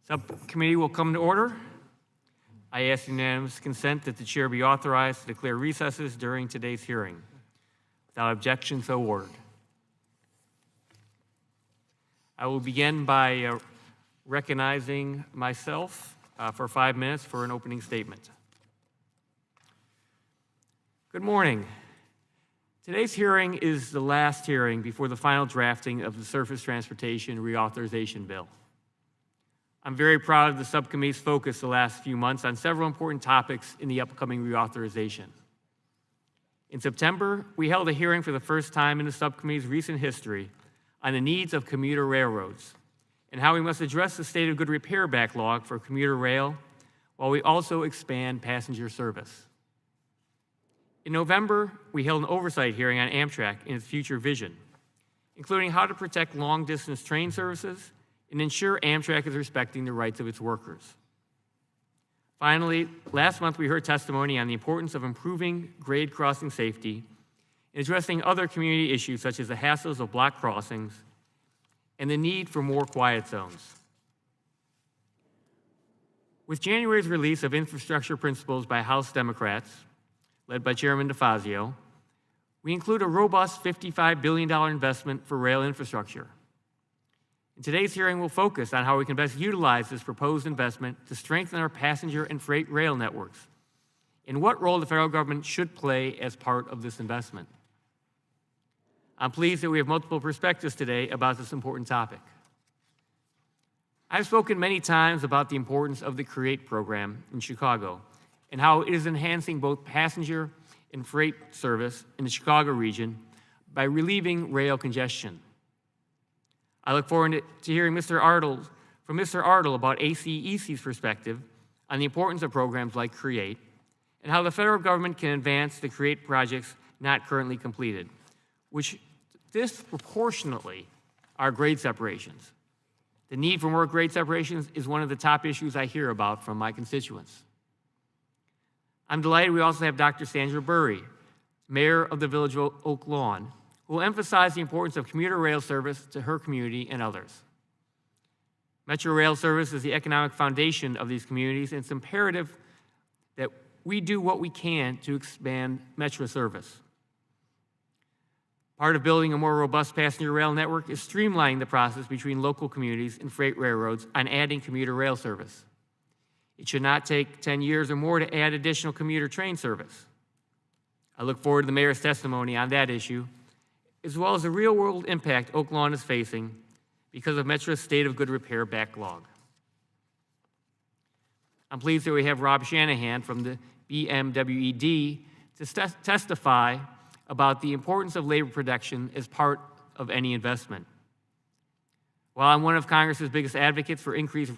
Subcommittee will come to order. I ask unanimous consent that the chair be authorized to declare recesses during today's hearing. Without objection, so ordered. I will begin by recognizing myself for 5 minutes for an opening statement. Good morning. Today's hearing is the last hearing before the final drafting of the Surface Transportation Reauthorization Bill. I'm very proud of the subcommittee's focus the last few months on several important topics in the upcoming reauthorization. In September, we held a hearing for the first time in the subcommittee's recent history on the needs of commuter railroads and how we must address the state of good repair backlog for commuter rail while we also expand passenger service. In November, we held an oversight hearing on Amtrak and its future vision, including how to protect long-distance train services and ensure Amtrak is respecting the rights of its workers. Finally, last month we heard testimony on the importance of improving grade crossing safety and addressing other community issues such as the hassles of block crossings and the need for more quiet zones. With January's release of infrastructure principles by House Democrats, led by Chairman DeFazio, we include a robust $55 billion investment for rail infrastructure. In today's hearing, we'll focus on how we can best utilize this proposed investment to strengthen our passenger and freight rail networks, and what role the federal government should play as part of this investment. I'm pleased that we have multiple perspectives today about this important topic. I've spoken many times about the importance of the CREATE program in Chicago and how it is enhancing both passenger and freight service in the Chicago region by relieving rail congestion. I look forward to hearing from Mr. Ardle about ACEC's perspective on the importance of programs like CREATE and how the federal government can advance the CREATE projects not currently completed, which disproportionately are grade separations. The need for more grade separations is one of the top issues I hear about from my constituents. I'm delighted we also have Dr. Sandra Burry, Mayor of the Village of Oak Lawn, who will emphasize the importance of commuter rail service to her community and others. Metro rail service is the economic foundation of these communities, and it's imperative that we do what we can to expand Metro service. Part of building a more robust passenger rail network is streamlining the process between local communities and freight railroads on adding commuter rail service. It should not take 10 years or more to add additional commuter train service. I look forward to the mayor's testimony on that issue, as well as the real-world impact Oak Lawn is facing because of Metro's state of good repair backlog. I'm pleased that we have Rob Shanahan from the BMWED to testify about the importance of labor protection as part of any investment. While I'm one of Congress's biggest advocates for increased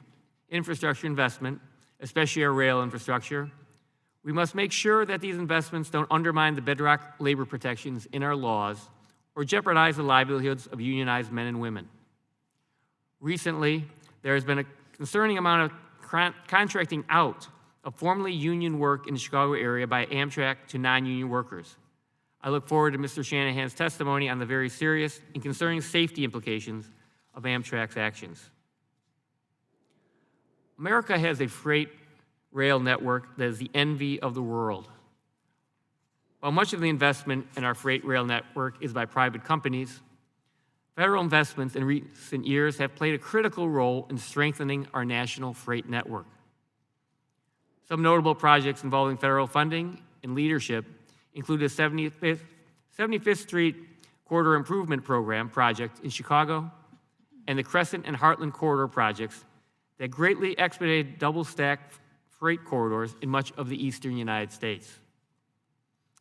infrastructure investment, especially our rail infrastructure, we must make sure that these investments don't undermine the bedrock labor protections in our laws or jeopardize the livelihoods of unionized men and women. Recently, there has been a concerning amount of contracting out of formerly union work in the Chicago area by Amtrak to non-union workers. I look forward to Mr. Shanahan's testimony on the very serious and concerning safety implications of Amtrak's actions. America has a freight rail network that is the envy of the world. While much of the investment in our freight rail network is by private companies, federal investments in recent years have played a critical role in strengthening our national freight network. Some notable projects involving federal funding and leadership include the 75th Street Corridor Improvement Program project in Chicago and the Crescent and Heartland Corridor projects that greatly expedited double-stack freight corridors in much of the eastern United States.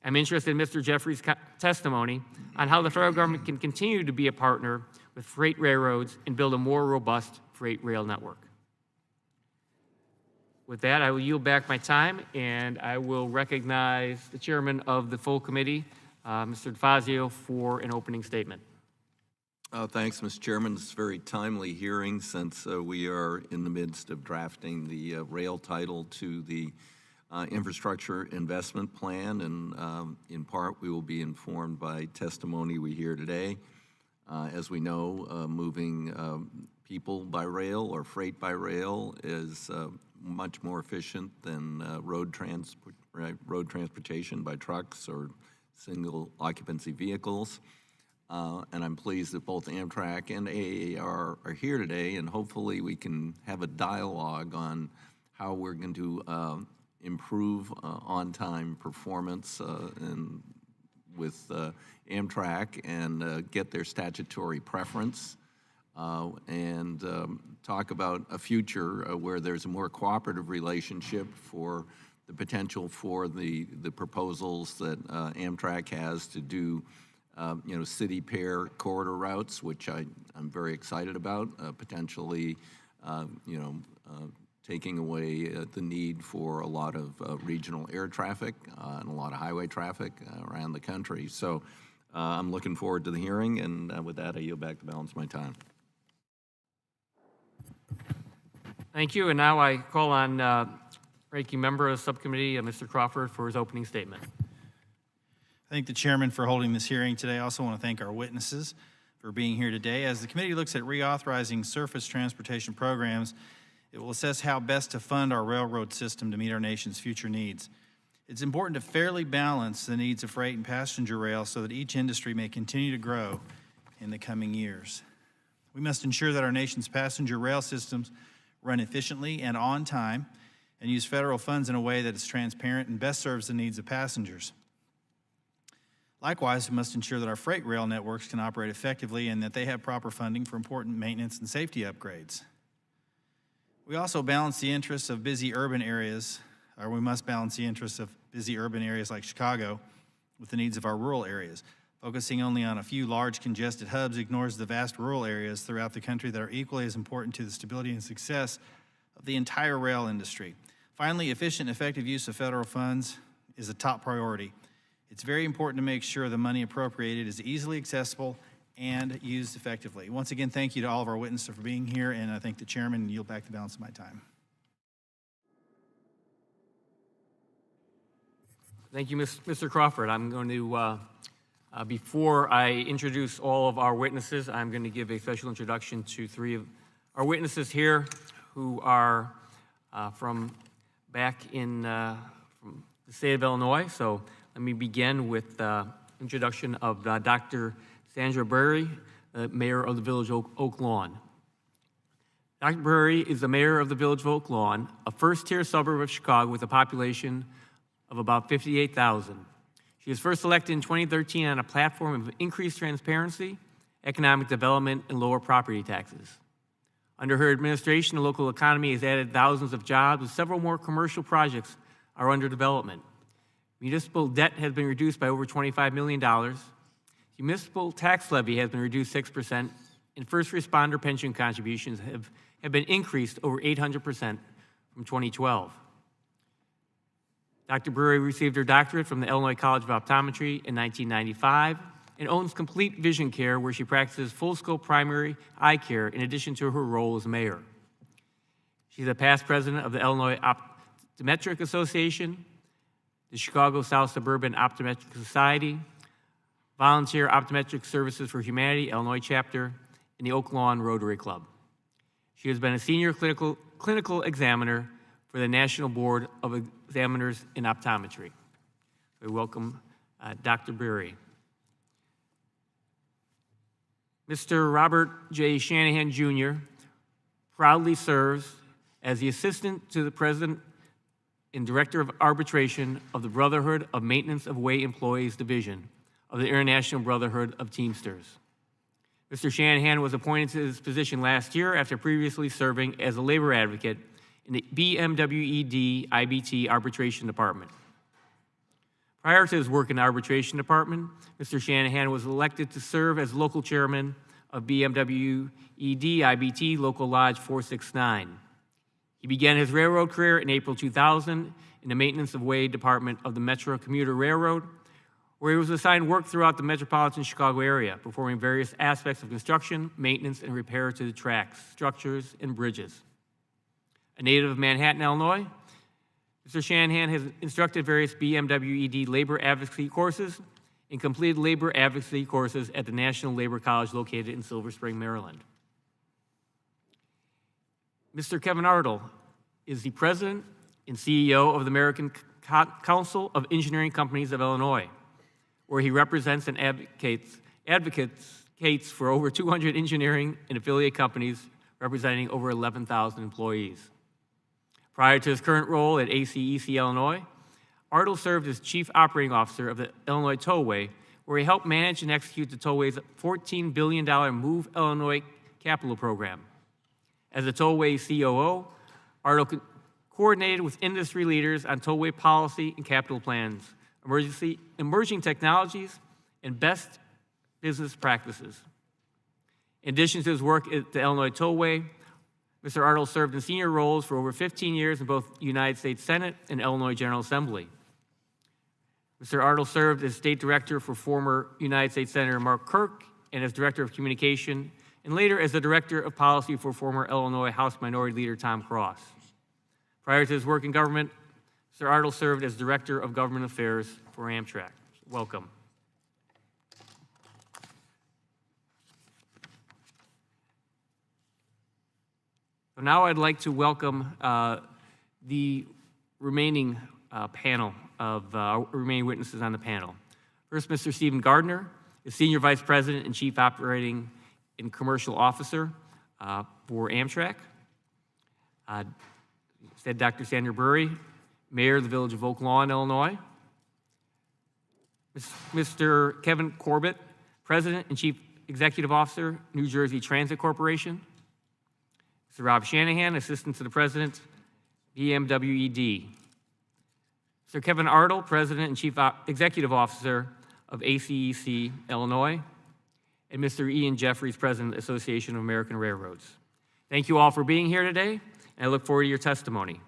I'm interested in Mr. Jeffries' testimony on how the federal government can continue to be a partner with freight railroads and build a more robust freight rail network. With that, I will yield back my time, and I will recognize the chairman of the full committee, Mr. DeFazio, for an opening statement. Thanks, Mr. Chairman. It's a very timely hearing since we are in the midst of drafting the rail title to the infrastructure investment plan, and in part we will be informed by testimony we hear today. As we know, moving people by rail or freight by rail is much more efficient than road transportation by trucks or single occupancy vehicles. And I'm pleased that both Amtrak and AAR are here today, and hopefully we can have a dialogue on how we're going to improve on-time performance and with Amtrak and get their statutory preference and talk about a future where there's a more cooperative relationship for the potential for the proposals that Amtrak has to do city pair corridor routes, which I'm very excited about, potentially taking away the need for a lot of regional air traffic and a lot of highway traffic around the country. So I'm looking forward to the hearing, and with that, I yield back the balance of my time. Thank you, and now I call on Ranking Member of the Subcommittee, Mr. Crawford, for his opening statement. I thank the chairman for holding this hearing today. I also want to thank our witnesses for being here today. As the committee looks at reauthorizing surface transportation programs, it will assess how best to fund our railroad system to meet our nation's future needs. It's important to fairly balance the needs of freight and passenger rail so that each industry may continue to grow in the coming years. We must ensure that our nation's passenger rail systems run efficiently and on time and use federal funds in a way that is transparent and best serves the needs of passengers. Likewise, we must ensure that our freight rail networks can operate effectively and that they have proper funding for important maintenance and safety upgrades. We also balance the interests of busy urban areas, or we must balance the interests of busy urban areas like Chicago with the needs of our rural areas. Focusing only on a few large congested hubs ignores the vast rural areas throughout the country that are equally as important to the stability and success of the entire rail industry. Finally, efficient and effective use of federal funds is a top priority. It's very important to make sure the money appropriated is easily accessible and used effectively. Once again, thank you to all of our witnesses for being here, and I thank the chairman and yield back the balance of my time. Thank you, Mr. Crawford. I'm going to, before I introduce all of our witnesses, I'm going to give a special introduction to three of our witnesses here who are from back in from the state of Illinois. So let me begin with the introduction of Dr. Sandra Berry, Mayor of the Village of Oak Lawn. Dr. Berry is the mayor of the Village of Oak Lawn, a first-tier suburb of Chicago with a population of about 58,000. She was first elected in 2013 on a platform of increased transparency, economic development, and lower property taxes. Under her administration, the local economy has added thousands of jobs, and several more commercial projects are under development. Municipal debt has been reduced by over $25 million. The municipal tax levy has been reduced 6%, and first responder pension contributions have been increased over 800% from 2012. Dr. Brewery received her doctorate from the Illinois College of Optometry in 1995 and owns Complete Vision Care, where she practices full-scope primary eye care in addition to her role as mayor. She's a past president of the Illinois Optometric Association, the Chicago South Suburban Optometric Society, Volunteer Optometric Services for Humanity, Illinois chapter, and the Oak Lawn Rotary Club. She has been a senior clinical examiner for the National Board of Examiners in Optometry. We welcome Dr. Berry. Mr. Robert J. Shanahan, Jr. proudly serves as the Assistant to the President and Director of Arbitration of the Brotherhood of Maintenance of Way Employees Division of the International Brotherhood of Teamsters. Mr. Shanahan was appointed to this position last year after previously serving as a labor advocate in the BMWED IBT Arbitration Department. Prior to his work in the Arbitration Department, Mr. Shanahan was elected to serve as local chairman of BMWED IBT Local Lodge 469. He began his railroad career in April 2000 in the Maintenance of Way Department of the Metro Commuter Railroad, where he was assigned work throughout the metropolitan Chicago area, performing various aspects of construction, maintenance, and repair to the tracks, structures, and bridges. A native of Manhattan, Illinois, Mr. Shanahan has instructed various BMWED labor advocacy courses and completed labor advocacy courses at the National Labor College located in Silver Spring, Maryland. Mr. Kevin Ardle is the president and CEO of the American Council of Engineering Companies of Illinois, where he represents and advocates for over 200 engineering and affiliate companies representing over 11,000 employees. Prior to his current role at ACEC Illinois, Ardle served as Chief Operating Officer of the Illinois Tollway, where he helped manage and execute the Tollway's $14 billion Move Illinois capital program. As the Tollway COO, Ardle coordinated with industry leaders on tollway policy and capital plans, emerging technologies, and best business practices. In addition to his work at the Illinois Tollway, Mr. Ardle served in senior roles for over 15 years in both the United States Senate and Illinois General Assembly. Mr. Ardle served as State Director for former United States Senator Mark Kirk and as Director of Communication, and later as the Director of Policy for former Illinois House Minority Leader Tom Cross. Prior to his work in government, Mr. Ardle served as Director of Government Affairs for Amtrak. Welcome. So now I'd like to welcome the remaining panel of remaining witnesses on the panel. First, Mr. Stephen Gardner is Senior Vice President and Chief Operating and Commercial Officer for Amtrak. Said Dr. Sandra Burry, Mayor of the Village of Oak Lawn, Illinois. Mr. Kevin Corbett, President and Chief Executive Officer, New Jersey Transit Corporation. Mr. Rob Shanahan, Assistant to the President, EventID. Mr. Kevin Ardle, President and Chief Executive Officer of ACEC, Illinois. And Mr. Ian Jeffries, President, Association of American Railroads. Thank you all for being here today, and I look forward to your testimony.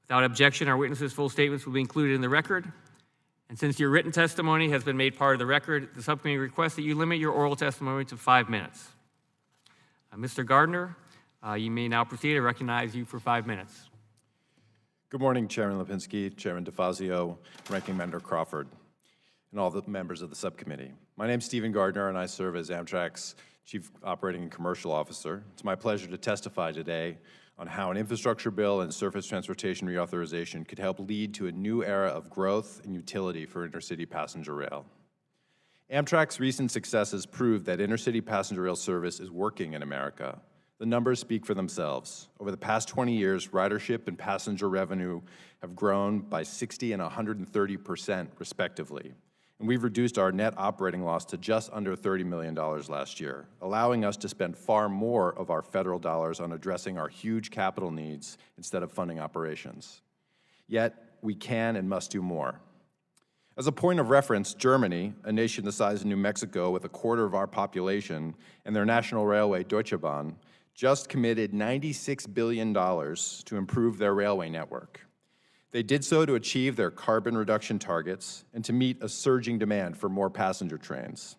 Without objection, our witnesses' full statements will be included in the record. And since your written testimony has been made part of the record, the subcommittee requests that you limit your oral testimony to 5 minutes. Mr. Gardner, you may now proceed. I recognize you for 5 minutes. Good morning, Chairman Lipinski, Chairman DeFazio, Ranking Member Crawford, and all the members of the subcommittee. My name is Stephen Gardner, and I serve as Amtrak's Chief Operating and Commercial Officer. It's my pleasure to testify today on how an infrastructure bill and surface transportation reauthorization could help lead to a new era of growth and utility for intercity passenger rail. Amtrak's recent successes prove that intercity passenger rail service is working in America. The numbers speak for themselves. Over the past 20 years, ridership and passenger revenue have grown by 60% and 130%, respectively. And we've reduced our net operating loss to just under $30 million last year, allowing us to spend far more of our federal dollars on addressing our huge capital needs instead of funding operations. Yet, we can and must do more. As a point of reference, Germany, a nation the size of New Mexico with a quarter of our population, and their national railway, Deutsche Bahn, just committed $96 billion to improve their railway network. They did so to achieve their carbon reduction targets and to meet a surging demand for more passenger trains.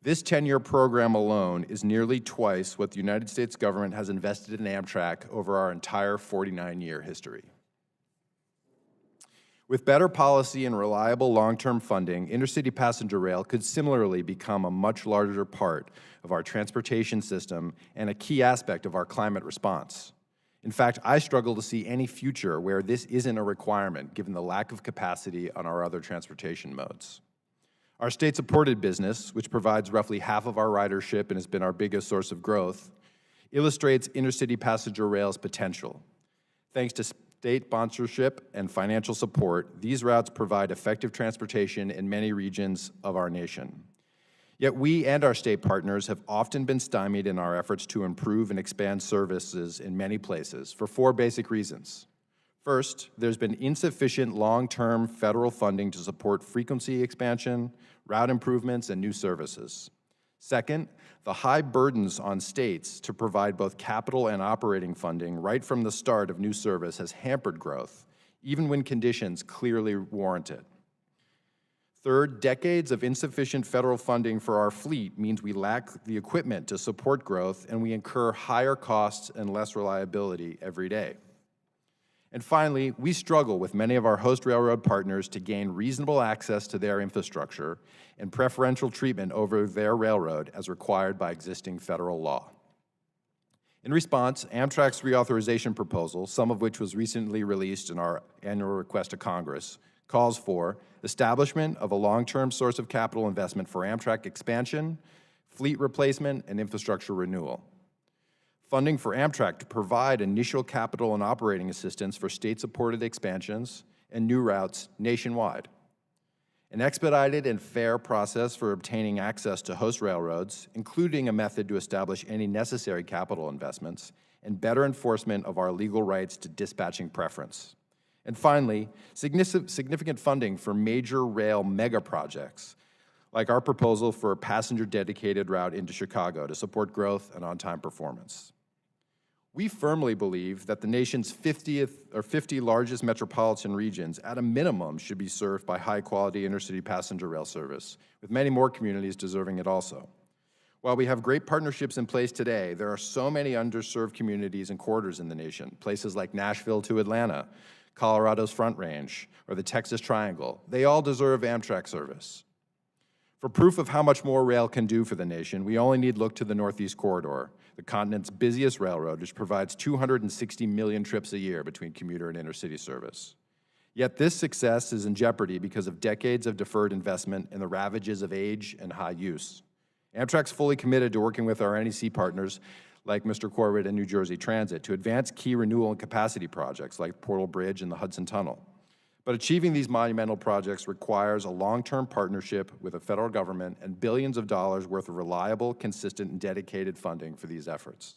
This 10-year program alone is nearly twice what the United States government has invested in Amtrak over our entire 49-year history. With better policy and reliable long-term funding, intercity passenger rail could similarly become a much larger part of our transportation system and a key aspect of our climate response. In fact, I struggle to see any future where this isn't a requirement, given the lack of capacity on our other transportation modes. Our state-supported business, which provides roughly half of our ridership and has been our biggest source of growth, illustrates intercity passenger rail's potential. Thanks to state sponsorship and financial support, these routes provide effective transportation in many regions of our nation. Yet we and our state partners have often been stymied in our efforts to improve and expand services in many places for 4 basic reasons. First, there's been insufficient long-term federal funding to support frequency expansion, route improvements, and new services. Second, the high burdens on states to provide both capital and operating funding right from the start of new service has hampered growth, even when conditions clearly warrant it. Third, decades of insufficient federal funding for our fleet means we lack the equipment to support growth, and we incur higher costs and less reliability every day. And finally, we struggle with many of our host railroad partners to gain reasonable access to their infrastructure and preferential treatment over their railroad as required by existing federal law. In response, Amtrak's reauthorization proposal, some of which was recently released in our annual request to Congress, calls for establishment of a long-term source of capital investment for Amtrak expansion, fleet replacement, and infrastructure renewal. Funding for Amtrak to provide initial capital and operating assistance for state-supported expansions and new routes nationwide. An expedited and fair process for obtaining access to host railroads, including a method to establish any necessary capital investments, and better enforcement of our legal rights to dispatching preference. And finally, significant funding for major rail mega projects, like our proposal for a passenger-dedicated route into Chicago to support growth and on-time performance. We firmly believe that the nation's 50 largest metropolitan regions, at a minimum, should be served by high-quality intercity passenger rail service, with many more communities deserving it also. While we have great partnerships in place today, there are so many underserved communities and corridors in the nation, places like Nashville to Atlanta, Colorado's Front Range, or the Texas Triangle. They all deserve Amtrak service. For proof of how much more rail can do for the nation, we only need look to the Northeast Corridor, the continent's busiest railroad, which provides 260 million trips a year between commuter and intercity service. Yet this success is in jeopardy because of decades of deferred investment and the ravages of age and high use. Amtrak's fully committed to working with our NEC partners like Mr. Corbett and New Jersey Transit to advance key renewal and capacity projects like Portal Bridge and the Hudson Tunnel. But achieving these monumental projects requires a long-term partnership with the federal government and billions of dollars worth of reliable, consistent, and dedicated funding for these efforts.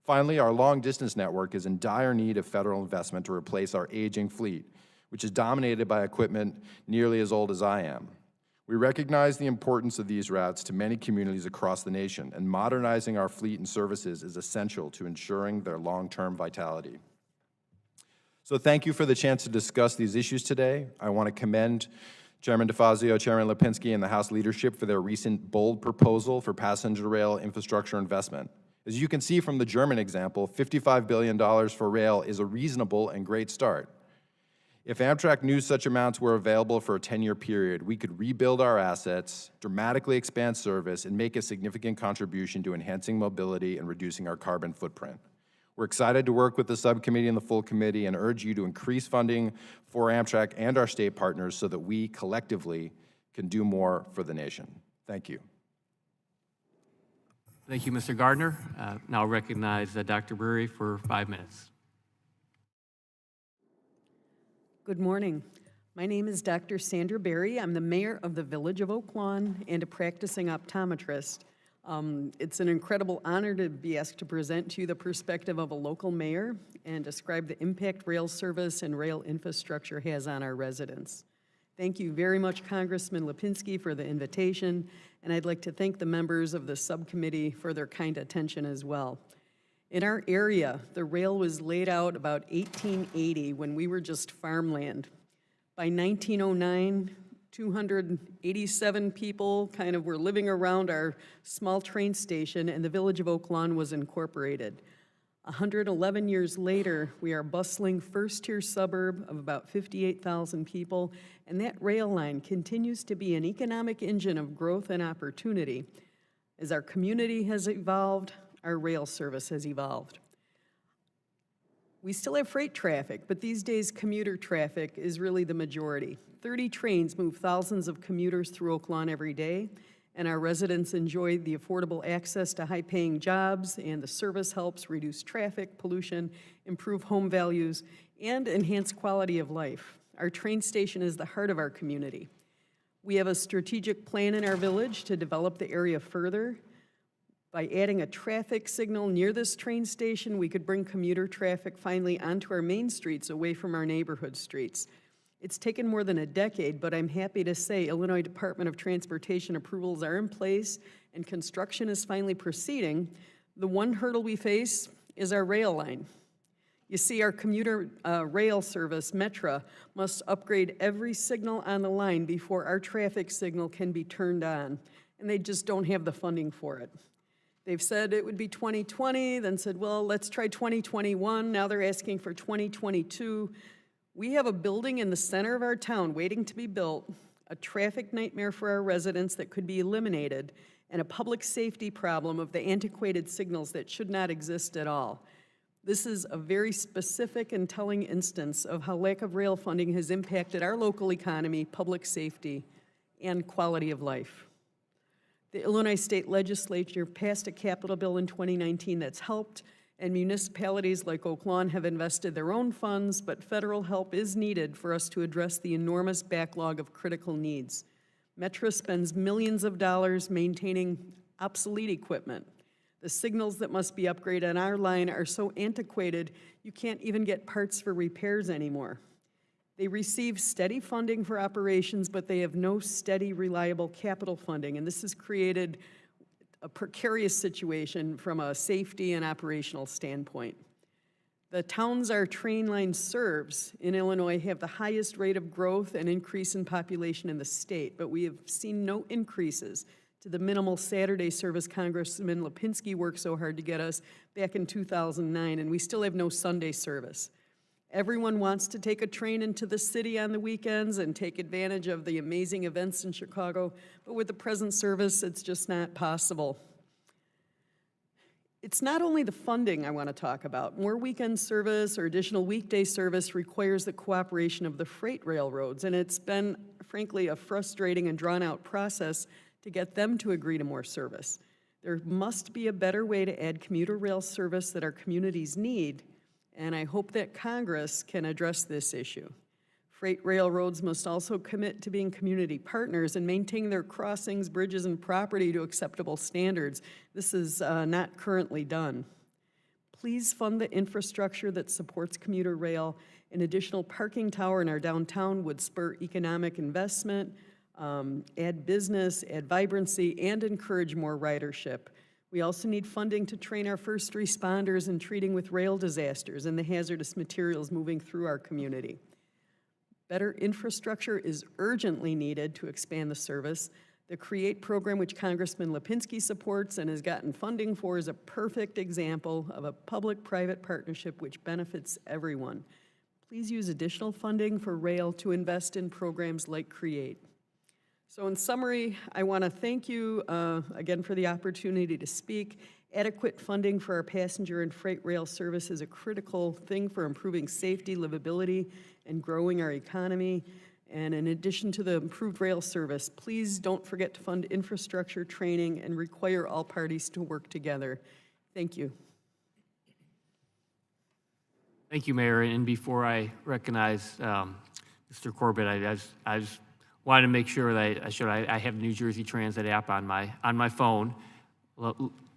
Finally, our long-distance network is in dire need of federal investment to replace our aging fleet, which is dominated by equipment nearly as old as I am. We recognize the importance of these routes to many communities across the nation, and modernizing our fleet and services is essential to ensuring their long-term vitality. So thank you for the chance to discuss these issues today. I want to commend Chairman DeFazio, Chairman Lipinski, and the House leadership for their recent bold proposal for passenger rail infrastructure investment. As you can see from the German example, $55 billion for rail is a reasonable and great start. If Amtrak knew such amounts were available for a 10-year period, we could rebuild our assets, dramatically expand service, and make a significant contribution to enhancing mobility and reducing our carbon footprint. We're excited to work with the subcommittee and the full committee and urge you to increase funding for Amtrak and our state partners so that we collectively can do more for the nation. Thank you. Thank you, Mr. Gardner. Now I'll recognize Dr. Brewery for 5 minutes. Good morning. My name is Dr. Sandra Berry. I'm the mayor of the Village of Oak Lawn and a practicing optometrist. It's an incredible honor to be asked to present to you the perspective of a local mayor and describe the impact rail service and rail infrastructure has on our residents. Thank you very much, Congressman Lipinski, for the invitation, and I'd like to thank the members of the subcommittee for their kind attention as well. In our area, the rail was laid out about 1880 when we were just farmland. By 1909, 287 people kind of were living around our small train station, and the Village of Oak Lawn was incorporated. 111 years later, we are a bustling first-tier suburb of about 58,000 people, and that rail line continues to be an economic engine of growth and opportunity. As our community has evolved, our rail service has evolved. We still have freight traffic, but these days commuter traffic is really the majority. 30 trains move thousands of commuters through Oak Lawn every day, and our residents enjoy the affordable access to high-paying jobs, and the service helps reduce traffic, pollution, improve home values, and enhance quality of life. Our train station is the heart of our community. We have a strategic plan in our village to develop the area further. By adding a traffic signal near this train station, we could bring commuter traffic finally onto our main streets away from our neighborhood streets. It's taken more than a decade, but I'm happy to say Illinois Department of Transportation approvals are in place and construction is finally proceeding. The one hurdle we face is our rail line. You see, our commuter rail service, Metra, must upgrade every signal on the line before our traffic signal can be turned on, and they just don't have the funding for it. They've said it would be 2020, then said, well, let's try 2021. Now they're asking for 2022. We have a building in the center of our town waiting to be built, a traffic nightmare for our residents that could be eliminated, and a public safety problem of the antiquated signals that should not exist at all. This is a very specific and telling instance of how lack of rail funding has impacted our local economy, public safety, and quality of life. The Illinois State Legislature passed a capital bill in 2019 that's helped, and municipalities like Oak Lawn have invested their own funds, but federal help is needed for us to address the enormous backlog of critical needs. Metra spends millions of dollars maintaining obsolete equipment. The signals that must be upgraded on our line are so antiquated, you can't even get parts for repairs anymore. They receive steady funding for operations, but they have no steady, reliable capital funding, and this has created a precarious situation from a safety and operational standpoint. The towns our train line serves in Illinois have the highest rate of growth and increase in population in the state, but we have seen no increases to the minimal Saturday service Congressman Lipinski worked so hard to get us back in 2009, and we still have no Sunday service. Everyone wants to take a train into the city on the weekends and take advantage of the amazing events in Chicago, but with the present service, it's just not possible. It's not only the funding I want to talk about. More weekend service or additional weekday service requires the cooperation of the freight railroads, and it's been, frankly, a frustrating and drawn-out process to get them to agree to more service. There must be a better way to add commuter rail service that our communities need, and I hope that Congress can address this issue. Freight railroads must also commit to being community partners and maintain their crossings, bridges, and property to acceptable standards. This is not currently done. Please fund the infrastructure that supports commuter rail. An additional parking tower in our downtown would spur economic investment, add business, add vibrancy, and encourage more ridership. We also need funding to train our first responders in treating with rail disasters and the hazardous materials moving through our community. Better infrastructure is urgently needed to expand the service. The CREATE program, which Congressman Lipinski supports and has gotten funding for, is a perfect example of a public-private partnership which benefits everyone. Please use additional funding for rail to invest in programs like CREATE. So in summary, I want to thank you again for the opportunity to speak. Adequate funding for our passenger and freight rail service is a critical thing for improving safety, livability, and growing our economy. And in addition to the improved rail service, please don't forget to fund infrastructure training and require all parties to work together. Thank you. Thank you, Mayor. And before I recognize Mr. Corbett, I just wanted to make sure that I have New Jersey Transit app on my phone.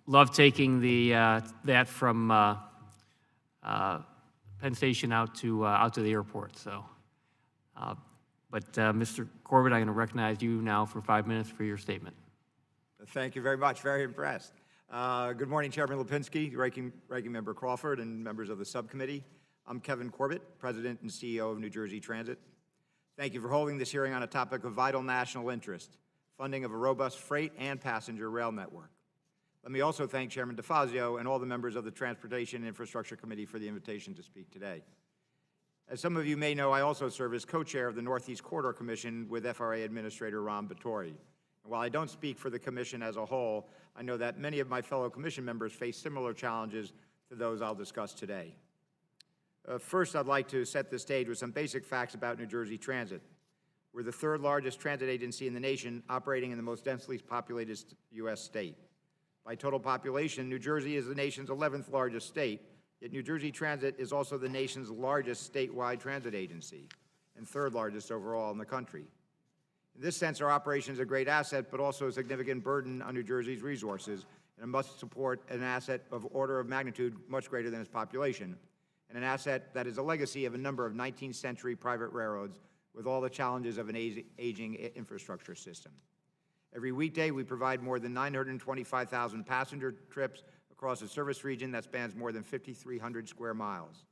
Love taking that from Penn Station out to the airport. So, but Mr. Corbett, I'm going to recognize you now for 5 minutes for your statement. Thank you very much. Very impressed. Good morning, Chairman Lipinski, Ranking Member Crawford, and members of the subcommittee. I'm Kevin Corbett, President and CEO of New Jersey Transit. Thank you for holding this hearing on a topic of vital national interest, funding of a robust freight and passenger rail network. Let me also thank Chairman DeFazio and all the members of the Transportation and Infrastructure Committee for the invitation to speak today. As some of you may know, I also serve as co-chair of the Northeast Corridor Commission with FRA Administrator Ron Batory. And while I don't speak for the commission as a whole, I know that many of my fellow commission members face similar challenges to those I'll discuss today. First, I'd like to set the stage with some basic facts about New Jersey Transit. We're the third largest transit agency in the nation, operating in the most densely populated U.S. state. By total population, New Jersey is the nation's 11th largest state, yet New Jersey Transit is also the nation's largest statewide transit agency and third largest overall in the country. In this sense, our operation is a great asset, but also a significant burden on New Jersey's resources, and it must support an asset of order of magnitude much greater than its population, and an asset that is a legacy of a number of 19th century private railroads with all the challenges of an aging infrastructure system. Every weekday, we provide more than 925,000 passenger trips across a service region that spans more than 5,300 square miles.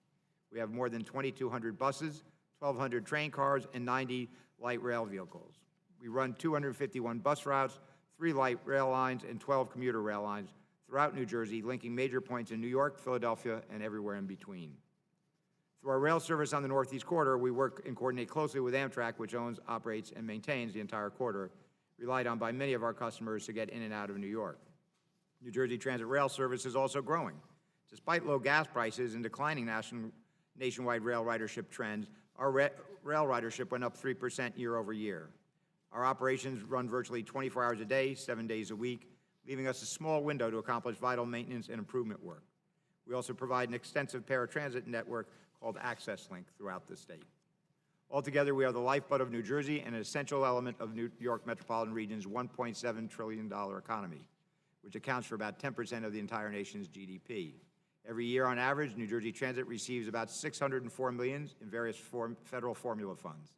We have more than 2,200 buses, 1,200 train cars, and 90 light rail vehicles. We run 251 bus routes, 3 light rail lines, and 12 commuter rail lines throughout New Jersey, linking major points in New York, Philadelphia, and everywhere in between. Through our rail service on the Northeast Corridor, we work and coordinate closely with Amtrak, which owns, operates, and maintains the entire corridor, relied on by many of our customers to get in and out of New York. New Jersey Transit rail service is also growing. Despite low gas prices and declining nationwide rail ridership trends, our rail ridership went up 3% year over year. Our operations run virtually 24 hours a day, 7 days a week, leaving us a small window to accomplish vital maintenance and improvement work. We also provide an extensive paratransit network called Access Link throughout the state. Altogether, we are the lifeblood of New Jersey and an essential element of New York metropolitan region's $1.7 trillion economy, which accounts for about 10% of the entire nation's GDP. Every year, on average, New Jersey Transit receives about $604 million in various federal formula funds.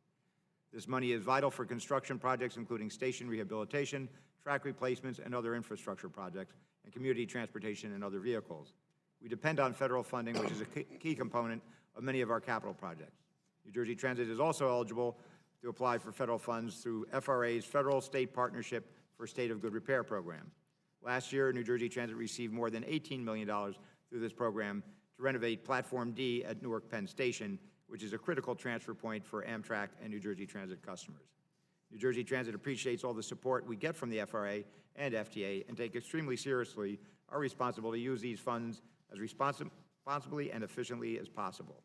This money is vital for construction projects, including station rehabilitation, track replacements, and other infrastructure projects, and community transportation and other vehicles. We depend on federal funding, which is a key component of many of our capital projects. New Jersey Transit is also eligible to apply for federal funds through FRA's Federal-State Partnership for State of Good Repair program. Last year, New Jersey Transit received more than $18 million through this program to renovate Platform D at Newark Penn Station, which is a critical transfer point for Amtrak and New Jersey Transit customers. New Jersey Transit appreciates all the support we get from the FRA and FTA and take extremely seriously our responsibility to use these funds as responsibly and efficiently as possible.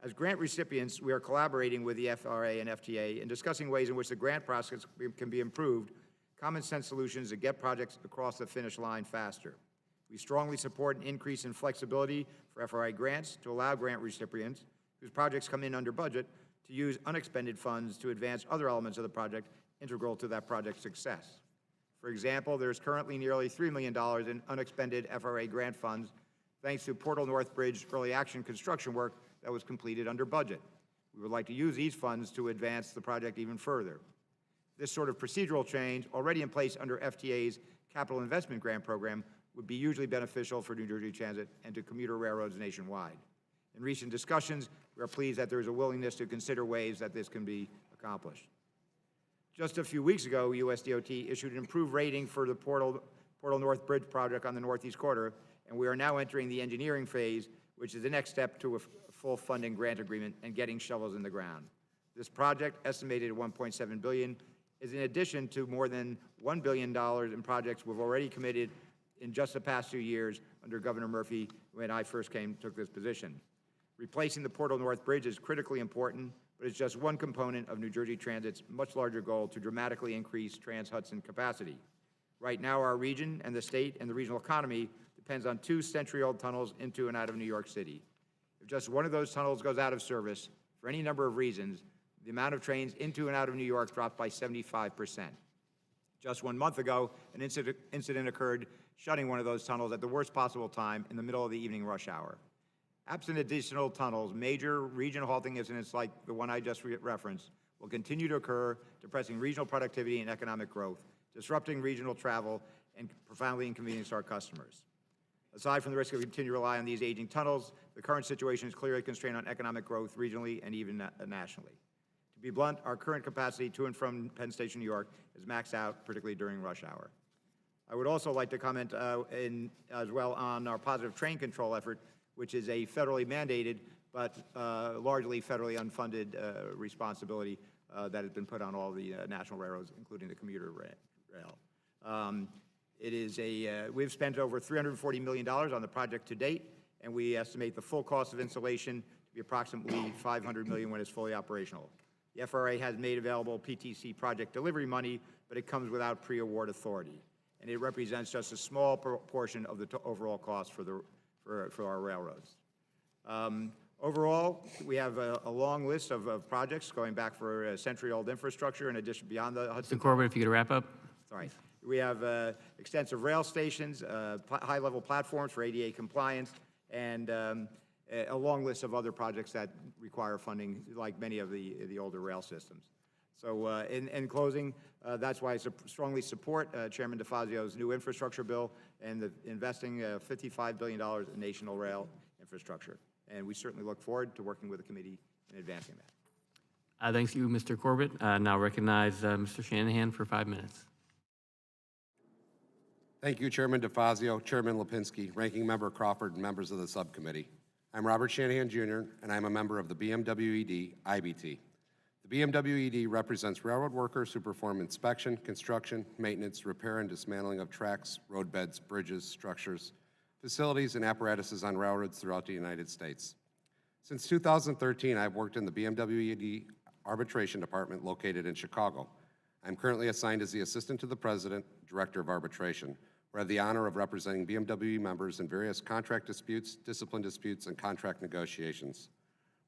As grant recipients, we are collaborating with the FRA and FTA in discussing ways in which the grant process can be improved, common sense solutions that get projects across the finish line faster. We strongly support an increase in flexibility for FRA grants to allow grant recipients whose projects come in under budget to use unexpended funds to advance other elements of the project integral to that project's success. For example, there's currently nearly $3 million in unexpended FRA grant funds thanks to Portal North Bridge early action construction work that was completed under budget. We would like to use these funds to advance the project even further. This sort of procedural change, already in place under FTA's Capital Investment Grant Program, would be hugely beneficial for New Jersey Transit and to commuter railroads nationwide. In recent discussions, we are pleased that there is a willingness to consider ways that this can be accomplished. Just a few weeks ago, USDOT issued an improved rating for the Portal North Bridge project on the Northeast Corridor, and we are now entering the engineering phase, which is the next step to a full funding grant agreement and getting shovels in the ground. This project, estimated at $1.7 billion, is in addition to more than $1 billion in projects we've already committed in just the past 2 years under Governor Murphy when I first took this position. Replacing the Portal North Bridge is critically important, but it's just one component of New Jersey Transit's much larger goal to dramatically increase Trans-Hudson capacity. Right now, our region and the state and the regional economy depends on 2 century-old tunnels into and out of New York City. If just one of those tunnels goes out of service, for any number of reasons, the amount of trains into and out of New York dropped by 75%. Just 1 month ago, an incident occurred shutting one of those tunnels at the worst possible time in the middle of the evening rush hour. Absent additional tunnels, major regional halting incidents like the one I just referenced will continue to occur, depressing regional productivity and economic growth, disrupting regional travel, and profoundly inconveniencing our customers. Aside from the risk of continuing to rely on these aging tunnels, the current situation is clearly constrained on economic growth regionally and even nationally. To be blunt, our current capacity to and from Penn Station, New York is maxed out, particularly during rush hour. I would also like to comment as well on our positive train control effort, which is a federally mandated but largely federally unfunded responsibility that has been put on all the national railroads, including the commuter rail. We've spent over $340 million on the project to date, and we estimate the full cost of installation to be approximately $500 million when it's fully operational. The FRA has made available PTC project delivery money, but it comes without pre-award authority, and it represents just a small portion of the overall cost for our railroads. Overall, we have a long list of projects going back for a century-old infrastructure in addition beyond the Hudson. Mr. Corbett, if you could wrap up. Sorry. We have extensive rail stations, high-level platforms for ADA compliance, and a long list of other projects that require funding, like many of the older rail systems. So in closing, that's why I strongly support Chairman DeFazio's new infrastructure bill and the investing $55 billion in national rail infrastructure. And we certainly look forward to working with the committee in advancing that. Thank you, Mr. Corbett. Now recognize Mr. Shanahan for 5 minutes. Thank you, Chairman DeFazio, Chairman Lipinski, Ranking Member Crawford, and members of the subcommittee. I'm Robert Shanahan Jr., and I'm a member of the BMWED IBT. The BMWED represents railroad workers who perform inspection, construction, maintenance, repair, and dismantling of tracks, roadbeds, bridges, structures, facilities, and apparatuses on railroads throughout the United States. Since 2013, I've worked in the BMWED Arbitration Department located in Chicago. I'm currently assigned as the Assistant to the President, Director of Arbitration, where I have the honor of representing BMW members in various contract disputes, discipline disputes, and contract negotiations.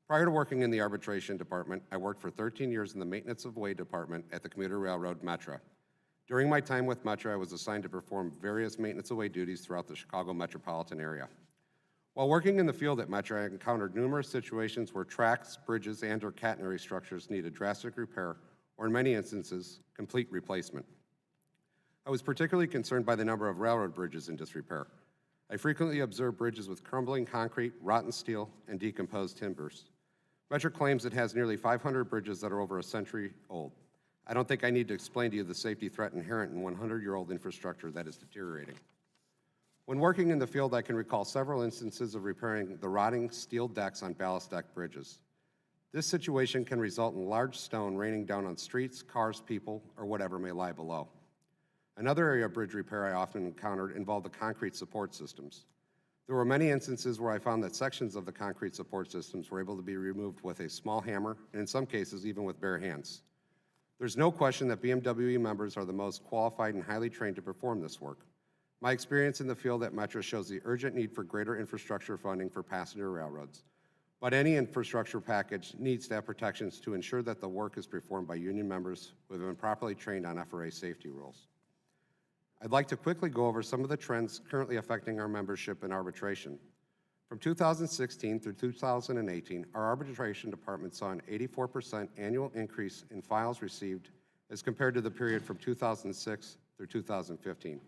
Prior to working in the Arbitration Department, I worked for 13 years in the Maintenance of Way Department at the Commuter Railroad Metra. During my time with Metra, I was assigned to perform various maintenance of way duties throughout the Chicago metropolitan area. While working in the field at Metra, I encountered numerous situations where tracks, bridges, and/or catenary structures needed drastic repair, or in many instances, complete replacement. I was particularly concerned by the number of railroad bridges in disrepair. I frequently observed bridges with crumbling concrete, rotten steel, and decomposed timbers. Metra claims it has nearly 500 bridges that are over a century old. I don't think I need to explain to you the safety threat inherent in 100-year-old infrastructure that is deteriorating. When working in the field, I can recall several instances of repairing the rotting steel decks on ballast deck bridges. This situation can result in large stone raining down on streets, cars, people, or whatever may lie below. Another area of bridge repair I often encountered involved the concrete support systems. There were many instances where I found that sections of the concrete support systems were able to be removed with a small hammer, and in some cases, even with bare hands. There's no question that BMWE members are the most qualified and highly trained to perform this work. My experience in the field at Metra shows the urgent need for greater infrastructure funding for passenger railroads. But any infrastructure package needs to have protections to ensure that the work is performed by union members who have been properly trained on FRA safety rules. I'd like to quickly go over some of the trends currently affecting our membership in arbitration. From 2016 through 2018, our arbitration department saw an 84% annual increase in files received as compared to the period from 2006 through 2015.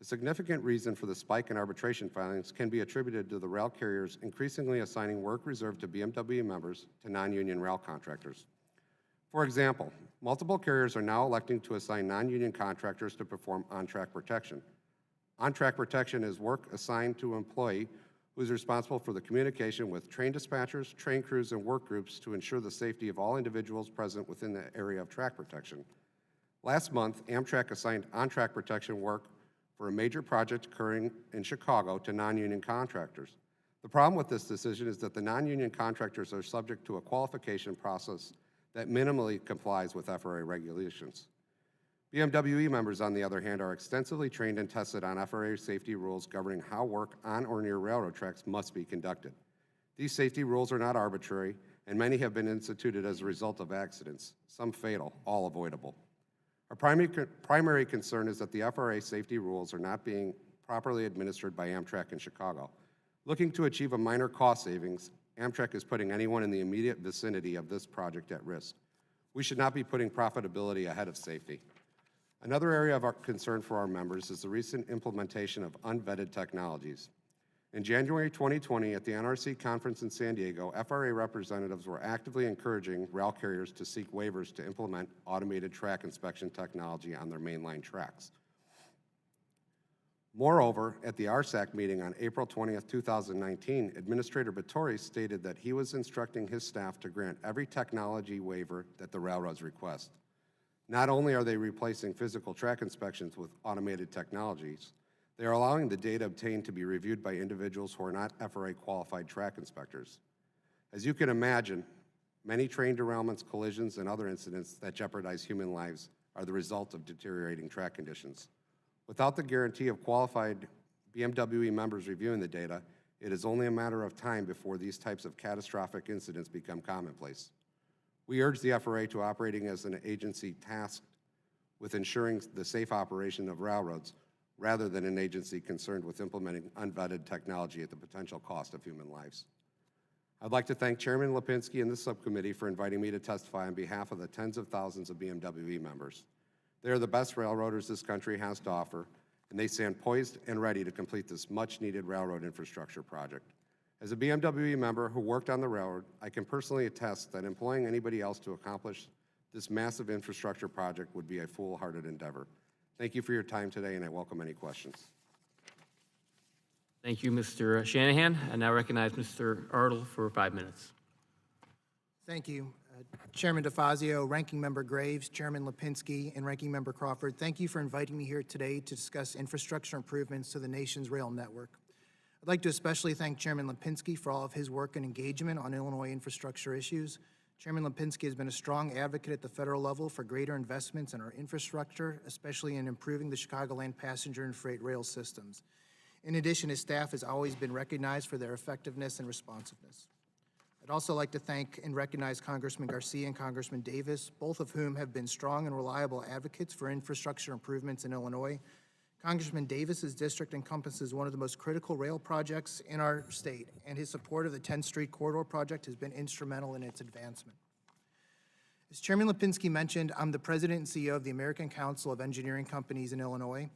A significant reason for the spike in arbitration filings can be attributed to the rail carriers increasingly assigning work reserved to BMW members to non-union rail contractors. For example, multiple carriers are now electing to assign non-union contractors to perform on-track protection. On-track protection is work assigned to an employee who is responsible for the communication with train dispatchers, train crews, and work groups to ensure the safety of all individuals present within the area of track protection. Last month, Amtrak assigned on-track protection work for a major project occurring in Chicago to non-union contractors. The problem with this decision is that the non-union contractors are subject to a qualification process that minimally complies with FRA regulations. BMWE members, on the other hand, are extensively trained and tested on FRA safety rules governing how work on or near railroad tracks must be conducted. These safety rules are not arbitrary, and many have been instituted as a result of accidents, some fatal, all avoidable. Our primary concern is that the FRA safety rules are not being properly administered by Amtrak in Chicago. Looking to achieve a minor cost savings, Amtrak is putting anyone in the immediate vicinity of this project at risk. We should not be putting profitability ahead of safety. Another area of our concern for our members is the recent implementation of unvetted technologies. In January 2020, at the NRC conference in San Diego, FRA representatives were actively encouraging rail carriers to seek waivers to implement automated track inspection technology on their mainline tracks. Moreover, at the RSAC meeting on April 20th, 2019, Administrator Batory stated that he was instructing his staff to grant every technology waiver that the railroads request. Not only are they replacing physical track inspections with automated technologies, they are allowing the data obtained to be reviewed by individuals who are not FRA qualified track inspectors. As you can imagine, many train derailments, collisions, and other incidents that jeopardize human lives are the result of deteriorating track conditions. Without the guarantee of qualified BMWE members reviewing the data, it is only a matter of time before these types of catastrophic incidents become commonplace. We urge the FRA to operating as an agency tasked with ensuring the safe operation of railroads rather than an agency concerned with implementing unvetted technology at the potential cost of human lives. I'd like to thank Chairman Lipinski and the subcommittee for inviting me to testify on behalf of the tens of thousands of BMWE members. They are the best railroaders this country has to offer, and they stand poised and ready to complete this much-needed railroad infrastructure project. As a BMWE member who worked on the railroad, I can personally attest that employing anybody else to accomplish this massive infrastructure project would be a foolhardy endeavor. Thank you for your time today, and I welcome any questions. Thank you, Mr. Shanahan. I now recognize Mr. Ardle for 5 minutes. Thank you. Chairman DeFazio, Ranking Member Graves, Chairman Lipinski, and Ranking Member Crawford, thank you for inviting me here today to discuss infrastructure improvements to the nation's rail network. I'd like to especially thank Chairman Lipinski for all of his work and engagement on Illinois infrastructure issues. Chairman Lipinski has been a strong advocate at the federal level for greater investments in our infrastructure, especially in improving the Chicagoland passenger and freight rail systems. In addition, his staff has always been recognized for their effectiveness and responsiveness. I'd also like to thank and recognize Congressman Garcia and Congressman Davis, both of whom have been strong and reliable advocates for infrastructure improvements in Illinois. Congressman Davis's district encompasses one of the most critical rail projects in our state, and his support of the 10th Street Corridor project has been instrumental in its advancement. As Chairman Lipinski mentioned, I'm the president and CEO of the American Council of Engineering Companies in Illinois.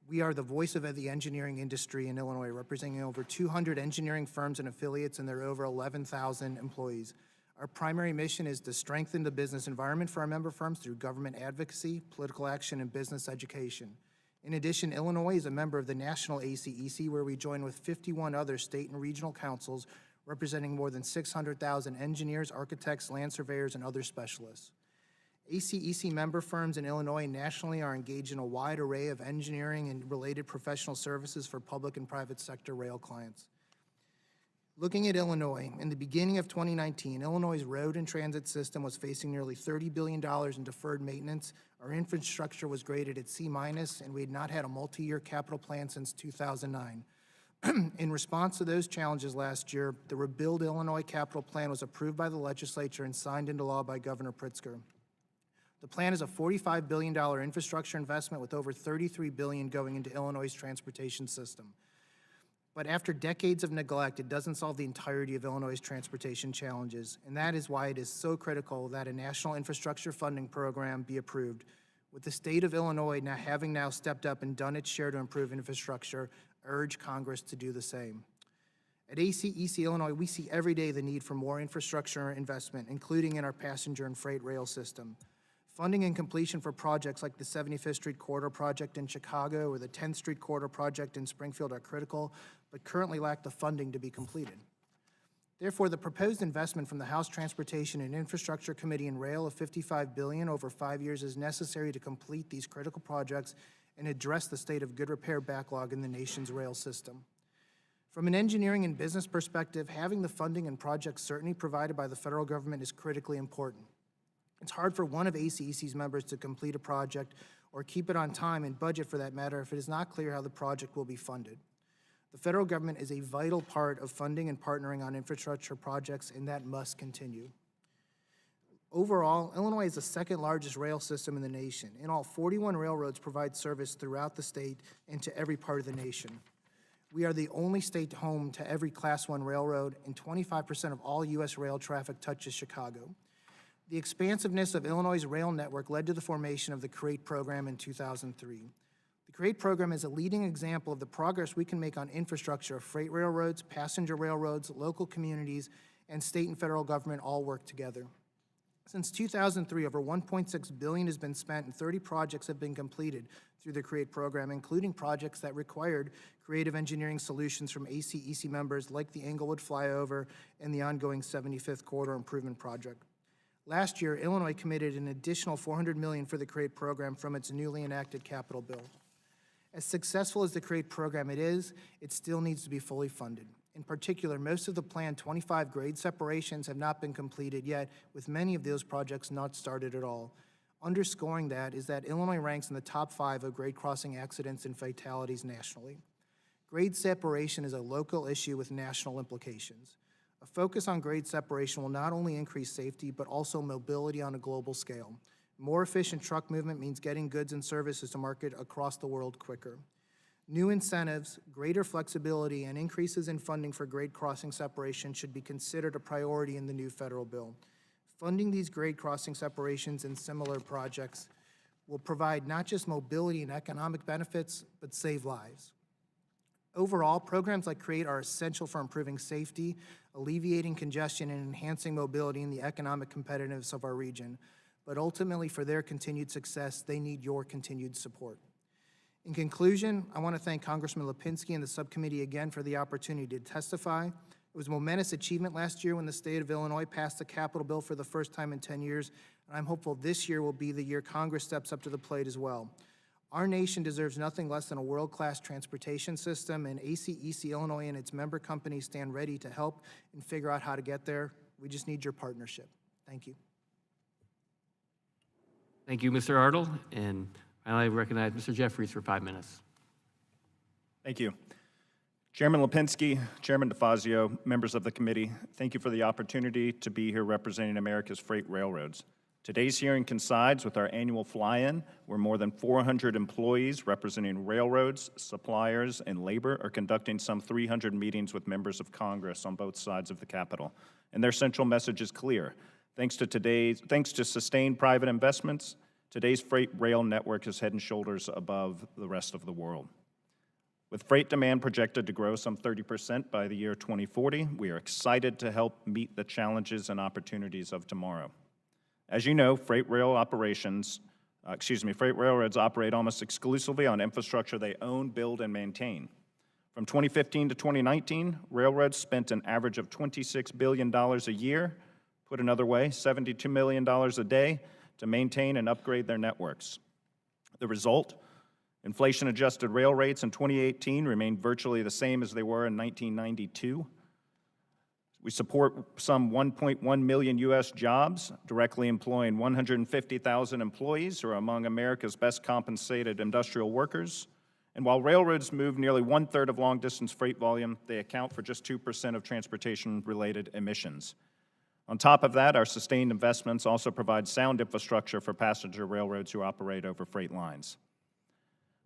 We are the voice of the engineering industry in Illinois, representing over 200 engineering firms and affiliates and their over 11,000 employees. Our primary mission is to strengthen the business environment for our member firms through government advocacy, political action, and business education. In addition, Illinois is a member of the National ACEC, where we join with 51 other state and regional councils representing more than 600,000 engineers, architects, land surveyors, and other specialists. ACEC member firms in Illinois and nationally are engaged in a wide array of engineering and related professional services for public and private sector rail clients. Looking at Illinois, in the beginning of 2019, Illinois' road and transit system was facing nearly $30 billion in deferred maintenance. Our infrastructure was graded at C-, and we had not had a multi-year capital plan since 2009. In response to those challenges last year, the Rebuild Illinois Capital Plan was approved by the legislature and signed into law by Governor Pritzker. The plan is a $45 billion infrastructure investment with over $33 billion going into Illinois' transportation system. But after decades of neglect, it doesn't solve the entirety of Illinois' transportation challenges, and that is why it is so critical that a national infrastructure funding program be approved. With the state of Illinois having stepped up and done its share to improve infrastructure, I urge Congress to do the same. At ACEC Illinois, we see every day the need for more infrastructure investment, including in our passenger and freight rail system. Funding and completion for projects like the 75th Street Corridor project in Chicago or the 10th Street Corridor project in Springfield are critical, but currently lack the funding to be completed. Therefore, the proposed investment from the House Transportation and Infrastructure Committee in rail of $55 billion over 5 years is necessary to complete these critical projects and address the state of good repair backlog in the nation's rail system. From an engineering and business perspective, having the funding and project certainty provided by the federal government is critically important. It's hard for one of ACEC's members to complete a project or keep it on time and budget for that matter if it is not clear how the project will be funded. The federal government is a vital part of funding and partnering on infrastructure projects, and that must continue. Overall, Illinois is the second largest rail system in the nation. In all, 41 railroads provide service throughout the state and to every part of the nation. We are the only state home to every Class I railroad, and 25% of all U.S. rail traffic touches Chicago. The expansiveness of Illinois' rail network led to the formation of the CREATE program in 2003. The CREATE program is a leading example of the progress we can make on infrastructure of freight railroads, passenger railroads, local communities, and state and federal government all work together. Since 2003, over $1.6 billion has been spent and 30 projects have been completed through the CREATE program, including projects that required creative engineering solutions from ACEC members like the Englewood Flyover and the ongoing 75th Corridor Improvement Project. Last year, Illinois committed an additional $400 million for the CREATE program from its newly enacted capital bill. As successful as the CREATE program is, it still needs to be fully funded. In particular, most of the planned 25 grade separations have not been completed yet, with many of those projects not started at all. Underscoring that is that Illinois ranks in the top 5 of grade crossing accidents and fatalities nationally. Grade separation is a local issue with national implications. A focus on grade separation will not only increase safety, but also mobility on a global scale. More efficient truck movement means getting goods and services to market across the world quicker. New incentives, greater flexibility, and increases in funding for grade crossing separation should be considered a priority in the new federal bill. Funding these grade crossing separations and similar projects will provide not just mobility and economic benefits, but save lives. Overall, programs like CREATE are essential for improving safety, alleviating congestion, and enhancing mobility and the economic competitiveness of our region. But ultimately, for their continued success, they need your continued support. In conclusion, I want to thank Congressman Lipinski and the subcommittee again for the opportunity to testify. It was a momentous achievement last year when the state of Illinois passed the capital bill for the first time in 10 years, and I'm hopeful this year will be the year Congress steps up to the plate as well. Our nation deserves nothing less than a world-class transportation system, and ACEC Illinois and its member companies stand ready to help and figure out how to get there. We just need your partnership. Thank you. Thank you, Mr. Artle. And I recognize Mr. Jeffries for 5 minutes. Thank you. Chairman Lipinski, Chairman DeFazio, members of the committee, thank you for the opportunity to be here representing America's freight railroads. Today's hearing coincides with our annual fly-in, where more than 400 employees representing railroads, suppliers, and labor are conducting some 300 meetings with members of Congress on both sides of the Capitol. And their central message is clear. Thanks to sustained private investments, today's freight rail network is head and shoulders above the rest of the world. With freight demand projected to grow some 30% by the year 2040, we are excited to help meet the challenges and opportunities of tomorrow. As you know, freight railroads operate almost exclusively on infrastructure they own, build, and maintain. From 2015 to 2019, railroads spent an average of $26 billion a year, put another way, $72 million a day, to maintain and upgrade their networks. The result? Inflation-adjusted rail rates in 2018 remained virtually the same as they were in 1992. We support some 1.1 million U.S. jobs, directly employing 150,000 employees who are among America's best compensated industrial workers. And while railroads move nearly 1/3 of long-distance freight volume, they account for just 2% of transportation-related emissions. On top of that, our sustained investments also provide sound infrastructure for passenger railroads who operate over freight lines.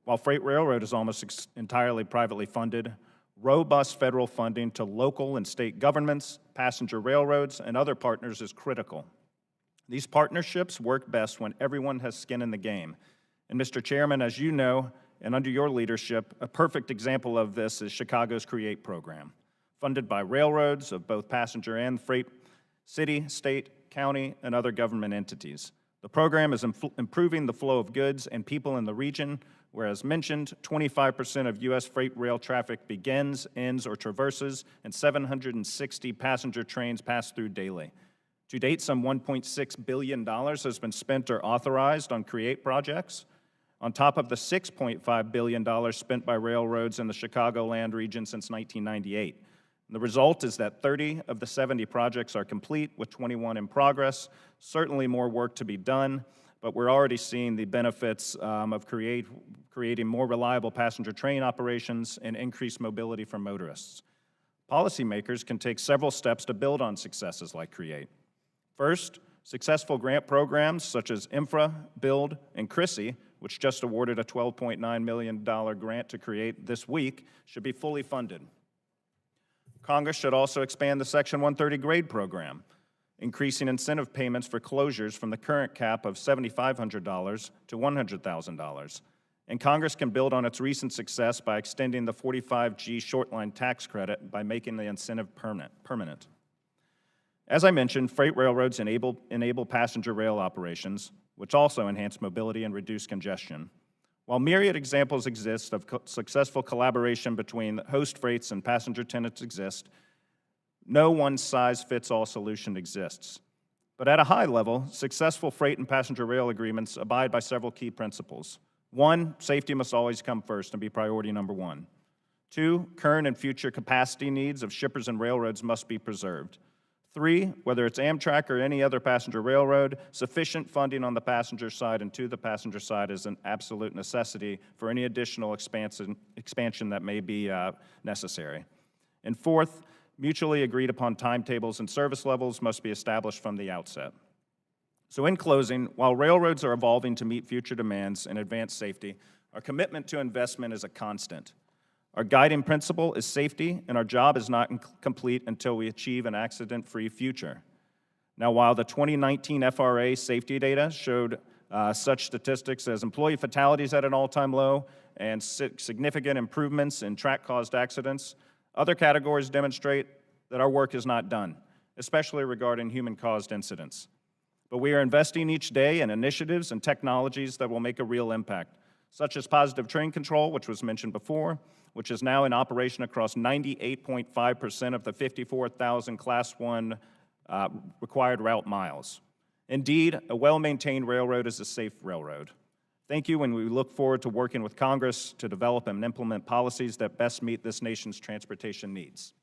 While freight railroad is almost entirely privately funded, robust federal funding to local and state governments, passenger railroads, and other partners is critical. These partnerships work best when everyone has skin in the game. And Mr. Chairman, as you know, and under your leadership, a perfect example of this is Chicago's CREATE program, funded by railroads of both passenger and freight, city, state, county, and other government entities. The program is improving the flow of goods and people in the region, where, as mentioned, 25% of U.S. freight rail traffic begins, ends, or traverses, and 760 passenger trains pass through daily. To date, some $1.6 billion has been spent or authorized on CREATE projects, on top of the $6.5 billion spent by railroads in the Chicagoland region since 1998. And the result is that 30 of the 70 projects are complete, with 21 in progress. Certainly more work to be done, but we're already seeing the benefits of creating more reliable passenger train operations and increased mobility for motorists. Policymakers can take several steps to build on successes like CREATE. First, successful grant programs such as Infra, Build, and CRISI, which just awarded a $12.9 million grant to CREATE this week, should be fully funded. Congress should also expand the Section 130 grade program, increasing incentive payments for closures from the current cap of $7,500 to $100,000. And Congress can build on its recent success by extending the 45G short-line tax credit by making the incentive permanent. As I mentioned, freight railroads enable passenger rail operations, which also enhance mobility and reduce congestion. While myriad examples exist of successful collaboration between host freights and passenger tenants exist, no one-size-fits-all solution exists. But at a high level, successful freight and passenger rail agreements abide by several key principles. 1, safety must always come first and be priority number 1. 2, current and future capacity needs of shippers and railroads must be preserved. 3, whether it's Amtrak or any other passenger railroad, sufficient funding on the passenger side and to the passenger side is an absolute necessity for any additional expansion that may be necessary. And 4th, mutually agreed upon timetables and service levels must be established from the outset. So in closing, while railroads are evolving to meet future demands and advance safety, our commitment to investment is a constant. Our guiding principle is safety, and our job is not complete until we achieve an accident-free future. Now, while the 2019 FRA safety data showed such statistics as employee fatalities at an all-time low and significant improvements in track-caused accidents, other categories demonstrate that our work is not done, especially regarding human-caused incidents. But we are investing each day in initiatives and technologies that will make a real impact. such as positive train control, which was mentioned before, which is now in operation across 98.5% of the 54,000 Class 1 required route miles. Indeed, a well-maintained railroad is a safe railroad. Thank you, and we look forward to working with Congress to develop and implement policies that best meet this nation's transportation needs.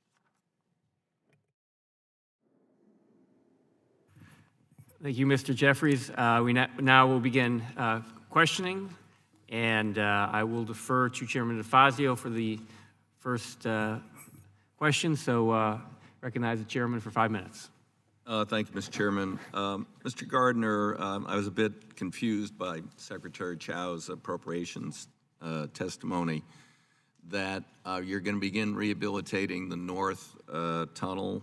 Thank you, Mr. Jeffries. We now will begin questioning, and I will defer to Chairman DeFazio for the first question. So recognize the chairman for 5 minutes. Thank you, Mr. Chairman. Mr. Gardner, I was a bit confused by Secretary Chow's appropriations testimony that you're going to begin rehabilitating the north tunnel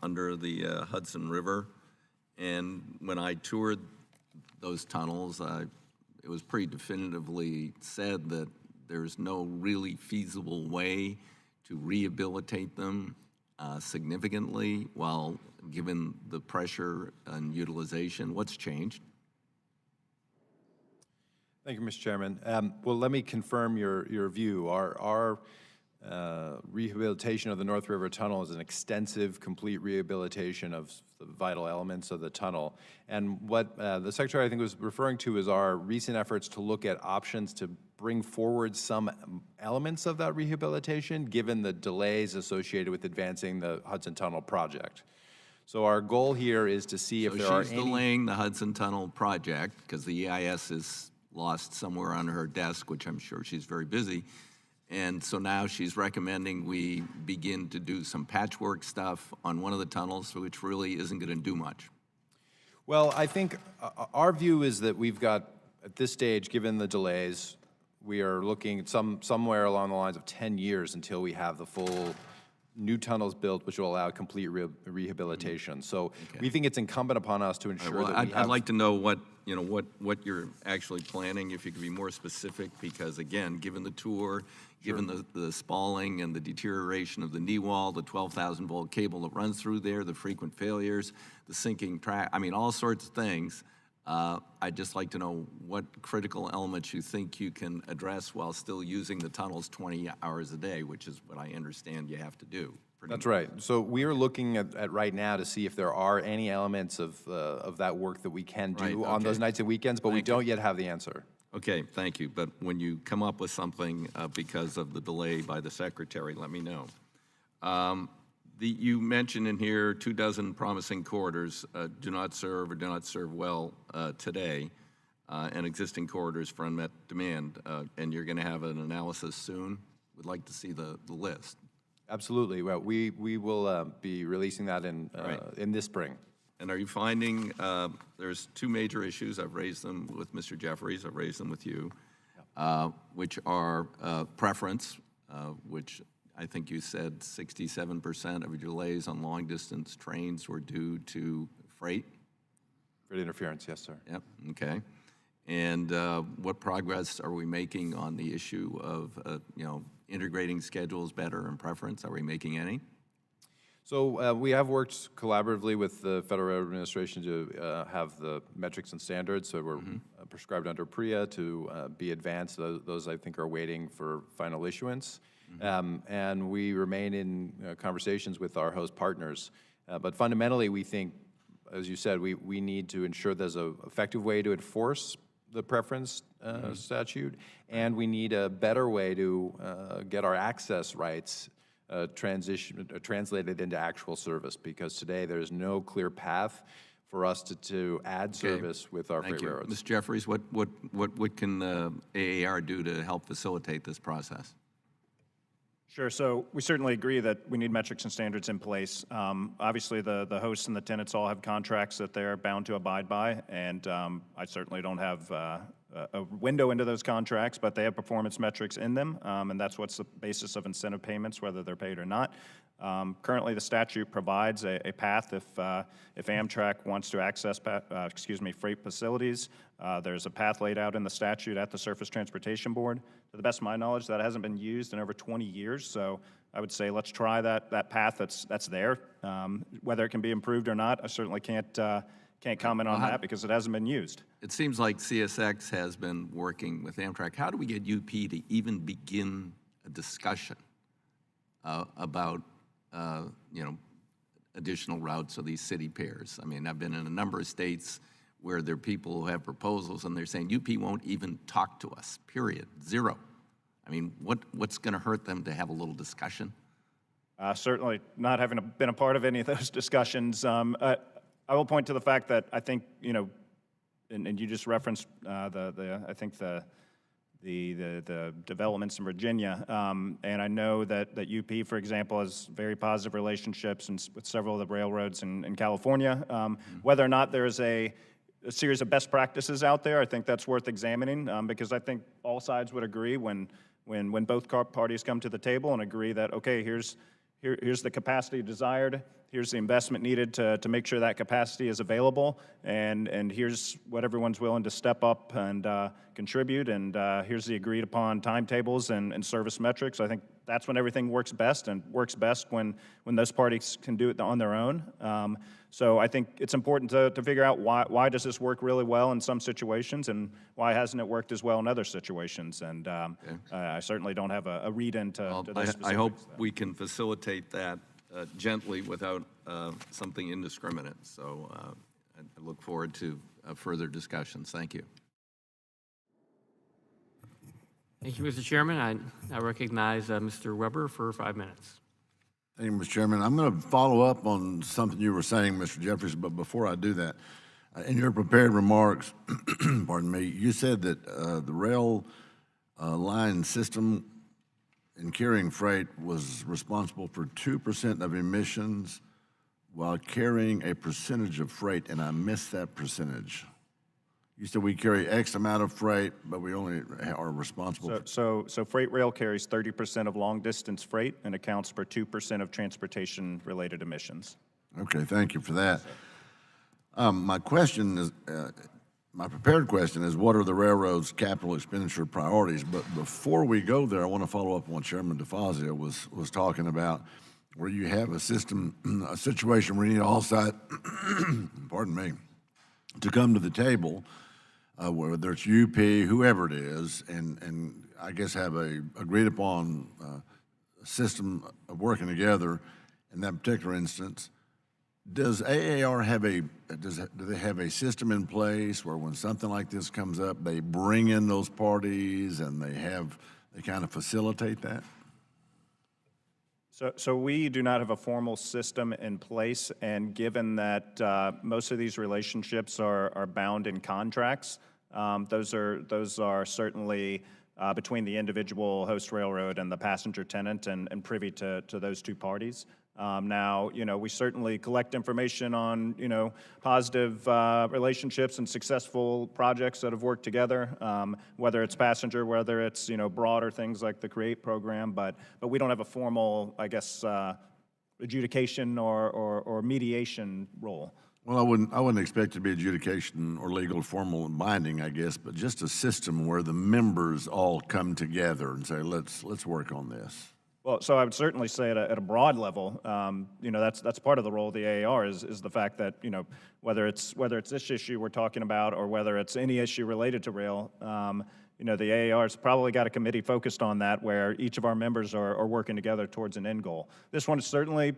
under the Hudson River. And when I toured those tunnels, it was pretty definitively said that there's no really feasible way to rehabilitate them significantly while given the pressure and utilization. What's changed? Thank you, Mr. Chairman. Well, let me confirm your view. Our rehabilitation of the North River Tunnel is an extensive, complete rehabilitation of the vital elements of the tunnel. And what the Secretary, I think, was referring to is our recent efforts to look at options to bring forward some elements of that rehabilitation, given the delays associated with advancing the Hudson Tunnel project. So our goal here is to see if there are any... She's delaying the Hudson Tunnel project because the EIS is lost somewhere on her desk, which I'm sure she's very busy. And so now she's recommending we begin to do some patchwork stuff on one of the tunnels, which really isn't going to do much. Well, I think our view is that we've got, at this stage, given the delays, we are looking somewhere along the lines of 10 years until we have the full new tunnels built, which will allow complete rehabilitation. So we think it's incumbent upon us to ensure that we have... I'd like to know what you're actually planning, if you could be more specific, because again, given the tour, given the spalling and the deterioration of the knee wall, the 12,000 volt cable that runs through there, the frequent failures, the sinking track, I mean, all sorts of things. I'd just like to know what critical elements you think you can address while still using the tunnels 20 hours a day, which is what I understand you have to do. That's right. So we are looking at right now to see if there are any elements of that work that we can do on those nights and weekends, but we don't yet have the answer. Okay, thank you. But when you come up with something because of the delay by the Secretary, let me know. You mentioned in here 24 promising corridors do not serve or do not serve well today, and existing corridors for unmet demand, and you're going to have an analysis soon. We'd like to see the list. Absolutely. Well, we will be releasing that in this spring. And are you finding there's two major issues? I've raised them with Mr. Jeffries. I've raised them with you, which are preference, which I think you said 67% of your delays on long-distance trains were due to freight. Freight interference, yes, sir. Yep, okay. And what progress are we making on the issue of, integrating schedules better and preference? Are we making any? So we have worked collaboratively with the Federal Railroad Administration to have the metrics and standards. So we're prescribed under PREA to be advanced. Those, I think, are waiting for final issuance. And we remain in conversations with our host partners. But fundamentally, we think, as you said, we need to ensure there's an effective way to enforce the preference statute, and we need a better way to get our access rights translated into actual service, because today there's no clear path for us to add service with our freight railroads. Mr. Jeffries, what can AAR do to help facilitate this process? Sure. So we certainly agree that we need metrics and standards in place. Obviously, the hosts and the tenants all have contracts that they're bound to abide by, and I certainly don't have a window into those contracts, but they have performance metrics in them, and that's what's the basis of incentive payments, whether they're paid or not. Currently, the statute provides a path if Amtrak wants to access freight facilities. There's a path laid out in the statute at the Surface Transportation Board. To the best of my knowledge, that hasn't been used in over 20 years, so I would say let's try that path that's there. Whether it can be improved or not, I certainly can't can't comment on that because it hasn't been used. It seems like CSX has been working with Amtrak. How do we get UP to even begin a discussion about, additional routes of these city pairs? I mean, I've been in a number of states where there are people who have proposals and they're saying UP won't even talk to us, period, zero. I mean, what's going to hurt them to have a little discussion? Certainly not having been a part of any of those discussions. I will point to the fact that I think, and you just referenced the developments in Virginia, and I know that UP, for example, has very positive relationships with several of the railroads in California. Whether or not there is a series of best practices out there, I think that's worth examining, because I think all sides would agree when both parties come to the table and agree that, okay, here's the capacity desired, here's the investment needed to make sure that capacity is available, and here's what everyone's willing to step up and contribute, and here's the agreed upon timetables and service metrics. I think that's when everything works best, and works best when those parties can do it on their own. So I think it's important to figure out why does this work really well in some situations, and why hasn't it worked as well in other situations. And I certainly don't have a read into those specifics. I hope we can facilitate that gently without something indiscriminate. So I look forward to further discussions. Thank you. Thank you, Mr. Chairman. I recognize Mr. Weber for 5 minutes. Thank you, Mr. Chairman. I'm going to follow up on something you were saying, Mr. Jeffries, but before I do that, in your prepared remarks, pardon me, you said that the rail line system in carrying freight was responsible for 2% of emissions while carrying a percentage of freight, and I missed that percentage. You said we carry X amount of freight, but we only are responsible for... So freight rail carries 30% of long-distance freight and accounts for 2% of transportation-related emissions. Okay, thank you for that. My question is, my prepared question is, what are the railroad's capital expenditure priorities? But before we go there, I want to follow up on what Chairman DeFazio was talking about, where you have a situation where you need all sides, pardon me, to come to the table, whether it's UP, whoever it is, and I guess have a agreed upon system of working together in that particular instance. Does AAR have do they have a system in place where when something like this comes up, they bring in those parties and they kind of facilitate that? So we do not have a formal system in place, and given that most of these relationships are bound in contracts, those are certainly between the individual host railroad and the passenger tenant, and privy to those two parties. Now, we certainly collect information on, positive relationships and successful projects that have worked together, whether it's passenger, whether it's, broader things like the CREATE program, but we don't have a formal, I guess, adjudication or mediation role. Well, I wouldn't expect it to be adjudication or legal, formal, and binding, I guess, but just a system where the members all come together and say, let's work on this. Well, so I would certainly say at a broad level, that's part of the role of the AAR is the fact that, whether it's this issue we're talking about or whether it's any issue related to rail, the AAR's probably got a committee focused on that where each of our members are working together towards an end goal. This one is certainly,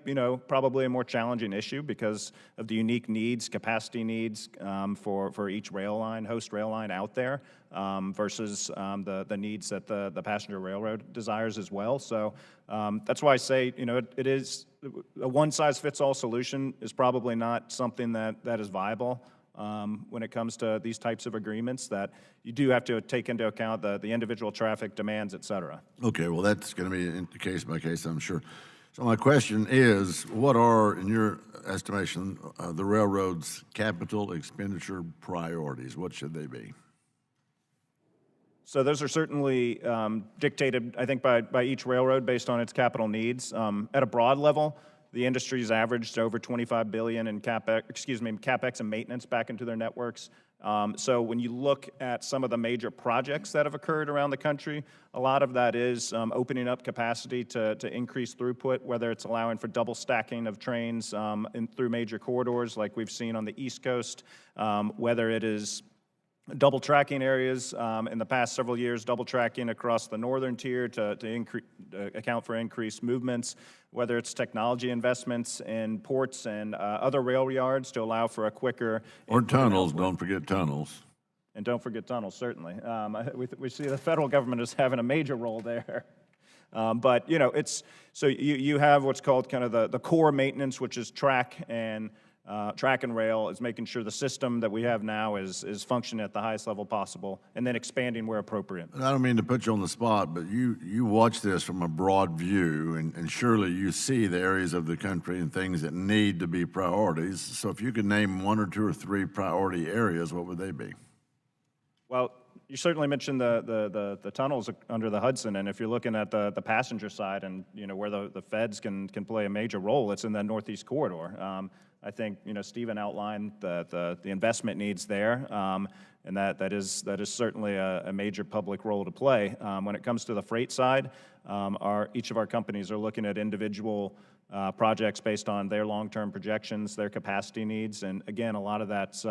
probably a more challenging issue because of the unique needs, capacity needs for each rail line, host rail line out there versus the needs that the passenger railroad desires as well. So that's why I say, it is a one-size-fits-all solution is probably not something that is viable. When it comes to these types of agreements, that you do have to take into account the individual traffic demands, et cetera. Okay, well, that's going to be case by case, I'm sure. So my question is, what are, in your estimation, the railroad's capital expenditure priorities? What should they be? So those are certainly dictated, I think, by each railroad based on its capital needs. At a broad level, the industry's averaged over $25 billion in CapEx and maintenance back into their networks. So when you look at some of the major projects that have occurred around the country, a lot of that is opening up capacity to increase throughput, whether it's allowing for double stacking of trains through major corridors like we've seen on the East Coast, whether it is double tracking areas in the past several years, double tracking across the northern tier to account for increased movements, whether it's technology investments in ports and other rail yards to allow for a quicker. Or tunnels, don't forget tunnels. And don't forget tunnels, certainly. We see the federal government is having a major role there. But, you know, it's, so you have what's called kind of the core maintenance, which is track and rail, is making sure the system that we have now is functioning at the highest level possible, and then expanding where appropriate. I don't mean to put you on the spot, but you watch this from a broad view, and surely you see the areas of the country and things that need to be priorities. So if you could name one or two or three priority areas, what would they be? Well, you certainly mentioned the tunnels under the Hudson, and if you're looking at the passenger side and, you know, where the feds can play a major role, it's in the Northeast Corridor. I think, you know, Stephen outlined the investment needs there, and that is certainly a major public role to play. When it comes to the freight side, each of our companies are looking at individual projects based on their long-term projections, their capacity needs, and again, a lot of that's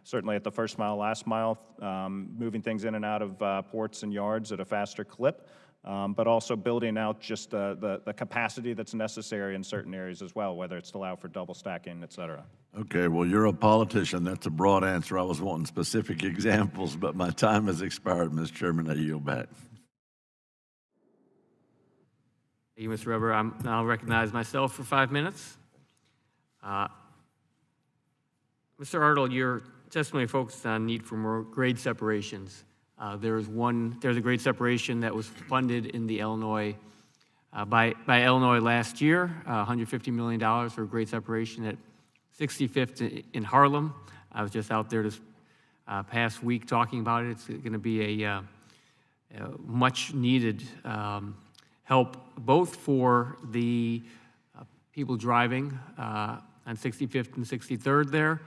certainly at the first mile, last mile, moving things in and out of ports and yards at a faster clip. But also building out just the capacity that's necessary in certain areas as well, whether it's to allow for double stacking, et cetera. Okay, well, you're a politician. That's a broad answer. I was wanting specific examples, but my time has expired, Mr. Chairman. I yield back. Thank you, Mr. Weber. I'll recognize myself for 5 minutes. Mr. Arnold, your testimony focused on need for more grade separations. There's a grade separation that was funded in the Illinois, by Illinois last year, $150 million for grade separation at 65th in Harlem. I was just out there this past week talking about it. It's going to be a much needed help both for the people driving on 65th and 63rd there,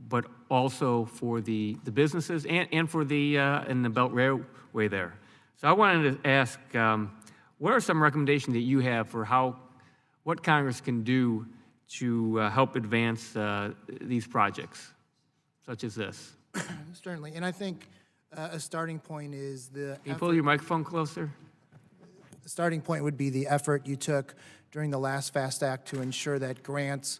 but also for the businesses and for the in the Belt Railway there. So I wanted to ask, what are some recommendations that you have for what Congress can do to help advance these projects, such as this? Certainly, and I think a starting point is Can you pull your microphone closer? the starting point would be the effort you took during the last FAST Act to ensure that grants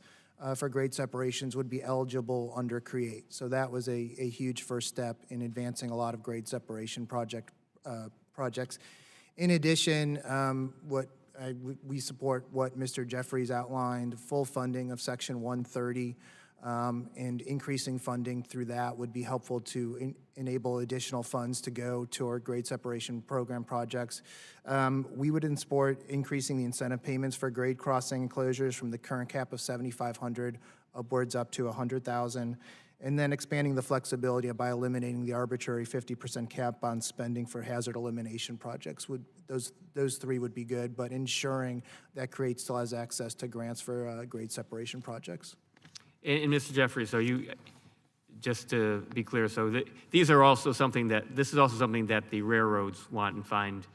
for grade separations would be eligible under CREATE. So that was a huge first step in advancing a lot of grade separation projects. In addition, we support what Mr. Jeffries outlined, full funding of Section 130, and increasing funding through that would be helpful to enable additional funds to go toward grade separation program projects. We would support increasing the incentive payments for grade crossing enclosures from the current cap of $7,500 upwards up to $100,000, and then expanding the flexibility by eliminating the arbitrary 50% cap on spending for hazard elimination projects. Those three would be good, but ensuring that CREATE still has access to grants for grade separation projects. And Mr. Jeffries, so just to be clear, so this is also something that the railroads want and find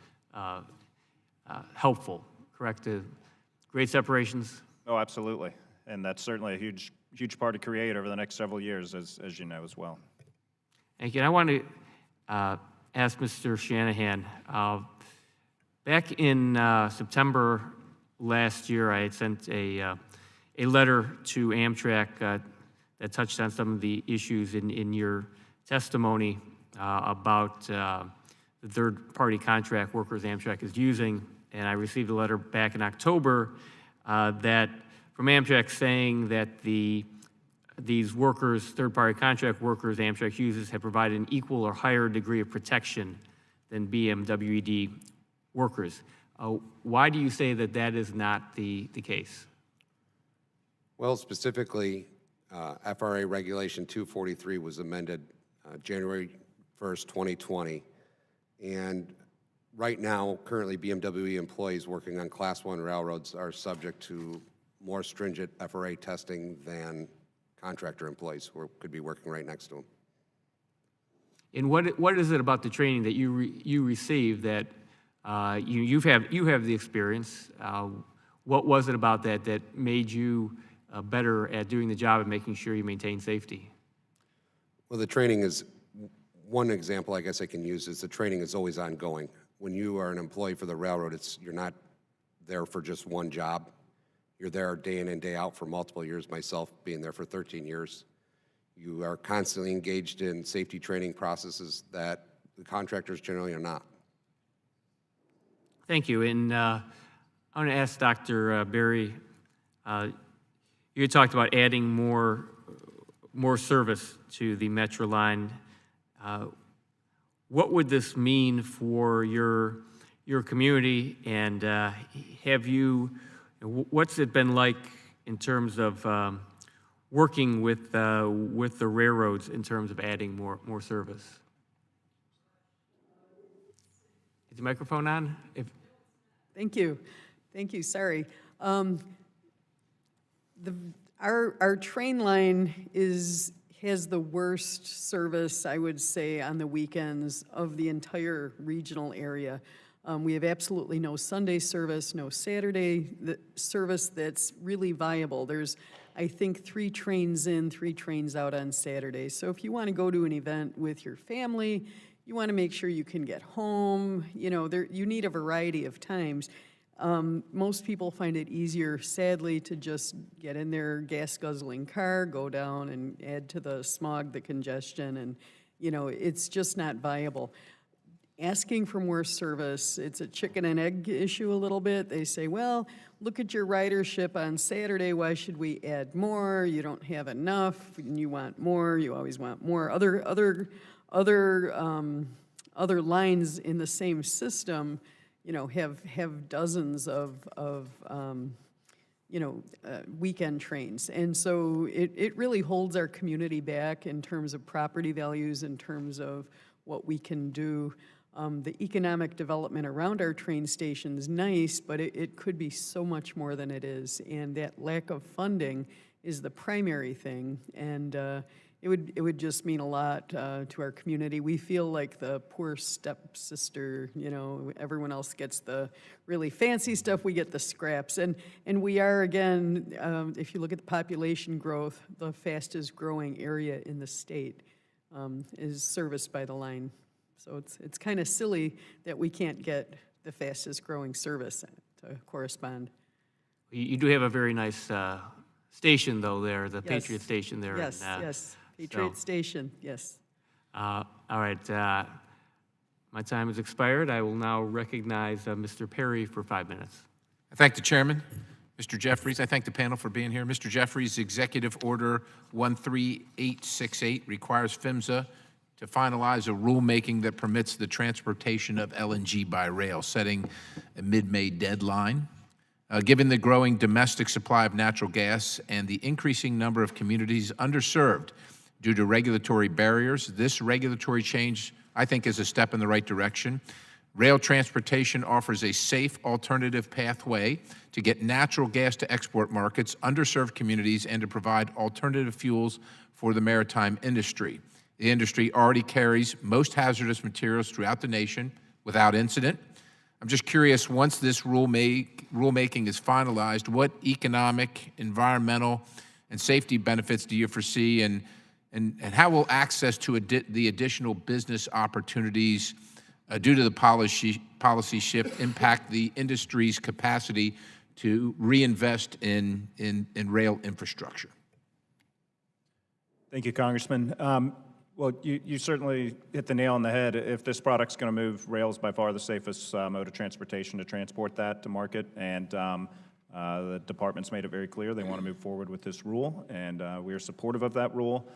helpful, correct? Grade separations? Oh, absolutely. And that's certainly a huge part of CREATE over the next several years, as you know as well. Thank you. And I want to ask Mr. Shanahan, back in September last year, I had sent a letter to Amtrak that touched on some of the issues in your testimony about the third-party contract workers Amtrak is using. And I received a letter back in October from Amtrak saying that these workers, third-party contract workers Amtrak uses, have provided an equal or higher degree of protection than BMWED workers. Why do you say that is not the case? Well, specifically, FRA Regulation 243 was amended January 1st, 2020. And right now, currently, BMW employees working on Class 1 railroads are subject to more stringent FRA testing than contractor employees who could be working right next to them. And what is it about the training that you received that you have the experience? What was it about that made you better at doing the job and making sure you maintain safety? Well, the training is, one example I guess I can use is the training is always ongoing. When you are an employee for the railroad, you're not there for just one job. You're there day in and day out for multiple years, myself being there for 13 years. You are constantly engaged in safety training processes that the contractors generally are not. Thank you. And I want to ask Dr. Berry, you talked about adding more service to the Metro line. What would this mean for your community? And what's it been like in terms of working with the railroads in terms of adding more service? Is the microphone on? Thank you. Sorry. Our train line has the worst service, I would say, on the weekends of the entire regional area. We have absolutely no Sunday service, no Saturday service that's really viable. There's, I think, 3 trains in, 3 trains out on Saturday. So if you want to go to an event with your family, you want to make sure you can get home, you need a variety of times. Most people find it easier, sadly, to just get in their gas-guzzling car, go down and add to the smog, the congestion, and, it's just not viable. Asking for more service, it's a chicken and egg issue a little bit. They say, well, look at your ridership on Saturday. Why should we add more? You don't have enough, and you want more. You always want more. Other lines in the same system, have dozens of weekend trains. And so it really holds our community back in terms of property values, in terms of what we can do. The economic development around our train station is nice, but it could be so much more than it is. And that lack of funding is the primary thing. And it would just mean a lot to our community. We feel like the poor stepsister, everyone else gets the really fancy stuff, we get the scraps. And we are, again, if you look at the population growth, the fastest growing area in the state is serviced by the line. So it's kind of silly that we can't get the fastest growing service to correspond. You do have a very nice station, though, there, the Yes. Patriot Station there. Yes, yes. Patriot Station, yes. All right. My time has expired. I will now recognize Mr. Perry for 5 minutes. I thank the chairman, Mr. Jeffries. I thank the panel for being here. Mr. Jeffries, Executive Order 13868 requires PHMSA to finalize a rulemaking that permits the transportation of LNG by rail, setting a mid-May deadline. Given the growing domestic supply of natural gas and the increasing number of communities underserved due to regulatory barriers, this regulatory change, I think, is a step in the right direction. Rail transportation offers a safe alternative pathway to get natural gas to export markets, underserved communities, and to provide alternative fuels for the maritime industry. The industry already carries most hazardous materials throughout the nation without incident. I'm just curious, once this rulemaking is finalized, what economic, environmental, and safety benefits do you foresee, and how will access to the additional business opportunities due to the policy shift impact the industry's capacity to reinvest in rail infrastructure? Thank you, Congressman. Well, you certainly hit the nail on the head. If this product's going to move, rail is by far the safest mode of transportation to transport that to market, and the department's made it very clear they want to move forward with this rule, and we are supportive of that rule.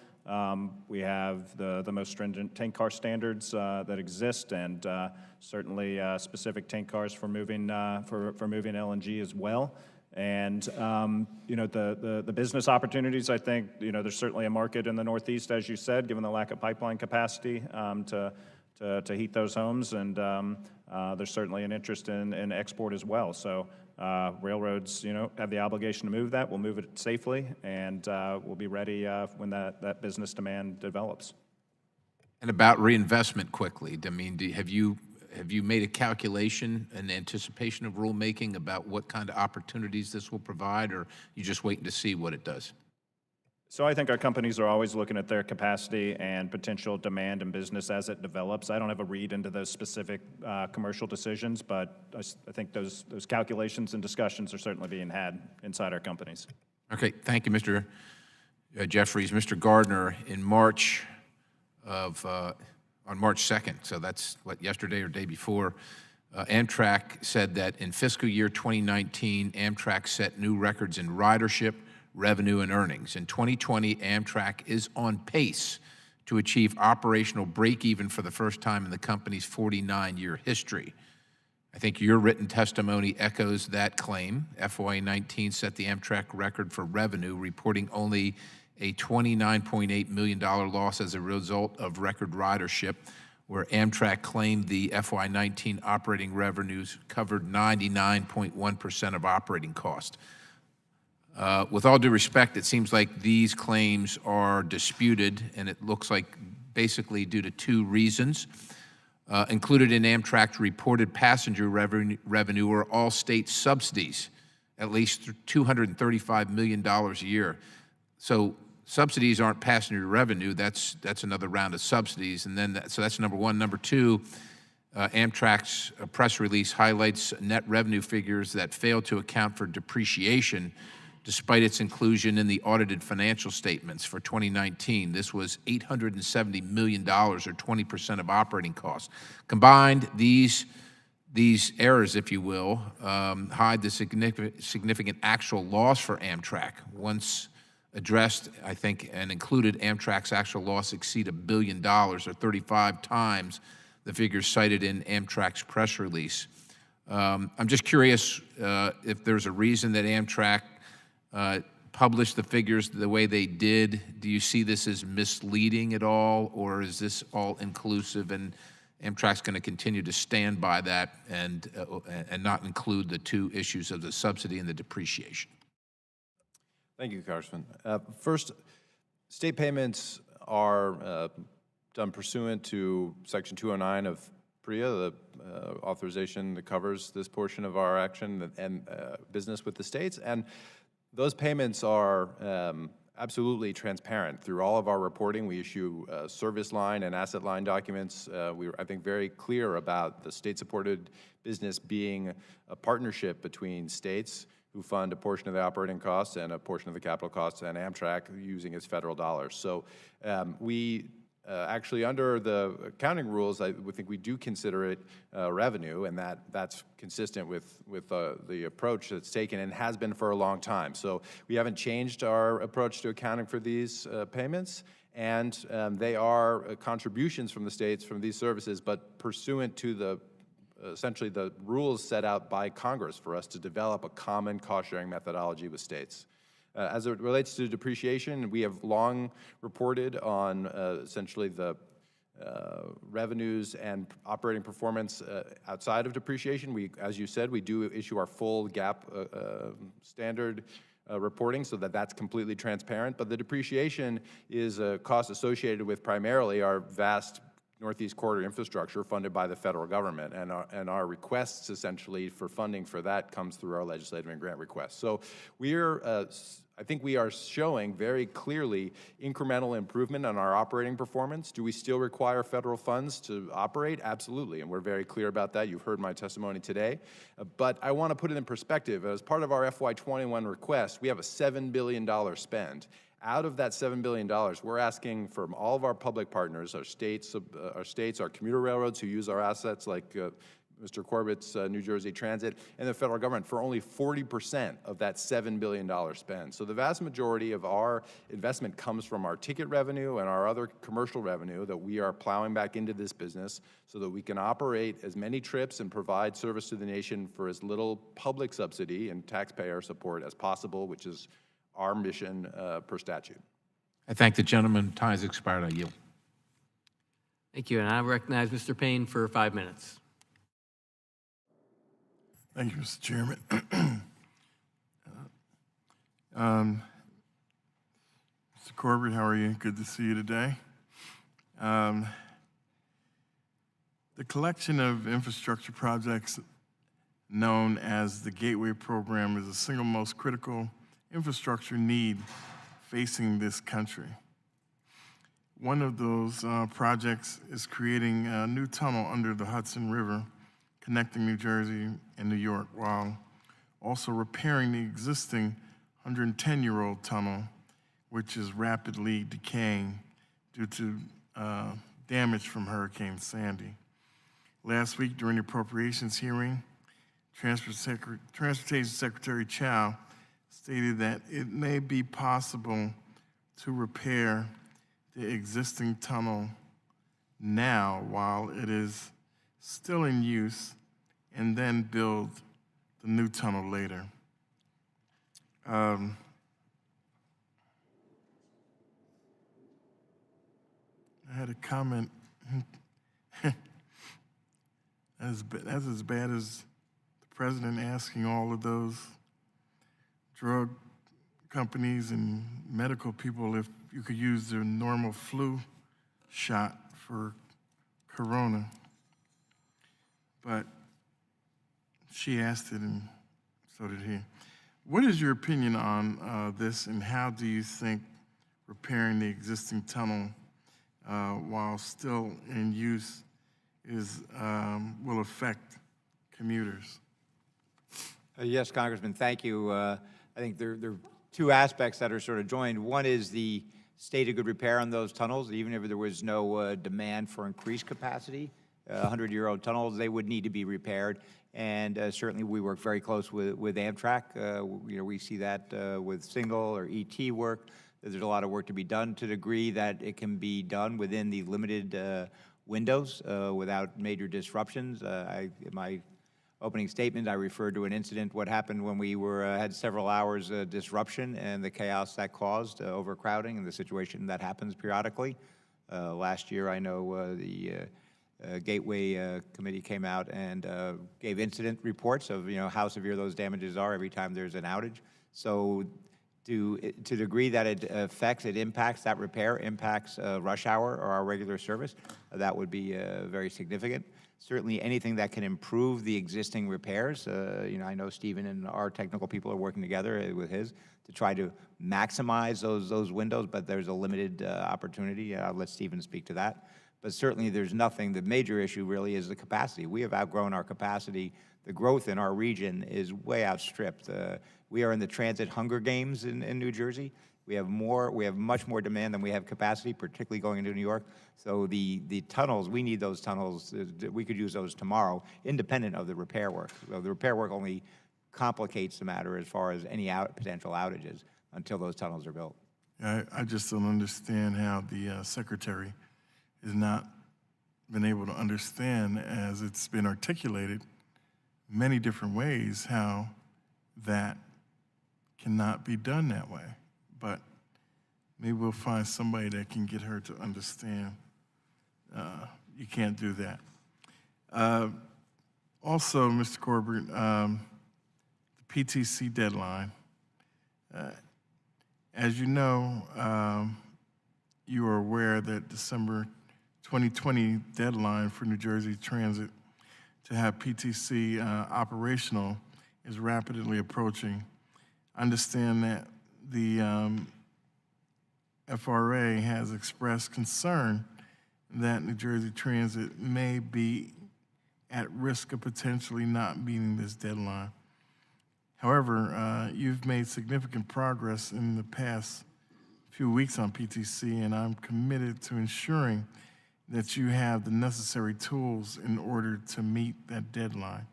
We have the most stringent tank car standards that exist, and certainly specific tank cars for moving LNG as well. And the business opportunities, I think, there's certainly a market in the Northeast, as you said, given the lack of pipeline capacity to heat those homes, and there's certainly an interest in export as well. So railroads, have the obligation to move that. We'll move it safely, and we'll be ready when that business demand develops. And about reinvestment quickly, I mean, have you made a calculation in anticipation of rulemaking about what kind of opportunities this will provide, or you just waiting to see what it does? So I think our companies are always looking at their capacity and potential demand and business as it develops. I don't have a read into those specific commercial decisions, but I think those calculations and discussions are certainly being had inside our companies. Okay, thank you, Mr. Jeffries. Mr. Gardner, in March on March 2nd, so that's yesterday or day before, Amtrak said that in fiscal year 2019, Amtrak set new records in ridership, revenue, and earnings. In 2020, Amtrak is on pace to achieve operational break-even for the first time in the company's 49-year history. I think your written testimony echoes that claim. FY19 set the Amtrak record for revenue, reporting only a $29.8 million loss as a result of record ridership, where Amtrak claimed the FY19 operating revenues covered 99.1% of operating cost. With all due respect, it seems like these claims are disputed, and it looks like basically due to two reasons. Included in Amtrak's reported passenger revenue are all state subsidies, at least $235 million a year. So subsidies aren't passenger revenue. That's another round of subsidies, and then so that's number one. Number two, Amtrak's press release highlights net revenue figures that fail to account for depreciation, despite its inclusion in the audited financial statements for 2019. This was $870 million, or 20% of operating costs. Combined, these errors, if you will, hide the significant actual loss for Amtrak. Once addressed, I think, and included, Amtrak's actual loss exceed $1 billion, or 35 times the figures cited in Amtrak's press release. I'm just curious if there's a reason that Amtrak published the figures the way they did. Do you see this as misleading at all, or is this all inclusive and Amtrak's going to continue to stand by that and not include the two issues of the subsidy and the depreciation? Thank you, Congressman. First, state payments are done pursuant to Section 209 of PREA, the authorization that covers this portion of our action and business with the states. And those payments are absolutely transparent through all of our reporting. We issue service line and asset line documents. We're, I think, very clear about the state-supported business being a partnership between states who fund a portion of the operating costs and a portion of the capital costs, and Amtrak using its federal dollars. So we actually, under the accounting rules, I would think we do consider it revenue, and that's consistent with the approach that's taken and has been for a long time. So we haven't changed our approach to accounting for these payments, and they are contributions from the states from these services, but pursuant to essentially the rules set out by Congress for us to develop a common cost-sharing methodology with states. As it relates to depreciation, we have long reported on essentially the revenues and operating performance outside of depreciation. As you said, we do issue our full GAAP standard reporting so that that's completely transparent, but the depreciation is a cost associated with primarily our vast Northeast Corridor infrastructure funded by the federal government, and our requests essentially for funding for that comes through our legislative and grant requests. So I think we are showing very clearly incremental improvement on our operating performance. Do we still require federal funds to operate? Absolutely, and we're very clear about that. You've heard my testimony today, but I want to put it in perspective. As part of our FY21 request, we have a $7 billion spend. Out of that $7 billion, we're asking from all of our public partners, our states, our commuter railroads who use our assets like Mr. Corbett's New Jersey Transit, and the federal government for only 40% of that $7 billion spend. So the vast majority of our investment comes from our ticket revenue and our other commercial revenue that we are plowing back into this business so that we can operate as many trips and provide service to the nation for as little public subsidy and taxpayer support as possible, which is our mission per statute. I thank the gentleman. Time has expired. I yield. Thank you, and I recognize Mr. Payne for 5 minutes. Thank you, Mr. Chairman. Mr. Corbett, how are you? Good to see you today. The collection of infrastructure projects known as the Gateway Program is the single most critical infrastructure need facing this country. One of those projects is creating a new tunnel under the Hudson River, connecting New Jersey and New York, while also repairing the existing 110-year-old tunnel, which is rapidly decaying due to damage from Hurricane Sandy. Last week, during the appropriations hearing, Transportation Secretary Chow stated that it may be possible to repair the existing tunnel now while it is still in use and then build the new tunnel later. I had a comment. That's as bad as the president asking all of those drug companies and medical people if you could use their normal flu shot for corona. But she asked it, and so did he. What is your opinion on this, and how do you think repairing the existing tunnel while still in use will affect commuters? Yes, Congressman, thank you. I think there are two aspects that are sort of joined. One is the state of good repair on those tunnels. Even if there was no demand for increased capacity, 100-year-old tunnels, they would need to be repaired. And certainly we work very close with Amtrak. We see that with single or ET work. There's a lot of work to be done to the degree that it can be done within the limited windows without major disruptions. In my opening statement, I referred to an incident, what happened when we had several hours disruption and the chaos that caused overcrowding and the situation that happens periodically. Last year, I know the Gateway Committee came out and gave incident reports of how severe those damages are every time there's an outage. So to the degree that it impacts that repair, impacts rush hour or our regular service, that would be very significant. Certainly anything that can improve the existing repairs. I know Stephen and our technical people are working together with his to try to maximize those windows, but there's a limited opportunity. I'll let Stephen speak to that. But certainly there's nothing, the major issue really is the capacity. We have outgrown our capacity. The growth in our region is way outstripped. We are in the transit Hunger Games in New Jersey. We have much more demand than we have capacity, particularly going into New York. So the tunnels, we need those tunnels. We could use those tomorrow, independent of the repair work. So the repair work only complicates the matter as far as any potential outages until those tunnels are built. I just don't understand how the secretary has not been able to understand, as it's been articulated many different ways, how that cannot be done that way. But maybe we'll find somebody that can get her to understand you can't do that. Also, Mr. Corbett, the PTC deadline. As you know, you are aware that December 2020 deadline for New Jersey Transit to have PTC operational is rapidly approaching. I understand that the FRA has expressed concern that New Jersey Transit may be at risk of potentially not meeting this deadline. However, you've made significant progress in the past few weeks on PTC, and I'm committed to ensuring that you have the necessary tools in order to meet that deadline.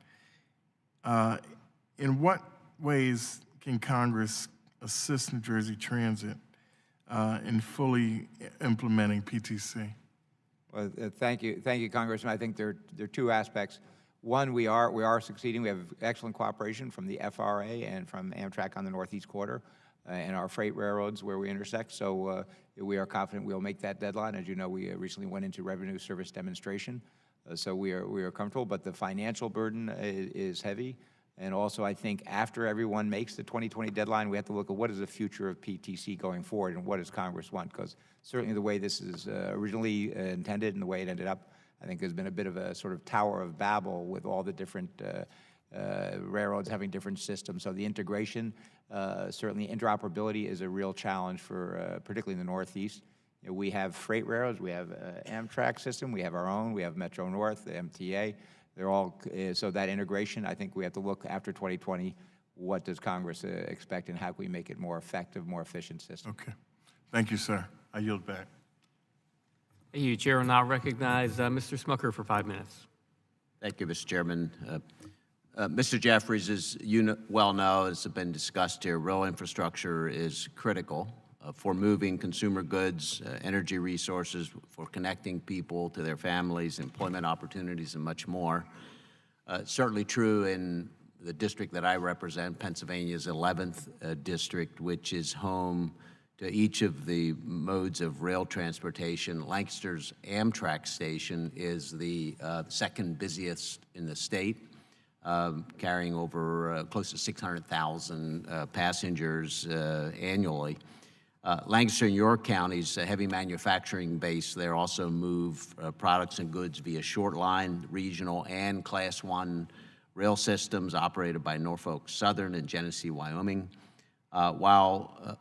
In what ways can Congress assist New Jersey Transit in fully implementing PTC? Well, thank you, Congressman. I think there are two aspects. One, we are succeeding. We have excellent cooperation from the FRA and from Amtrak on the Northeast Corridor and our freight railroads where we intersect. So we are confident we'll make that deadline. As you know, we recently went into revenue service demonstration, so we are comfortable. But the financial burden is heavy. And also, I think after everyone makes the 2020 deadline, we have to look at what is the future of PTC going forward and what does Congress want? Because certainly the way this is originally intended and the way it ended up, I think there's been a bit of a sort of Tower of Babel with all the different railroads having different systems. So the integration, certainly interoperability is a real challenge for particularly in the Northeast. You know, we have freight railroads, we have Amtrak system, we have our own, we have Metro North, the MTA. They're all, so that integration, I think we have to look after 2020, what does Congress expect and how can we make it more effective, more efficient system? Okay. Thank you, sir. I yield back. Thank you. Chair will now recognize Mr. Smucker for 5 minutes. Thank you, Mr. Chairman. Mr. Jeffries, as you well know, as has been discussed here, rail infrastructure is critical for moving consumer goods, energy resources, for connecting people to their families, employment opportunities, and much more. Certainly true in the district that I represent, Pennsylvania's 11th district, which is home to each of the modes of rail transportation. Lancaster's Amtrak station is the second busiest in the state, carrying over close to 600,000 passengers annually. Lancaster and York Counties, a heavy manufacturing base there, also move products and goods via short line, regional, and Class 1 rail systems operated by Norfolk Southern and Genesee, Wyoming. While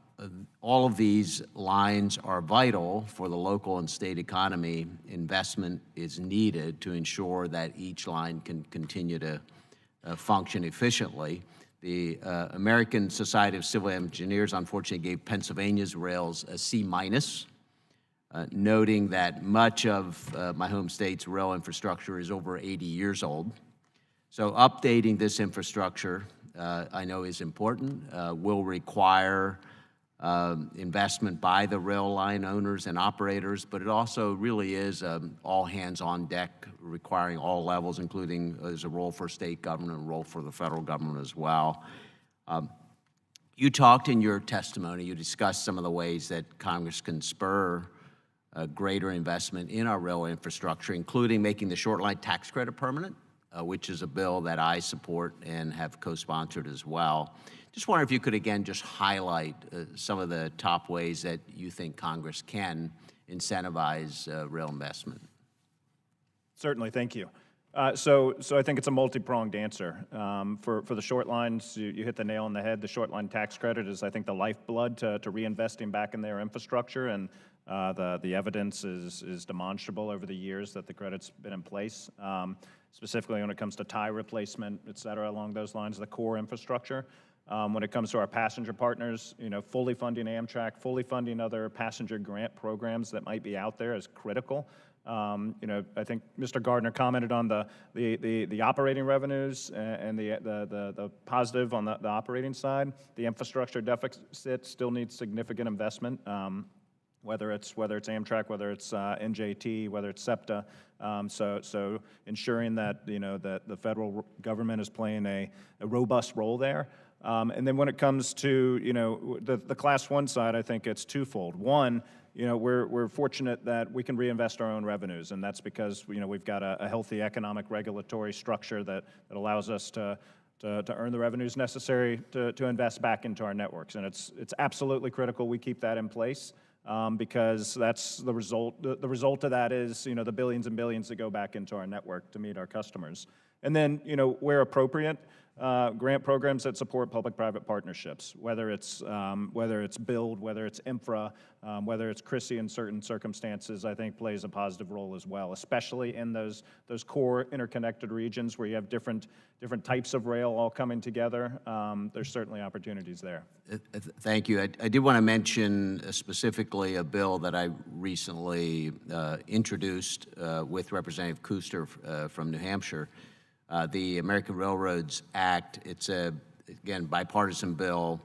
all of these lines are vital for the local and state economy, investment is needed to ensure that each line can continue to function efficiently. The American Society of Civil Engineers unfortunately gave Pennsylvania's rails a C-, noting that much of my home state's rail infrastructure is over 80 years old. So updating this infrastructure, I know is important, will require investment by the rail line owners and operators, but it also really is all hands on deck, requiring all levels, including there's a role for state government, a role for the federal government as well. You talked in your testimony, you discussed some of the ways that Congress can spur greater investment in our rail infrastructure, including making the short line tax credit permanent, which is a bill that I support and have co-sponsored as well. Just wonder if you could again just highlight some of the top ways that you think Congress can incentivize rail investment. Certainly, thank you. So I think it's a multi-pronged answer. For the short lines, you hit the nail on the head. The short line tax credit is, I think, the lifeblood to reinvesting back in their infrastructure, and the evidence is demonstrable over the years that the credit's been in place, specifically when it comes to tie replacement, et cetera, along those lines, the core infrastructure. When it comes to our passenger partners, you know, fully funding Amtrak, fully funding other passenger grant programs that might be out there is critical. You know, I think Mr. Gardner commented on the operating revenues and the positive on the operating side. The infrastructure deficit still needs significant investment, whether it's Amtrak, whether it's NJT, whether it's SEPTA. So ensuring that, you know, that the federal government is playing a robust role there. And then when it comes to, you know, the Class 1 side, I think it's twofold. One, you know, we're fortunate that we can reinvest our own revenues, and that's because, you know, we've got a healthy economic regulatory structure that allows us to earn the revenues necessary to invest back into our networks. And it's absolutely critical we keep that in place, because that's the result. The result of that is, you know, the billions and billions that go back into our network to meet our customers. And then, you know, where appropriate, grant programs that support public-private partnerships, whether it's build, whether it's infra, whether it's CRISI in certain circumstances, I think plays a positive role as well, especially in those core interconnected regions where you have different types of rail all coming together. There's certainly opportunities there. Thank you. I did want to mention specifically a bill that I recently introduced with Representative Kuster from New Hampshire. The American Railroads Act, it's again, bipartisan bill,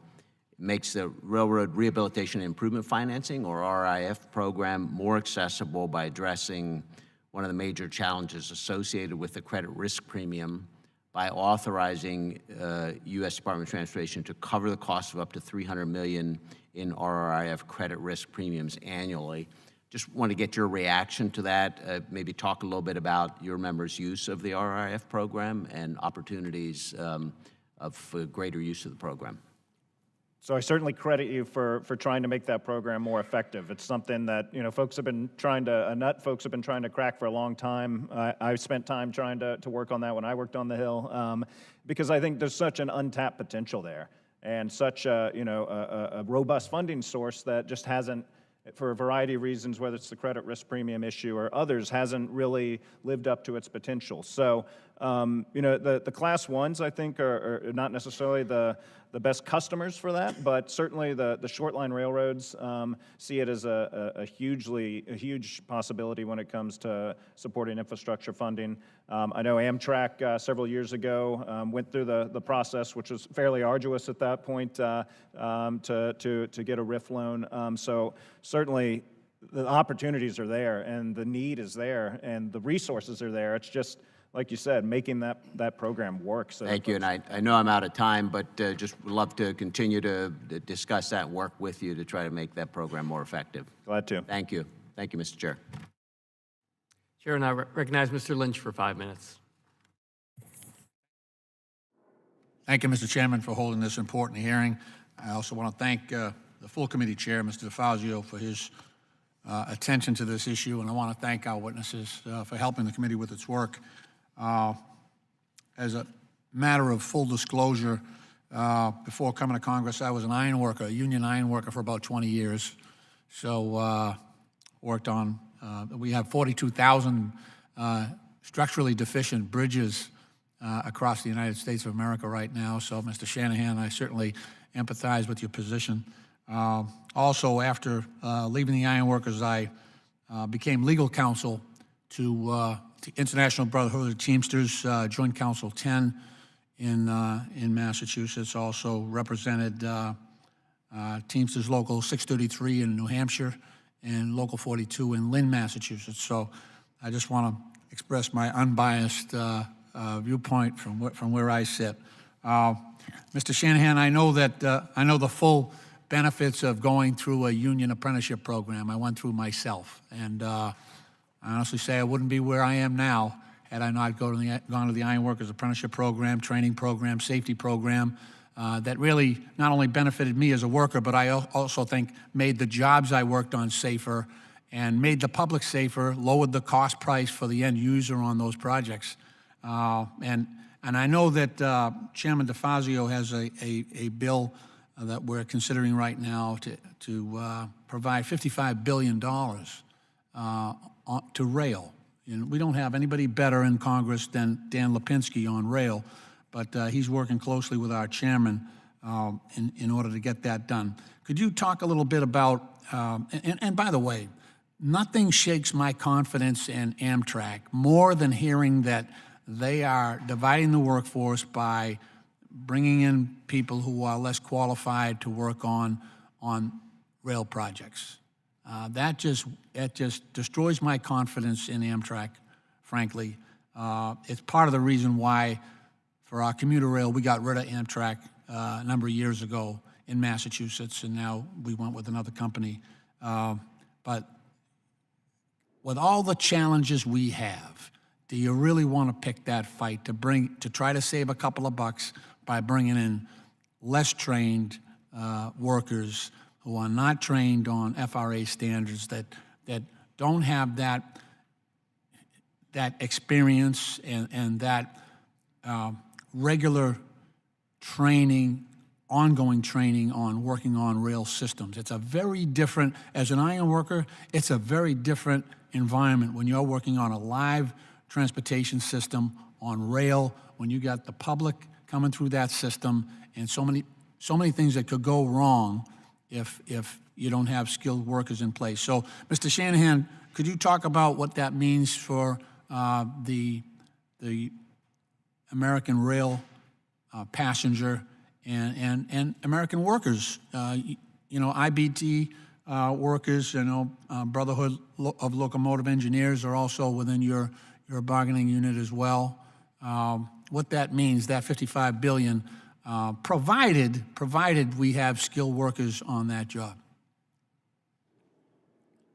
makes the Railroad Rehabilitation and Improvement Financing, or RIF program, more accessible by addressing one of the major challenges associated with the credit risk premium by authorizing U.S. Department of Transportation to cover the cost of up to $300 million in RRIF credit risk premiums annually. Just want to get your reaction to that. Maybe talk a little bit about your members' use of the RRIF program and opportunities greater use of the program. So I certainly credit you for trying to make that program more effective. It's something that, you know, folks have been trying to crack for a long time. I've spent time trying to work on that when I worked on the Hill, because I think there's such an untapped potential there, and such a robust funding source that just hasn't, for a variety of reasons, whether it's the credit risk premium issue or others, hasn't really lived up to its potential. So, the Class 1s, I think, are not necessarily the best customers for that, but certainly the short line railroads see it as a huge possibility when it comes to supporting infrastructure funding. I know Amtrak several years ago went through the process, which was fairly arduous at that point, to get a RIF loan. So certainly the opportunities are there, and the need is there, and the resources are there. It's just, like you said, making that program work. So Thank you, and I know I'm out of time, but just would love to continue to discuss that and work with you to try to make that program more effective. Glad to. Thank you. Thank you, Mr. Chair. Chair, and I recognize Mr. Lynch for 5 minutes. Thank you, Mr. Chairman, for holding this important hearing. I also want to thank the full committee chair, Mr. DeFazio, for his attention to this issue, and I want to thank our witnesses for helping the committee with its work. As a matter of full disclosure, before coming to Congress, I was an iron worker, a union iron worker for about 20 years. So worked on, we have 42,000 structurally deficient bridges across the United States of America right now. So, Mr. Shanahan, I certainly empathize with your position. Also, after leaving the ironworkers, I became legal counsel to International Brotherhood of Teamsters, Joint Council 10 in Massachusetts. Also represented Teamsters Local 633 in New Hampshire and Local 42 in Lynn, Massachusetts. So I just want to express my unbiased viewpoint from where I sit. Mr. Shanahan, I know that I know the full benefits of going through a union apprenticeship program. I went through myself, and I honestly say I wouldn't be where I am now had I not gone to the Ironworkers Apprenticeship Program, training program, safety program, that really not only benefited me as a worker, but I also think made the jobs I worked on safer and made the public safer, lowered the cost price for the end user on those projects. And I know that Chairman DeFazio has a bill that we're considering right now to provide $55 billion to rail. We don't have anybody better in Congress than Dan Lipinski on rail, but he's working closely with our chairman in order to get that done. Could you talk a little bit about, and by the way, nothing shakes my confidence in Amtrak more than hearing that they are dividing the workforce by bringing in people who are less qualified to work on rail projects. It just destroys my confidence in Amtrak, frankly. It's part of the reason why, for our commuter rail, we got rid of Amtrak a number of years ago in Massachusetts, and now we went with another company. But with all the challenges we have, do you really want to pick that fight to try to save a couple of bucks by bringing in less trained workers who are not trained on FRA standards, that don't have that experience and that regular training, ongoing training on working on rail systems? It's a very different, as an iron worker, it's a very different environment when you're working on a live transportation system on rail, when you got the public coming through that system, and so many things that could go wrong if you don't have skilled workers in place. So, Mr. Shanahan, could you talk about what that means for the American rail passenger and American workers? IBT workers, Brotherhood of Locomotive Engineers are also within your bargaining unit as well. What that means, that $55 billion, provided we have skilled workers on that job.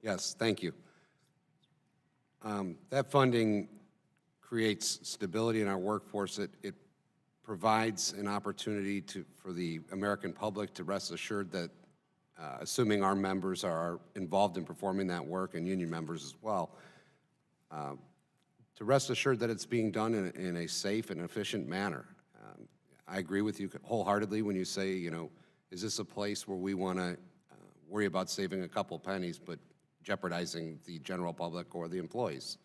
Yes, thank you. That funding creates stability in our workforce. It provides an opportunity for the American public to rest assured that, assuming our members are involved in performing that work, and union members as well, to rest assured that it's being done in a safe and efficient manner. I agree with you wholeheartedly when you say, you know, is this a place where we want to worry about saving a couple pennies but jeopardizing the general public or the employees?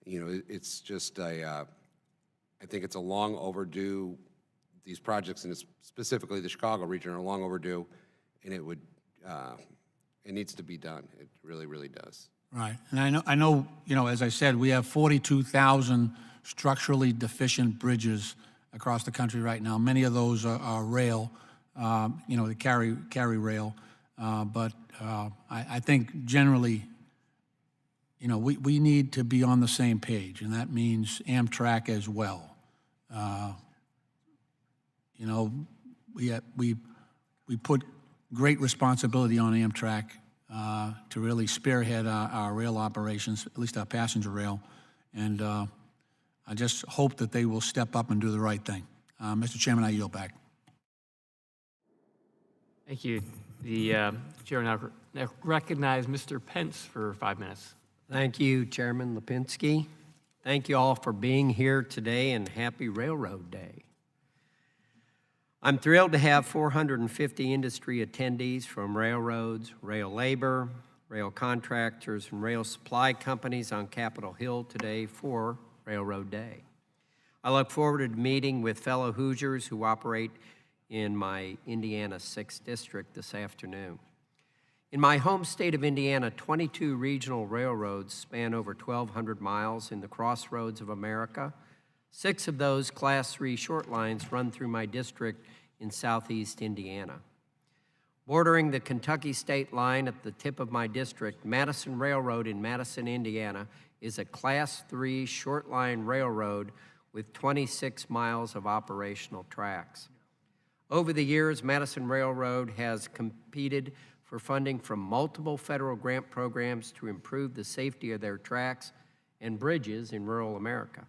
You know, it's just I think it's a long overdue, these projects, and specifically the Chicago region, are long overdue, and it needs to be done. It really, really does. Right, and I know, you know, as I said, we have 42,000 structurally deficient bridges across the country right now. Many of those are rail, you know, they carry rail, but I think generally, you know, we need to be on the same page, and that means Amtrak as well. You know, we put great responsibility on Amtrak to really spearhead our rail operations, at least our passenger rail, and I just hope that they will step up and do the right thing. Mr. Chairman, I yield back. Thank you. The chair now recognize Mr. Pence for 5 minutes. Thank you, Chairman Lipinski. Thank you all for being here today, and happy Railroad Day. I'm thrilled to have 450 industry attendees from railroads, rail labor, rail contractors, and rail supply companies on Capitol Hill today for Railroad Day. I look forward to meeting with fellow Hoosiers who operate in my Indiana 6th District this afternoon. In my home state of Indiana, 22 regional railroads span over 1,200 miles in the crossroads of America. 6 of those Class 3 short lines run through my district in southeast Indiana. Bordering the Kentucky state line at the tip of my district, Madison Railroad in Madison, Indiana, is a Class 3 short line railroad with 26 miles of operational tracks. Over the years, Madison Railroad has competed for funding from multiple federal grant programs to improve the safety of their tracks and bridges in rural America,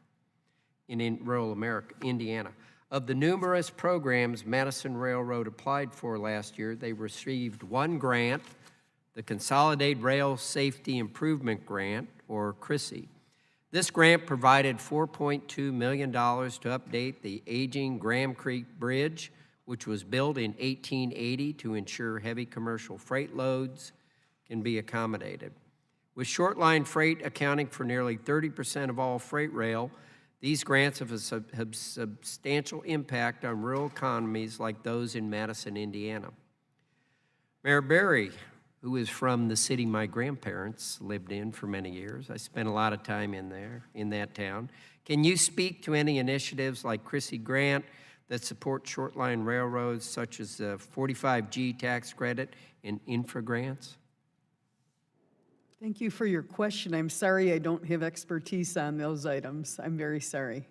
Indiana. Of the numerous programs Madison Railroad applied for last year, they received one grant, the Consolidated Rail Safety Improvement Grant, or CRISI. This grant provided $4.2 million to update the aging Graham Creek Bridge, which was built in 1880 to ensure heavy commercial freight loads can be accommodated. With short line freight accounting for nearly 30% of all freight rail, these grants have a substantial impact on rural economies like those in Madison, Indiana. Mayor Berry, who is from the city my grandparents lived in for many years, I spent a lot of time in that town. Can you speak to any initiatives like CRISI Grant that support short line railroads, such as the 45G tax credit and infra grants? Thank you for your question. I'm sorry I don't have expertise on those items. I'm very sorry.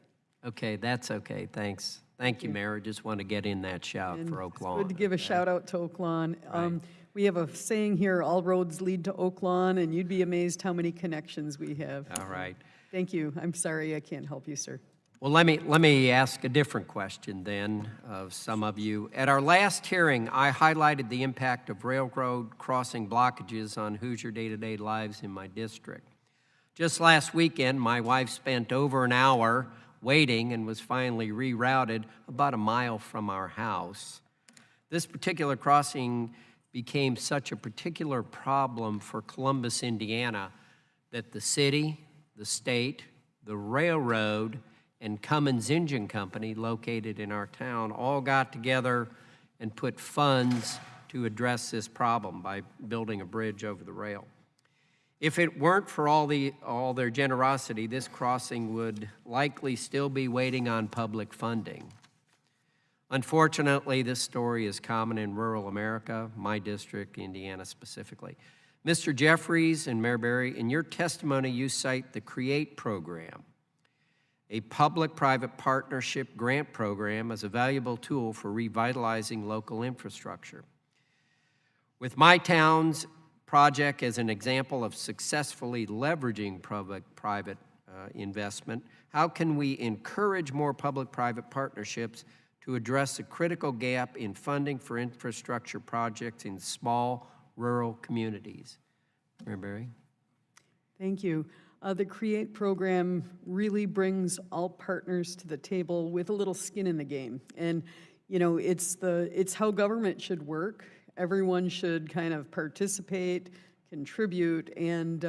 Okay, that's okay. Thanks. Thank you, Mayor. Just want to get in that shout And for Oak Lawn. It's good to give a shout out to Oak Lawn. Right. We have a saying here, all roads lead to Oak Lawn, and you'd be amazed how many connections we have. All right. Thank you. I'm sorry I can't help you, sir. Well, let me ask a different question then of some of you. At our last hearing, I highlighted the impact of railroad crossing blockages on Hoosier day-to-day lives in my district. Just last weekend, my wife spent over an hour waiting and was finally rerouted about a mile from our house. This particular crossing became such a particular problem for Columbus, Indiana, that the city, the state, the railroad, and Cummins Engine Company, located in our town, all got together and put funds to address this problem by building a bridge over the rail. If it weren't for all their generosity, this crossing would likely still be waiting on public funding. Unfortunately, this story is common in rural America, my district, Indiana specifically. Mr. Jeffries and Mayor Berry, in your testimony, you cite the CREATE program, a public-private partnership grant program, as a valuable tool for revitalizing local infrastructure. With my town's project as an example of successfully leveraging public-private investment? How can we encourage more public-private partnerships to address a critical gap in funding for infrastructure projects in small rural communities? Mayor Berry? Thank you. The CREATE program really brings all partners to the table with a little skin in the game. And, you know, it's how government should work. Everyone should kind of participate, contribute, and,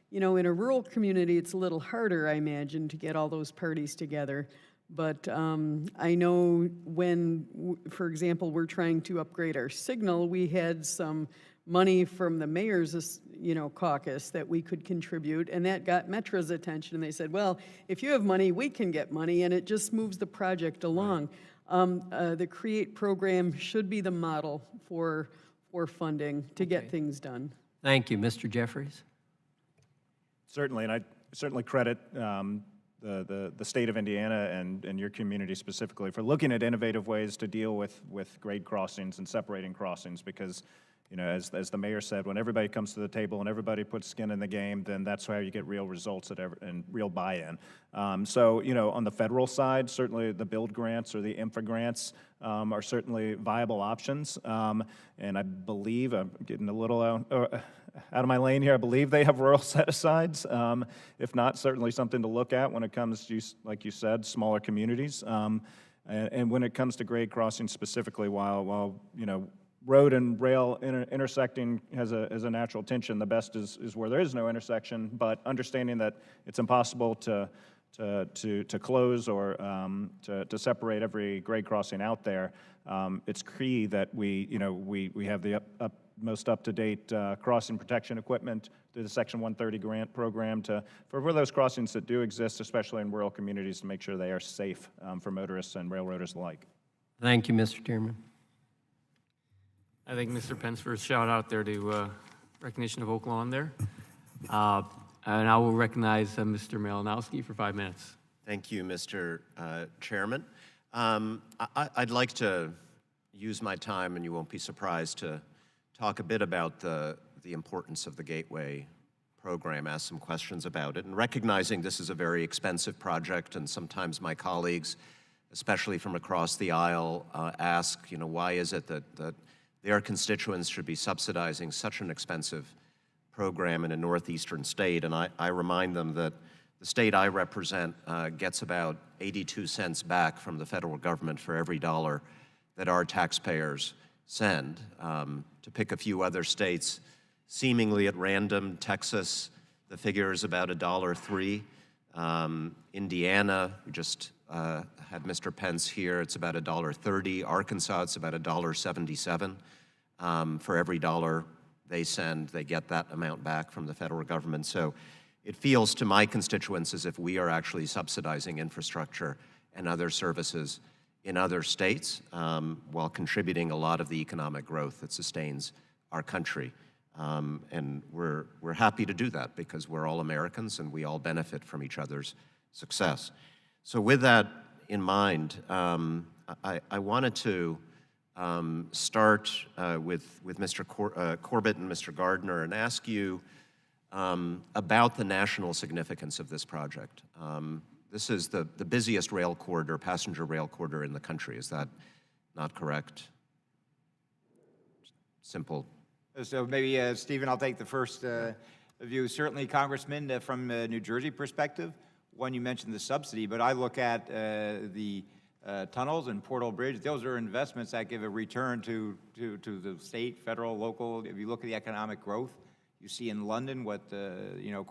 you know, in a rural community, it's a little harder, I imagine, to get all those parties together. But I know when, for example, we're trying to upgrade our signal, we had some money from the mayor's, you know, caucus that we could contribute, and that got Metro's attention, and they said, well, if you have money, we can get money, and it just moves the project along. The CREATE program should be the model for funding to get things done. Thank you. Mr. Jeffries? Certainly, and I certainly credit the state of Indiana and your community specifically for looking at innovative ways to deal with grade crossings and separating crossings, because, you know, as the mayor said, when everybody comes to the table and everybody puts skin in the game, then that's how you get real results and real buy-in. So, you know, on the federal side, certainly the build grants or the infra grants are certainly viable options. And I believe, I'm getting a little out of my lane here, I believe they have rural set-asides. If not, certainly something to look at when it comes to, like you said, smaller communities. And when it comes to grade crossing specifically, while you know, road and rail intersecting has a natural tension, the best is where there is no intersection, but understanding that it's impossible to close or to separate every grade crossing out there, it's key that we have the most up-to-date crossing protection equipment through the Section 130 grant program for those crossings that do exist, especially in rural communities, to make sure they are safe for motorists and railroaders alike. Thank you, Mr. Tierman. I think Mr. Pence for a shout out there to recognition of Oak Lawn there. And I will recognize Mr. Malinowski for 5 minutes. Thank you, Mr. Chairman. I'd like to use my time, and you won't be surprised, to talk a bit about the importance of the Gateway program, ask some questions about it, and recognizing this is a very expensive project, and sometimes my colleagues, especially from across the aisle, ask, you know, why is it that their constituents should be subsidizing such an expensive program in a northeastern state? And I remind them that the state I represent gets about 82 cents back from the federal government for every dollar that our taxpayers send. To pick a few other states, seemingly at random, Texas, the figure is about $1.03. Indiana, we just had Mr. Pence here, it's about $1.30. Arkansas, it's about $1.77. For every dollar they send, they get that amount back from the federal government. So it feels to my constituents as if we are actually subsidizing infrastructure and other services in other states while contributing a lot of the economic growth that sustains our country. And we're happy to do that because we're all Americans and we all benefit from each other's success. So with that in mind, I wanted to start with Mr. Corbett and Mr. Gardner and ask you about the national significance of this project. This is the busiest rail corridor, passenger rail corridor in the country. Is that not correct? Simple. So maybe, Stephen, I'll take the first view. Certainly, Congressman, from a New Jersey perspective, one, you mentioned the subsidy, but I look at the tunnels and Portal Bridge. Those are investments that give a return to the state, federal, local. If you look at the economic growth, you see in London what the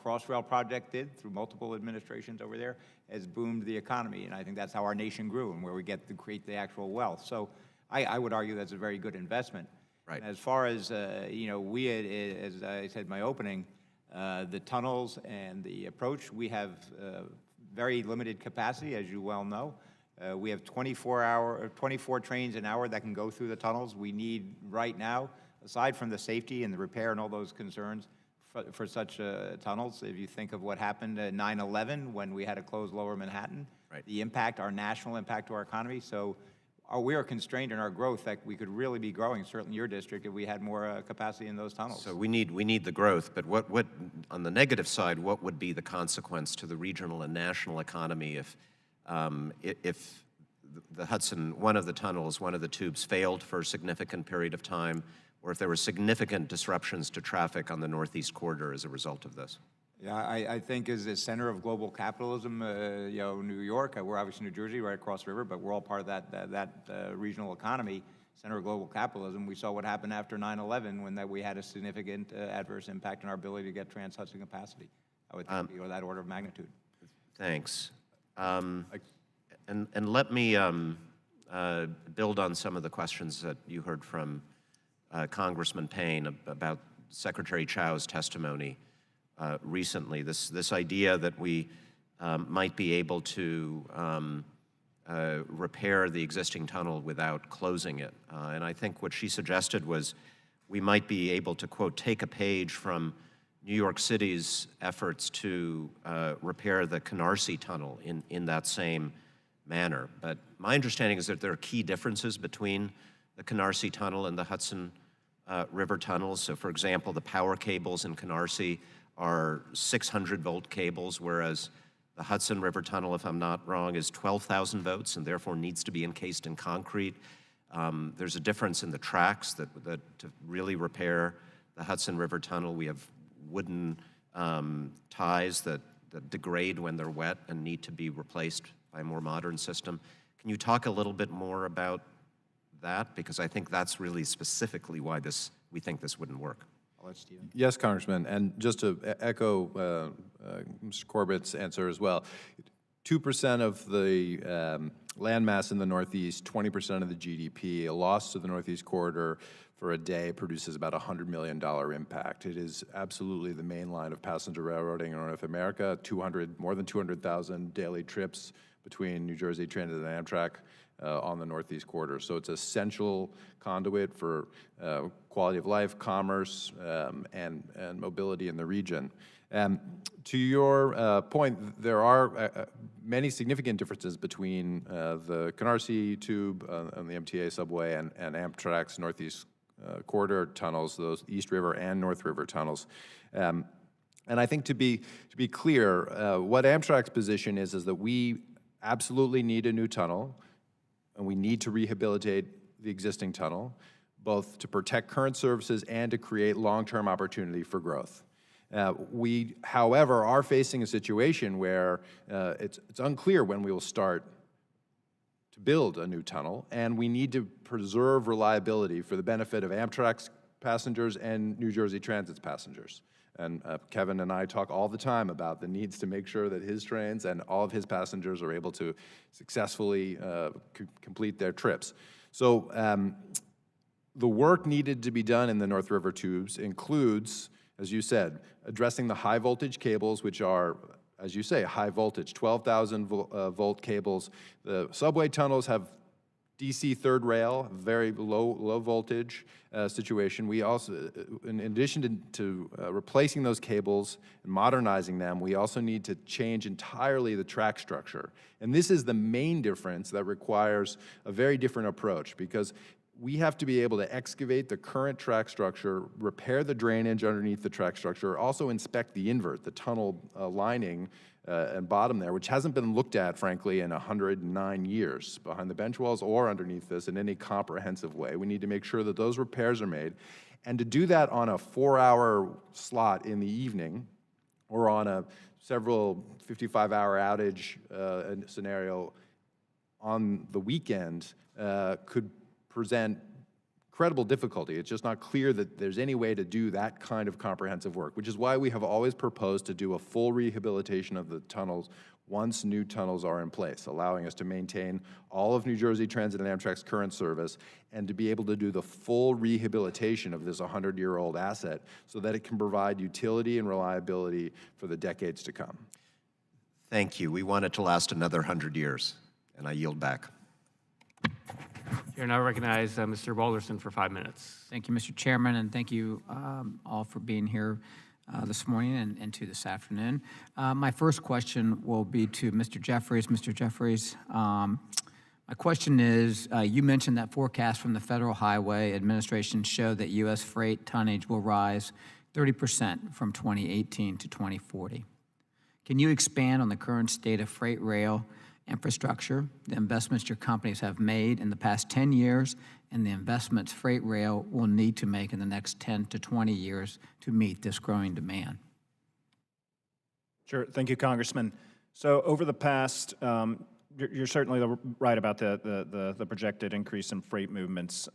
Crossrail project did through multiple administrations over there has boomed the economy, and I think that's how our nation grew and where we get to create the actual wealth. So I would argue that's a very good investment. Right. As far as we, as I said in my opening, the tunnels and the approach, we have very limited capacity, as you well know. We have 24 trains an hour that can go through the tunnels. We need right now, aside from the safety and the repair and all those concerns for such tunnels, if you think of what happened at 9/11 when we had to close Lower Manhattan, right, the impact, our national impact to our economy. So we are constrained in our growth that we could really be growing, certainly your district, if we had more capacity in those tunnels. So we need the growth, but what on the negative side, what would be the consequence to the regional and national economy if the Hudson, one of the tunnels, one of the tubes failed for a significant period of time, or if there were significant disruptions to traffic on the Northeast Corridor as a result of this? Yeah, I think as the center of global capitalism, New York, we're obviously New Jersey, right across the river, but we're all part of that regional economy, center of global capitalism. We saw what happened after 9/11 when we had a significant adverse impact on our ability to get Trans-Hudson capacity. I would think that order of magnitude. Thanks. And let me build on some of the questions that you heard from Congressman Payne about Secretary Chow's testimony recently. This idea that we might be able to repair the existing tunnel without closing it. And I think what she suggested was we might be able to, quote, take a page from New York City's efforts to repair the Canarsie Tunnel in that same manner. But my understanding is that there are key differences between the Canarsie Tunnel and the Hudson River tunnels. So, for example, the power cables in Canarsie are 600-volt cables, whereas the Hudson River Tunnel, if I'm not wrong, is 12,000 volts and therefore needs to be encased in concrete. There's a difference in the tracks that to really repair the Hudson River Tunnel, we have wooden ties that degrade when they're wet and need to be replaced by a more modern system. Can you talk a little bit more about that? Because I think that's really specifically why we think this wouldn't work. I'll let Stephen. Yes, Congressman, and just to echo Mr. Corbett's answer as well, 2% of the landmass in the Northeast, 20% of the GDP, a loss to the Northeast Corridor for a day produces about a $100 million impact. It is absolutely the main line of passenger railroading in North America, more than 200,000 daily trips between New Jersey Transit and Amtrak on the Northeast Corridor. So it's an essential conduit for quality of life, commerce, and mobility in the region. To your point, there are many significant differences between the Canarsie tube on the MTA subway and Amtrak's Northeast Corridor tunnels, those East River and North River tunnels. And I think to be clear, what Amtrak's position is that we absolutely need a new tunnel, and we need to rehabilitate the existing tunnel, both to protect current services and to create long-term opportunity for growth. We, however, are facing a situation where it's unclear when we will start to build a new tunnel, and we need to preserve reliability for the benefit of Amtrak's passengers and New Jersey Transit's passengers. And Kevin and I talk all the time about the needs to make sure that his trains and all of his passengers are able to successfully complete their trips. So the work needed to be done in the North River tubes includes, as you said, addressing the high voltage cables, which are, as you say, high voltage, 12,000 volt cables. The subway tunnels have DC third rail, very low voltage situation. We also, in addition to replacing those cables and modernizing them, we also need to change entirely the track structure. And this is the main difference that requires a very different approach, because we have to be able to excavate the current track structure, repair the drainage underneath the track structure, also inspect the invert, the tunnel lining and bottom there, which hasn't been looked at, frankly, in 109 years behind the bench walls or underneath this in any comprehensive way. We need to make sure that those repairs are made. And to do that on a 4-hour slot in the evening or on a several 55-hour outage scenario on the weekend could present incredible difficulty. It's just not clear that there's any way to do that kind of comprehensive work, which is why we have always proposed to do a full rehabilitation of the tunnels once new tunnels are in place, allowing us to maintain all of New Jersey Transit and Amtrak's current service and to be able to do the full rehabilitation of this 100-year-old asset so that it can provide utility and reliability for the decades to come. Thank you. We want it to last another 100 years, and I yield back. Chair now recognize Mr. Balderson for 5 minutes. Thank you, Mr. Chairman, and thank you all for being here this morning and to this afternoon. My first question will be to Mr. Jeffries. Mr. Jeffries, My question is, you mentioned that forecasts from the Federal Highway Administration show that U.S. freight tonnage will rise 30% from 2018 to 2040. Can you expand on the current state of freight rail infrastructure, the investments your companies have made in the past 10 years, and the investments freight rail will need to make in the next 10 to 20 years to meet this growing demand? Sure. Thank you, Congressman. So over the past, you're certainly right about the projected increase in freight movements,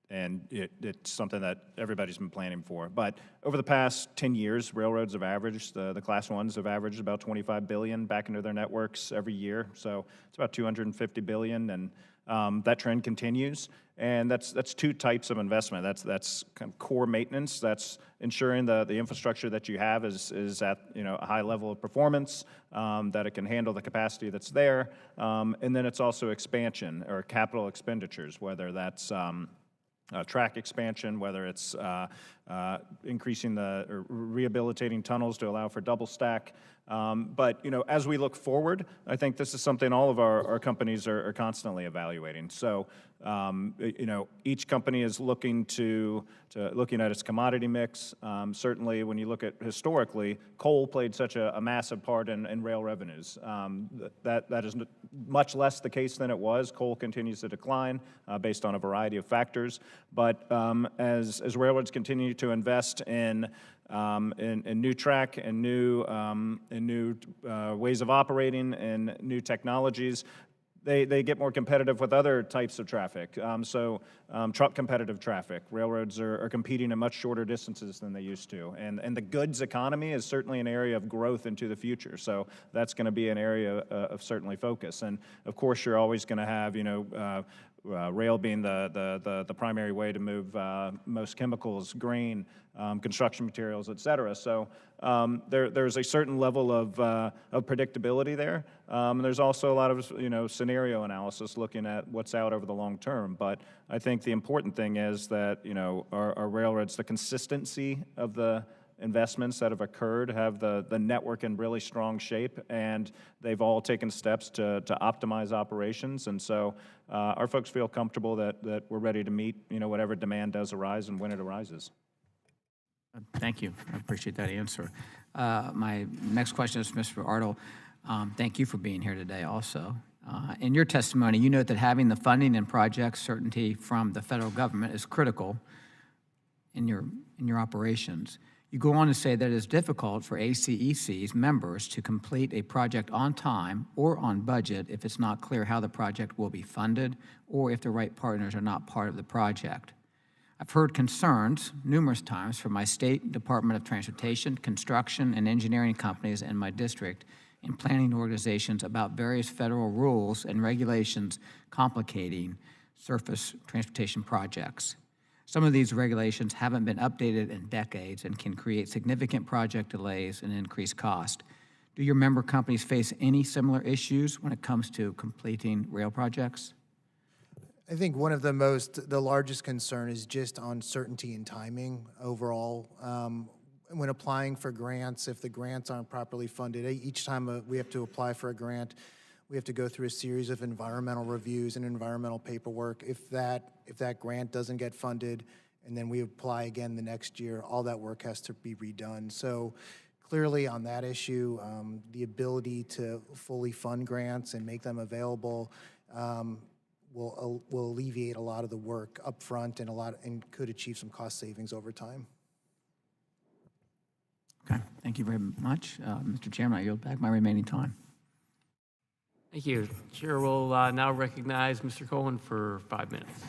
and it's something that everybody's been planning for. But over the past 10 years, railroads have averaged, the Class 1s have averaged about $25 billion back into their networks every year. So it's about $250 billion, and that trend continues. And that's two types of investment. That's kind of core maintenance. That's ensuring the infrastructure that you have is at a high level of performance, that it can handle the capacity that's there. And then it's also expansion or capital expenditures, whether that's track expansion, whether it's increasing or rehabilitating tunnels to allow for double stack. But as we look forward, I think this is something all of our companies are constantly evaluating. So each company is looking at its commodity mix. Certainly, when you look at historically, coal played such a massive part in rail revenues. That is much less the case than it was. Coal continues to decline based on a variety of factors. But as railroads continue to invest in new track and new ways of operating and new technologies, they get more competitive with other types of traffic. Truck competitive traffic. Railroads are competing at much shorter distances than they used to. And the goods economy is certainly an area of growth into the future. So that's going to be an area of certainly focus. And of course, you're always going to have, rail being the primary way to move most chemicals, grain, construction materials, et cetera. So there's a certain level of predictability there. There's also a lot of scenario analysis looking at what's out over the long term. But I think the important thing is that our railroads, the consistency of the investments that have occurred have the network in really strong shape, and they've all taken steps to optimize operations. And so our folks feel comfortable that we're ready to meet whatever demand does arise and when it arises. Thank you. I appreciate that answer. My next question is for Mr. Artle. Thank you for being here today also. In your testimony, you note that having the funding and project certainty from the federal government is critical in your operations. You go on to say that it is difficult for ACEC's members to complete a project on time or on budget if it's not clear how the project will be funded or if the right partners are not part of the project. I've heard concerns numerous times from my state Department of Transportation, construction, and engineering companies in my district and planning organizations about various federal rules and regulations complicating surface transportation projects. Some of these regulations haven't been updated in decades and can create significant project delays and increased cost. Do your member companies face any similar issues when it comes to completing rail projects? I think one of the largest concern is just uncertainty and timing overall. When applying for grants, if the grants aren't properly funded, each time we have to apply for a grant, we have to go through a series of environmental reviews and environmental paperwork. If that grant doesn't get funded and then we apply again the next year, all that work has to be redone. So clearly on that issue, the ability to fully fund grants and make them available will alleviate a lot of the work up front and could achieve some cost savings over time. Okay, thank you very much. Mr. Chairman, I yield back my remaining time. Thank you. Chair will now recognize Mr. Cohen for 5 minutes.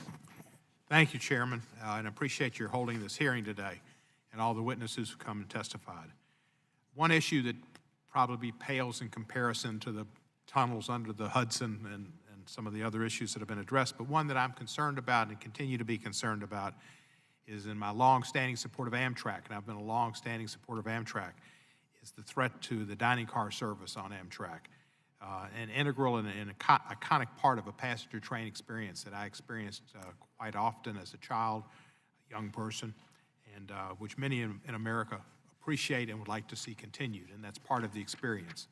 Thank you, Chairman, and appreciate your holding this hearing today and all the witnesses who come and testified. One issue that probably pales in comparison to the tunnels under the Hudson and some of the other issues that have been addressed, but one that I'm concerned about and continue to be concerned about is in my long-standing support of Amtrak, and I've been a long-standing supporter of Amtrak, is the threat to the dining car service on Amtrak. An integral and an iconic part of a passenger train experience that I experienced quite often as a child, a young person, and which many in America appreciate and would like to see continued, and that's part of the experience.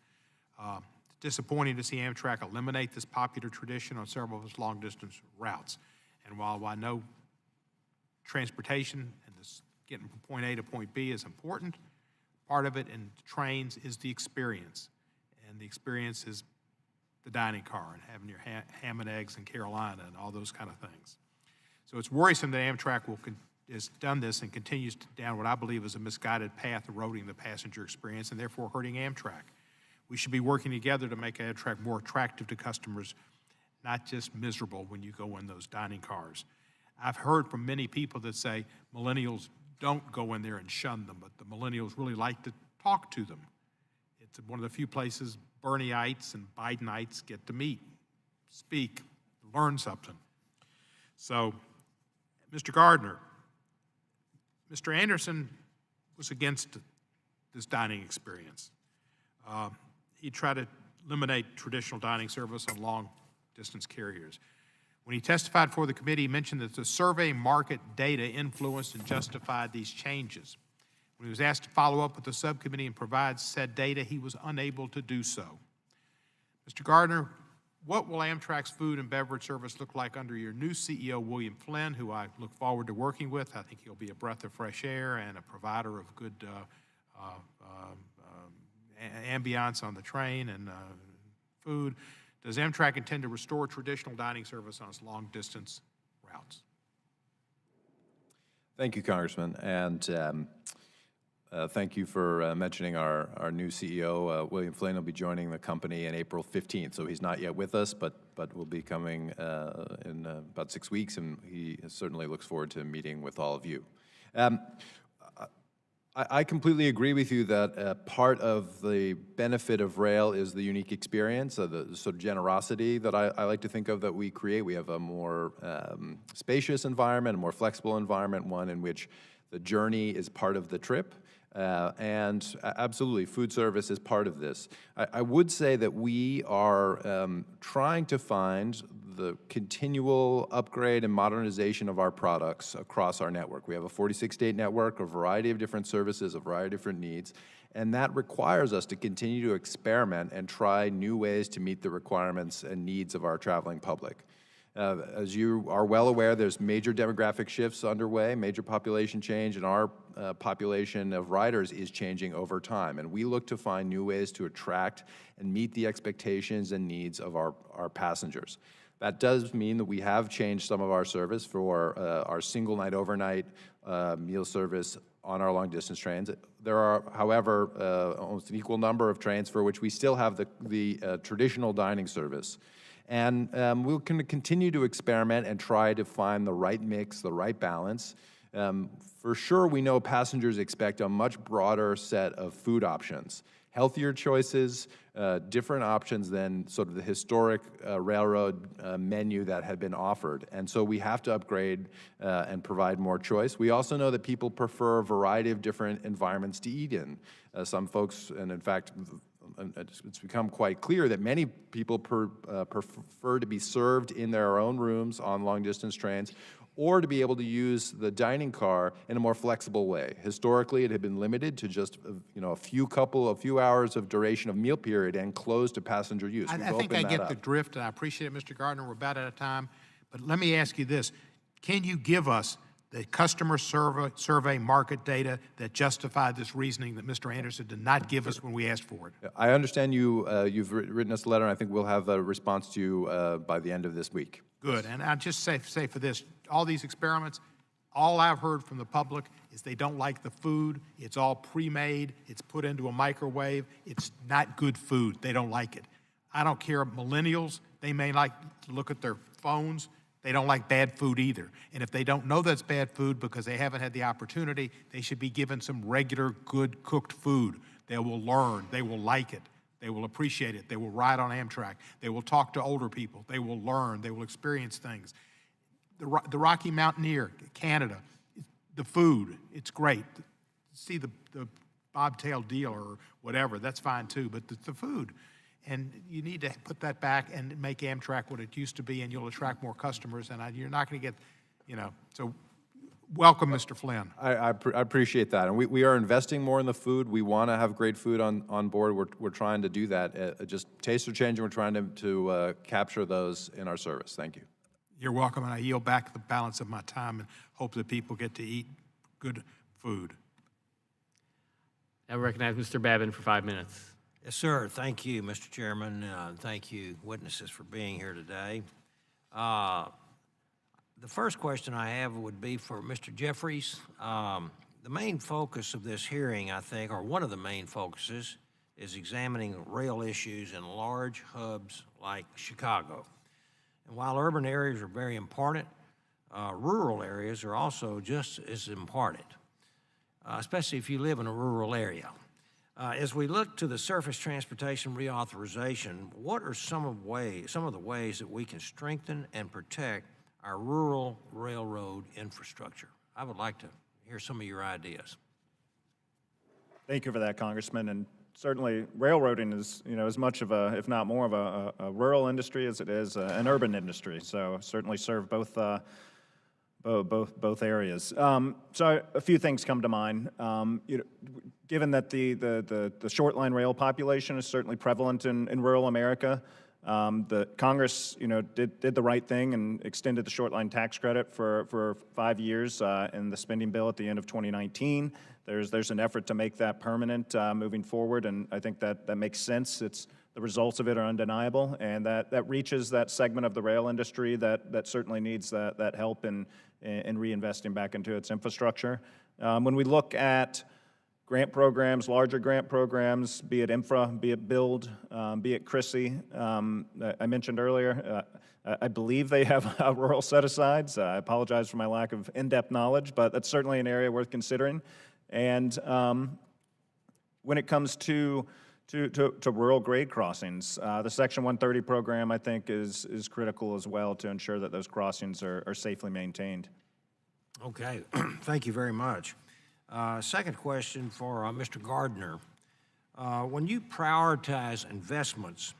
disappointing to see Amtrak eliminate this popular tradition on several of its long-distance routes. And while I know transportation and this getting from point A to point B is important, part of it in trains is the experience. And the experience is the dining car and having your ham and eggs in Carolina and all those kind of things. So it's worrisome that Amtrak has done this and continues down what I believe is a misguided path, eroding the passenger experience and therefore hurting Amtrak. We should be working together to make Amtrak more attractive to customers, not just miserable when you go in those dining cars. I've heard from many people that say millennials don't go in there and shun them, but the millennials really like to talk to them. It's one of the few places Bernieites and Bidenites get to meet, speak, learn something. So, Mr. Gardner, Mr. Anderson was against this dining experience. He tried to eliminate traditional dining service on long-distance carriers. When he testified before the committee, he mentioned that the survey market data influenced and justified these changes. When he was asked to follow up with the subcommittee and provide said data, he was unable to do so. Mr. Gardner, what will Amtrak's food and beverage service look like under your new CEO, William Flynn, who I look forward to working with? I think he'll be a breath of fresh air and a provider of good ambiance on the train and food. Does Amtrak intend to restore traditional dining service on its long-distance routes? Thank you, Congressman, and thank you for mentioning our new CEO. William Flynn will be joining the company on April 15th, so he's not yet with us, but will be coming in about 6 weeks, and he certainly looks forward to meeting with all of you. I completely agree with you that part of the benefit of rail is the unique experience, the sort of generosity that I like to think of that we create. We have a more spacious environment, a more flexible environment, one in which the journey is part of the trip. And absolutely, food service is part of this. I would say that we are trying to find the continual upgrade and modernization of our products across our network. We have a 46-state network, a variety of different services, a variety of different needs, and that requires us to continue to experiment and try new ways to meet the requirements and needs of our traveling public. As you are well aware, there's major demographic shifts underway, major population change, and our population of riders is changing over time. And we look to find new ways to attract and meet the expectations and needs of our passengers. That does mean that we have changed some of our service for our single night overnight meal service on our long-distance trains. There are, however, almost an equal number of trains for which we still have the traditional dining service. And we're going to continue to experiment and try to find the right mix, the right balance. For sure, we know passengers expect a much broader set of food options, healthier choices, different options than sort of the historic railroad menu that had been offered. And so we have to upgrade and provide more choice. We also know that people prefer a variety of different environments to eat in. Some folks, and in fact, it's become quite clear that many people prefer to be served in their own rooms on long-distance trains, or to be able to use the dining car in a more flexible way. Historically, it had been limited to just a few hours of duration of meal period and closed to passenger use. I think I get the drift, and I appreciate it, Mr. Gardner. We're about out of time, but let me ask you this. Can you give us the customer survey market data that justified this reasoning that Mr. Anderson did not give us when we asked for it? I understand you've written us a letter, and I think we'll have a response to you by the end of this week. Good, and I'll just say for this, all these experiments, all I've heard from the public is they don't like the food. It's all pre-made. It's put into a microwave. It's not good food. They don't like it. I don't care, millennials, they may like to look at their phones. They don't like bad food either. And if they don't know that's bad food because they haven't had the opportunity, they should be given some regular, good cooked food. They will learn. They will like it. They will appreciate it. They will ride on Amtrak. They will talk to older people. They will learn. They will experience things. The Rocky Mountaineer, Canada, the food, it's great. See the bobtail deal or whatever, that's fine too, but the food. And you need to put that back and make Amtrak what it used to be, and you'll attract more customers, and you're not going to get, so Welcome, Mr. Flynn. I appreciate that. And we are investing more in the food. We want to have great food on board. We're trying to do that. Just tastes are changing. We're trying to capture those in our service. Thank you. You're welcome, and I yield back the balance of my time and hope that people get to eat good food. I recognize Mr. Babin for 5 minutes. Yes, sir. Thank you, Mr. Chairman. Thank you, witnesses, for being here today. The first question I have would be for Mr. Jeffries. The main focus of this hearing, I think, or one of the main focuses, is examining rail issues in large hubs like Chicago. And while urban areas are very important, rural areas are also just as important, especially if you live in a rural area. As we look to the surface transportation reauthorization, what are some of the ways that we can strengthen and protect our rural railroad infrastructure? I would like to hear some of your ideas. Thank you for that, Congressman. And certainly, railroading is, as much of a, if not more of a rural industry as it is an urban industry. So certainly serve both areas. So a few things come to mind. Given that the short line rail population is certainly prevalent in rural America, the Congress, did the right thing and extended the short line tax credit for 5 years in the spending bill at the end of 2019. There's an effort to make that permanent moving forward, and I think that makes sense. The results of it are undeniable, and that reaches that segment of the rail industry that certainly needs that help in reinvesting back into its infrastructure. When we look at grant programs, larger grant programs, be it infra, be it build, be it CRISI. I mentioned earlier, I believe they have rural set-asides. I apologize for my lack of in-depth knowledge, but that's certainly an area worth considering. And when it comes to rural grade crossings, the Section 130 program, I think, is critical as well to ensure that those crossings are safely maintained. Okay, thank you very much. Second question for Mr. Gardner. When you prioritize investments,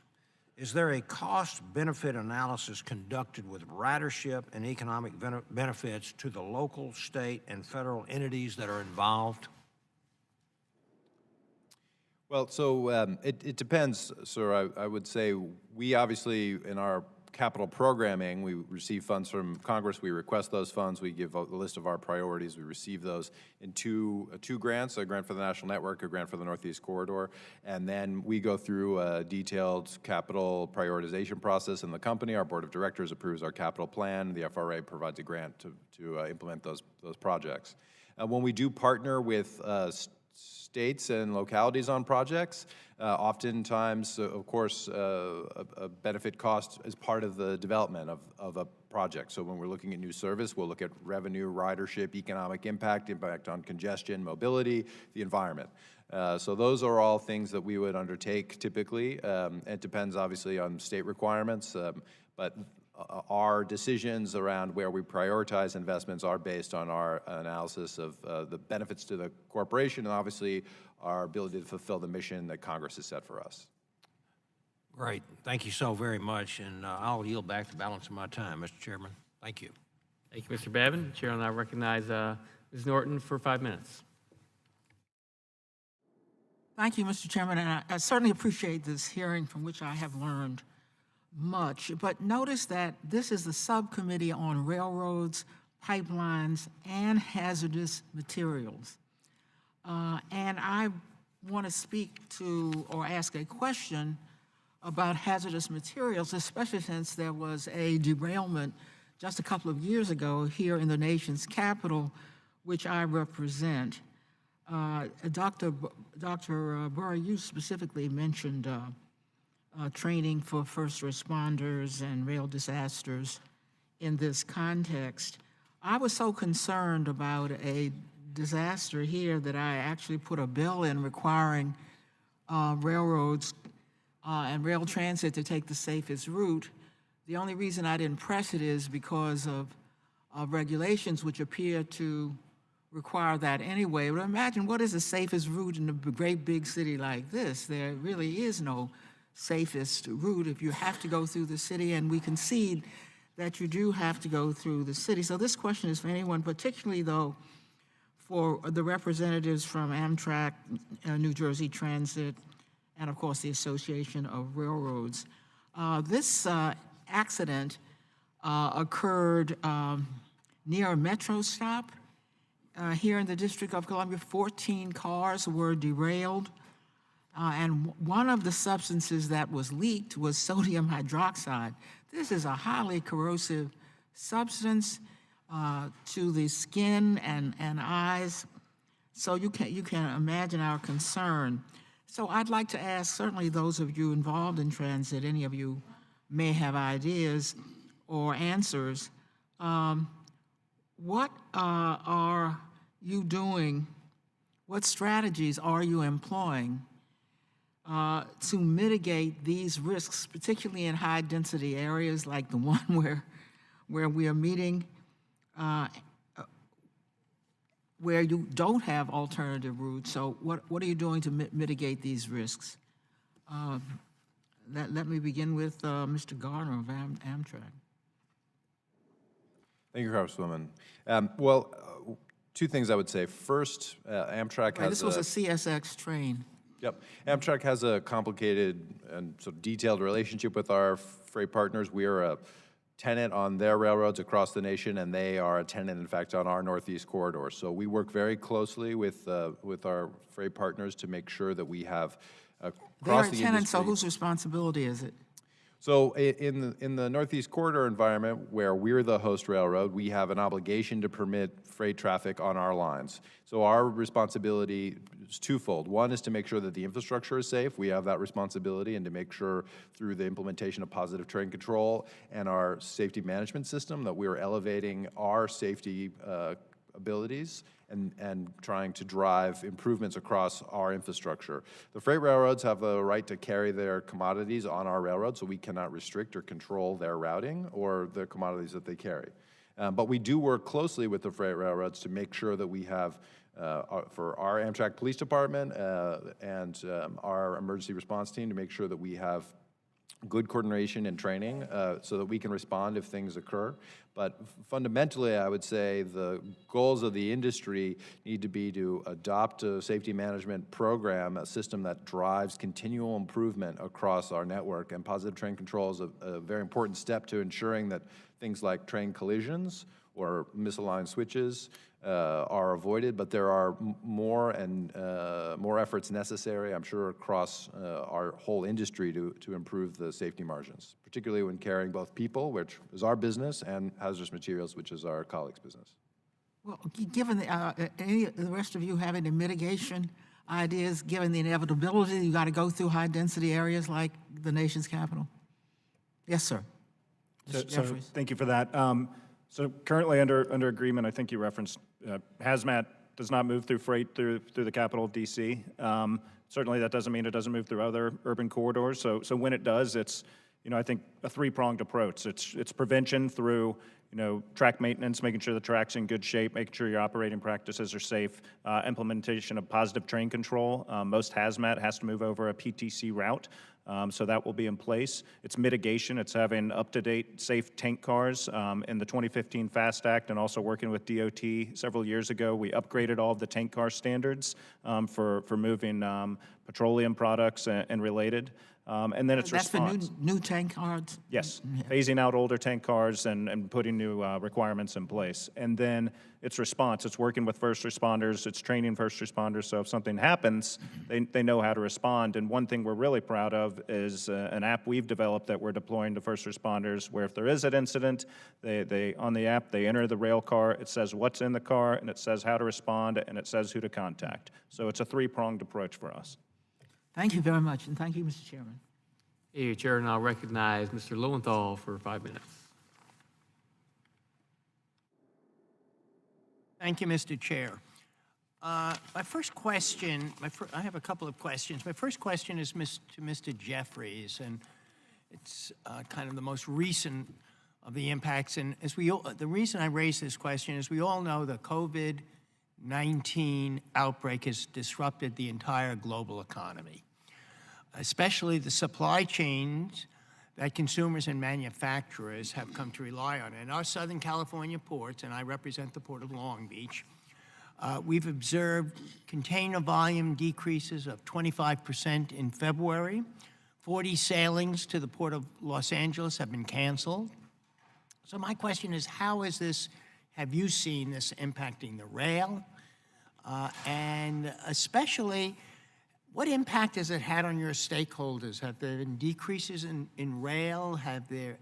is there a cost-benefit analysis conducted with ridership and economic benefits to the local, state, and federal entities that are involved? Well, so it depends, sir. I would say we obviously, in our capital programming, we receive funds from Congress. We request those funds. We give a list of our priorities. We receive those in two grants, a grant for the National Network, a grant for the Northeast Corridor. And then we go through a detailed capital prioritization process in the company. Our board of directors approves our capital plan. The FRA provides a grant to implement those projects. When we do partner with states and localities on projects, oftentimes, of course, a benefit cost is part of the development of a project. So when we're looking at new service, we'll look at revenue, ridership, economic impact on congestion, mobility, the environment. So those are all things that we would undertake typically. It depends, obviously, on state requirements, but our decisions around where we prioritize investments are based on our analysis of the benefits to the corporation and obviously our ability to fulfill the mission that Congress has set for us. Great. Thank you so very much, and I'll yield back the balance of my time, Mr. Chairman. Thank you. Thank you, Mr. Babin. The chair will now recognize Ms. Norton for 5 minutes. Thank you, Mr. Chairman, and I certainly appreciate this hearing from which I have learned much. But notice that this is the subcommittee on railroads, pipelines, and hazardous materials. And I want to speak to or ask a question about hazardous materials, especially since there was a derailment just a couple of years ago here in the nation's capital, which I represent. Dr. Burr, you specifically mentioned training for first responders and rail disasters in this context. I was so concerned about a disaster here that I actually put a bill in requiring railroads and rail transit to take the safest route. The only reason I didn't press it is because of regulations which appear to require that anyway. But imagine, what is the safest route in a great big city like this? There really is no safest route if you have to go through the city, and we concede that you do have to go through the city. So this question is for anyone, particularly though for the representatives from Amtrak, New Jersey Transit, and of course the Association of Railroads. This accident occurred near a metro stop here in the District of Columbia. 14 cars were derailed, and one of the substances that was leaked was sodium hydroxide. This is a highly corrosive substance to the skin and eyes, so you can imagine our concern. So I'd like to ask, certainly those of you involved in transit, any of you may have ideas or answers. What are you doing? What strategies are you employing to mitigate these risks, particularly in high-density areas like the one where we are meeting, where you don't have alternative routes? So what are you doing to mitigate these risks? Let me begin with Mr. Garner of Amtrak. Thank you, Congresswoman. Well, two things I would say. First, Amtrak has this was a CSX train. Yep. Amtrak has a complicated and sort of detailed relationship with our freight partners. We are a tenant on their railroads across the nation, and they are a tenant, in fact, on our Northeast corridor. So we work very closely with our freight partners to make sure that we have across the industry. They're a tenant, so whose responsibility is it? So in the Northeast Corridor environment, where we're the host railroad, we have an obligation to permit freight traffic on our lines. So our responsibility is twofold. One is to make sure that the infrastructure is safe. We have that responsibility, and to make sure through the implementation of positive train control and our safety management system that we are elevating our safety abilities and trying to drive improvements across our infrastructure. The freight railroads have a right to carry their commodities on our railroad, so we cannot restrict or control their routing or the commodities that they carry. But we do work closely with the freight railroads to make sure that we have, for our Amtrak Police Department and our emergency response team, to make sure that we have good coordination and training so that we can respond if things occur. But fundamentally, I would say the goals of the industry need to be to adopt a safety management program, a system that drives continual improvement across our network. And positive train control is a very important step to ensuring that things like train collisions or misaligned switches are avoided, but there are more efforts necessary, I'm sure, across our whole industry to improve the safety margins, particularly when carrying both people, which is our business, and hazardous materials, which is our colleagues' business. Well, given any of the rest of you have any mitigation ideas, given the inevitability you got to go through high-density areas like the nation's capital? Yes, sir. So thank you for that. So currently under agreement, I think you referenced hazmat does not move through freight through the capital of DC. Certainly that doesn't mean it doesn't move through other urban corridors. So when it does, it's, I think a three-pronged approach. It's prevention through, track maintenance, making sure the track's in good shape, making sure your operating practices are safe, implementation of positive train control. Most hazmat has to move over a PTC route. So that will be in place. It's mitigation. It's having up-to-date safe tank cars. In the 2015 FAST Act, and also working with DOT several years ago, we upgraded all of the tank car standards for moving petroleum products and related. And then it's response. That's for new tank cars? Yes, phasing out older tank cars and putting new requirements in place. And then it's response. It's working with first responders. It's training first responders, so if something happens, they know how to respond. And one thing we're really proud of is an app we've developed that we're deploying to first responders, where if there is an incident, they on the app, they enter the rail car, it says what's in the car, and it says how to respond, and it says who to contact. So it's a three-pronged approach for us. Thank you very much, and thank you, Mr. Chairman. Hey, Chair, and I'll recognize Mr. Lowenthal for 5 minutes. Thank you, Mr. Chair. My first question, I have a couple of questions. My first question is to Mr. Jeffries, and it's kind of the most recent of the impacts. And the reason I raise this question is we all know the COVID-19 outbreak has disrupted the entire global economy, especially the supply chains that consumers and manufacturers have come to rely on. In our Southern California ports, and I represent the Port of Long Beach, we've observed container volume decreases of 25% in February. 40 sailings to the Port of Los Angeles have been canceled. So my question is, how is this, have you seen this impacting the rail? And especially, what impact has it had on your stakeholders? Have there been decreases in rail? Have their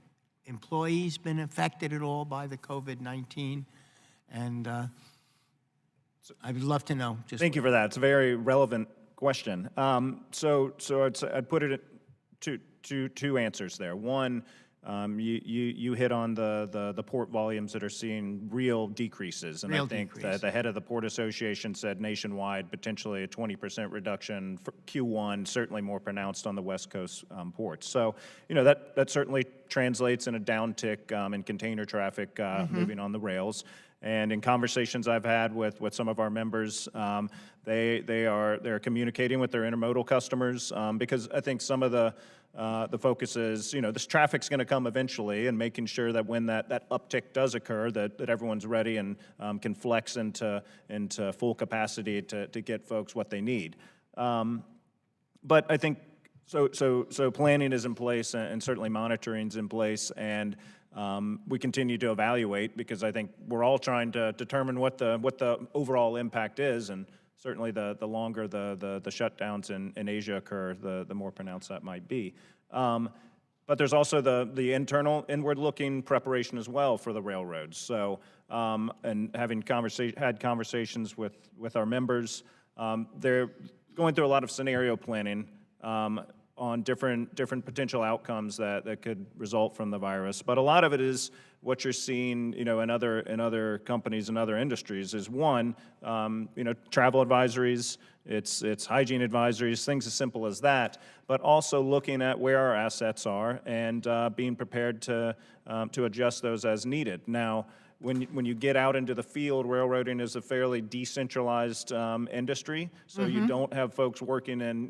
employees been affected at all by the COVID-19? And I would love to know. Thank you for that. It's a very relevant question. So I'd put it two answers there. One, you hit on the port volumes that are seeing real decreases, and I think that the head of the Port Association said nationwide potentially a 20% reduction for Q1, certainly more pronounced on the West Coast ports. So that certainly translates in a downtick in container traffic moving on the rails. And in conversations I've had with some of our members, they're communicating with their intermodal customers because I think some of the focus is, this traffic's going to come eventually, and making sure that when that uptick does occur, that everyone's ready and can flex into full capacity to get folks what they need. But I think so planning is in place, and certainly monitoring's in place, and we continue to evaluate because I think we're all trying to determine what the overall impact is, and certainly the longer the shutdowns in Asia occur, the more pronounced that might be. But there's also the internal, inward-looking preparation as well for the railroads. So, and having had conversations with our members, they're going through a lot of scenario planning on different potential outcomes that could result from the virus. But a lot of it is what you're seeing, in other companies and other industries is one, travel advisories, it's hygiene advisories, things as simple as that, but also looking at where our assets are and being prepared to adjust those as needed. Now, when you get out into the field, railroading is a fairly decentralized industry, so you don't have folks working in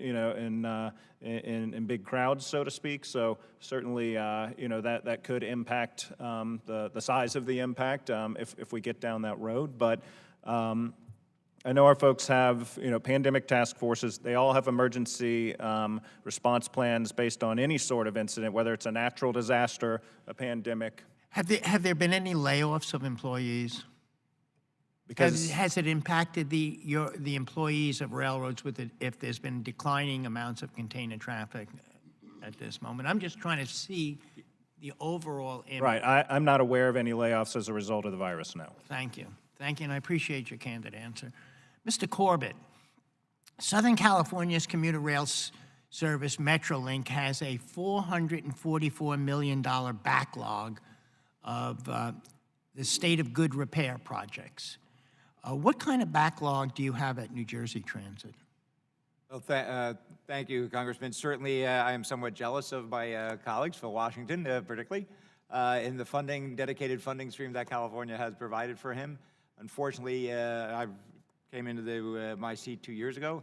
big crowds, so to speak. So certainly, that could impact the size of the impact if we get down that road. But I know our folks have pandemic task forces. They all have emergency response plans based on any sort of incident, whether it's a natural disaster, a pandemic. Have there been any layoffs of employees? Because has it impacted the employees of railroads if there's been declining amounts of container traffic at this moment? I'm just trying to see the overall impact. Right. I'm not aware of any layoffs as a result of the virus, no. Thank you. Thank you, and I appreciate your candid answer. Mr. Corbett, Southern California's commuter rail service, Metrolink, has a $444 million backlog of the state of good repair projects. What kind of backlog do you have at New Jersey Transit? Well, thank you, Congressman. Certainly, I am somewhat jealous of my colleagues, Phil Washington, particularly, in the dedicated funding stream that California has provided for him. Unfortunately, I came into my seat 2 years ago,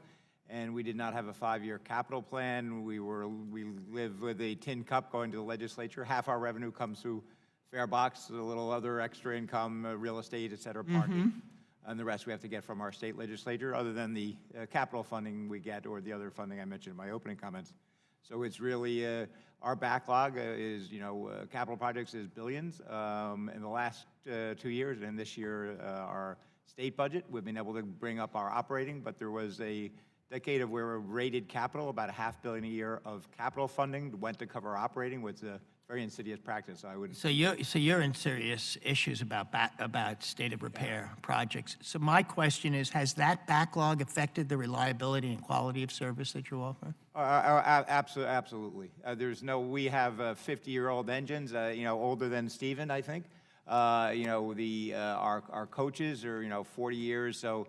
and we did not have a 5-year capital plan. We live with a tin cup going to the legislature. Half our revenue comes through fare box, a little other extra income, real estate, et cetera, parking. And the rest we have to get from our state legislature, other than the capital funding we get or the other funding I mentioned in my opening comments. So it's really, our backlog is, capital projects is billions. In the last 2 years and this year, our state budget, we've been able to bring up our operating, but there was a decade of where we rated capital, about $500 million a year of capital funding went to cover operating, with a very insidious practice. So you're in serious issues about state of repair projects. So my question is, has that backlog affected the reliability and quality of service that you offer? Absolutely. We have 50-year-old engines, older than Stephen, I think. Our coaches are 40 years, so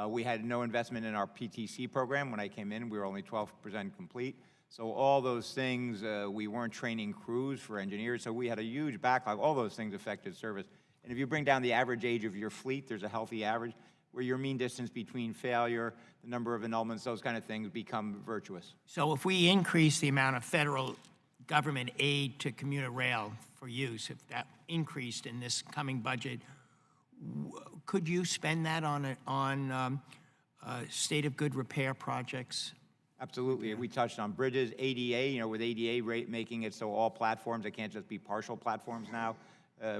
we had no investment in our PTC program. When I came in, we were only 12% complete. So all those things, we weren't training crews for engineers, so we had a huge backlog. All those things affected service. And if you bring down the average age of your fleet, there's a healthy average, where your mean distance between failure, the number of annulments, those kind of things become virtuous. So if we increase the amount of federal government aid to commuter rail for use, if that increased in this coming budget, could you spend that on state of good repair projects? Absolutely. We touched on bridges, ADA, with ADA rate making it so all platforms, it can't just be partial platforms now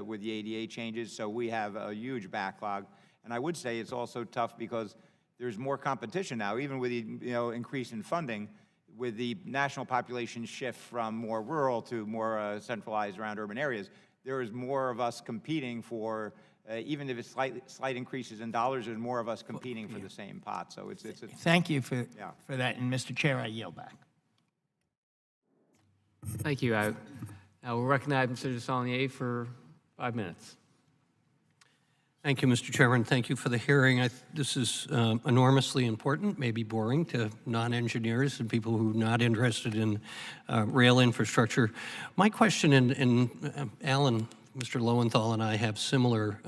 with the ADA changes. So we have a huge backlog. And I would say it's also tough because there's more competition now, even with the increase in funding, with the national population shift from more rural to more centralized around urban areas. There is more of us competing for, even if it's slight increases in dollars, there's more of us competing for the same pot. So it's Thank you for that. And Mr. Chair, I yield back. Thank you. I will recognize Mr. Desaulnier for 5 minutes. Thank you, Mr. Chairman. Thank you for the hearing. This is enormously important, maybe boring to non-engineers and people who are not interested in rail infrastructure. My question, and Alan, Mr. Lowenthal and I have similar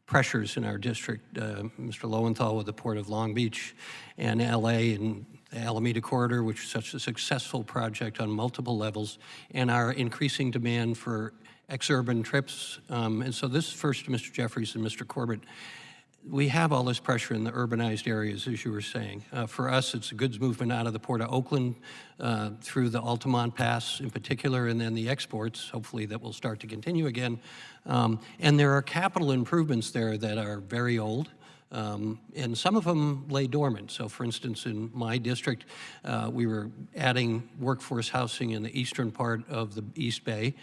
pressures in our district. Mr. Lowenthal with the Port of Long Beach and LA and the Alameda Corridor, which is such a successful project on multiple levels, and our increasing demand for ex-urban trips. And so this is first to Mr. Jeffries and Mr. Corbett. We have all this pressure in the urbanized areas, as you were saying. For us, it's a goods movement out of the Port of Oakland through the Altamont Pass in particular, and then the exports, hopefully that will start to continue again. And there are capital improvements there that are very old. And some of them lay dormant. So for instance, in my district, we were adding workforce housing in the eastern part of the East Bay.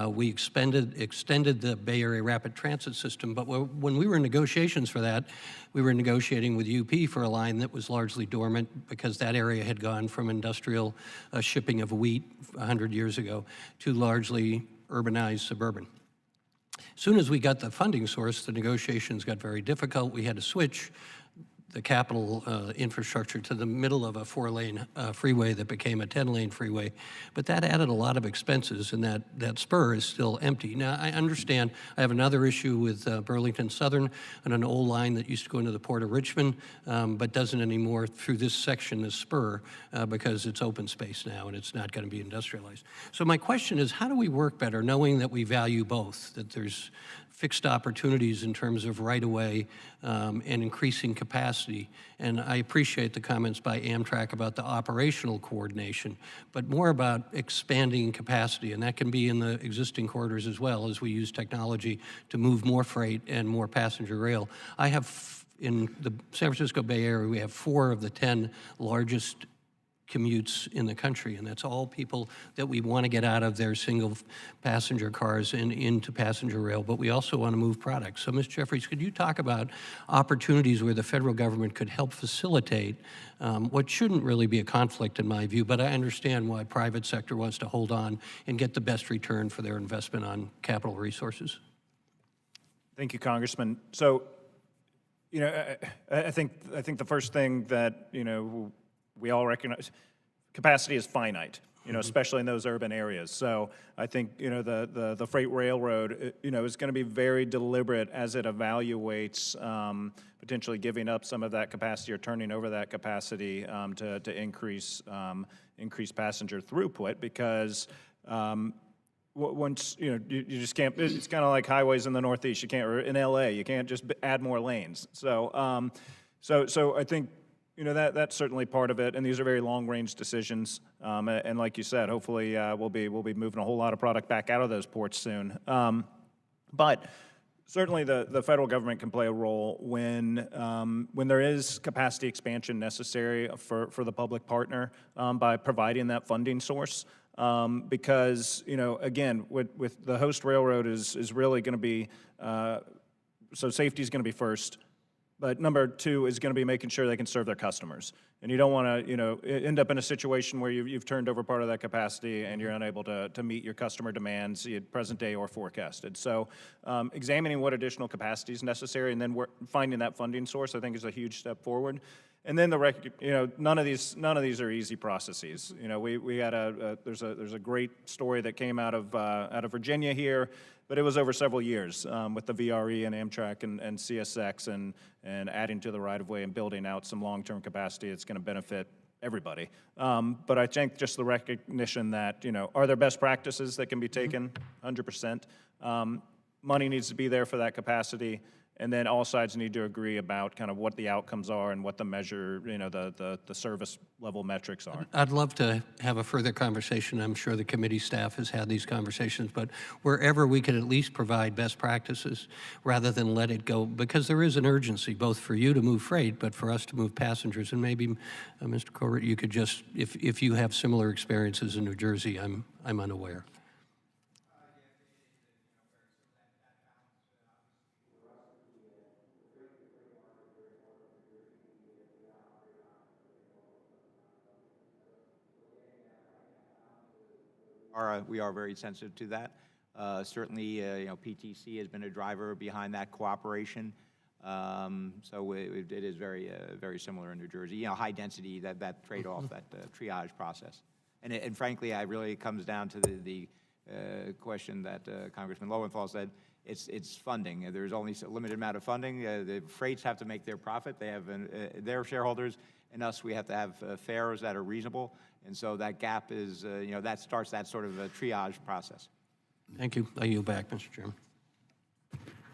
We extended the Bay Area Rapid Transit System, but when we were in negotiations for that, we were negotiating with UP for a line that was largely dormant because that area had gone from industrial shipping of wheat 100 years ago to largely urbanized suburban. As soon as we got the funding source, the negotiations got very difficult. We had to switch the capital infrastructure to the middle of a 4-lane freeway that became a 10-lane freeway. But that added a lot of expenses, and that spur is still empty. Now, I understand I have another issue with Burlington Southern and an old line that used to go into the Port of Richmond, but doesn't anymore through this section, this spur, because it's open space now and it's not going to be industrialized. So my question is, how do we work better, knowing that we value both, that there's fixed opportunities in terms of right-of-way and increasing capacity? And I appreciate the comments by Amtrak about the operational coordination, but more about expanding capacity, and that can be in the existing corridors as well as we use technology to move more freight and more passenger rail. I have, in the San Francisco Bay Area, we have 4 of the 10 largest commutes in the country, and that's all people that we want to get out of their single passenger cars and into passenger rail, but we also want to move products. So, Ms. Jeffries, could you talk about opportunities where the federal government could help facilitate what shouldn't really be a conflict in my view, but I understand why private sector wants to hold on and get the best return for their investment on capital resources? Thank you, Congressman. So, I think the first thing that, we all recognize, capacity is finite, especially in those urban areas. So I think, the freight railroad, is going to be very deliberate as it evaluates potentially giving up some of that capacity or turning over that capacity to increase passenger throughput, because once, you just can't, it's kind of like highways in the Northeast. You can't, or in LA, you can't just add more lanes. So, so I think, that's certainly part of it, and these are very long-range decisions. And like you said, hopefully we'll be moving a whole lot of product back out of those ports soon. But certainly the federal government can play a role when there is capacity expansion necessary for the public partner by providing that funding source. Because, again, with the host railroad is really going to be, so safety is going to be first. But number 2 is going to be making sure they can serve their customers. And you don't want to, end up in a situation where you've turned over part of that capacity and you're unable to meet your customer demands, present day or forecasted. So examining what additional capacity is necessary and then finding that funding source, I think, is a huge step forward. And then none of these are easy processes. We had there's a great story that came out of Virginia here, but it was over several years with the VRE and Amtrak and CSX and adding to the right-of-way and building out some long-term capacity that's going to benefit everybody. But I think just the recognition that, are there best practices that can be taken? 100%. Money needs to be there for that capacity. And then all sides need to agree about kind of what the outcomes are and what the measure, the service level metrics are. I'd love to have a further conversation. I'm sure the committee staff has had these conversations, but wherever we could at least provide best practices rather than let it go, because there is an urgency both for you to move freight, but for us to move passengers. And maybe, Mr. Corbett, you could just, if you have similar experiences in New Jersey, I'm unaware. We are very sensitive to that. Certainly, PTC has been a driver behind that cooperation. So it is very, very similar in New Jersey. High density, that trade-off, that triage process. And frankly, it comes down to the question that Congressman Lowenthal said. It's funding. There's only a limited amount of funding. The freights have to make their profit. They have their shareholders, and us, we have to have fares that are reasonable. And so that gap is, that starts that sort of a triage process. Thank you. I yield back, Mr. Chairman.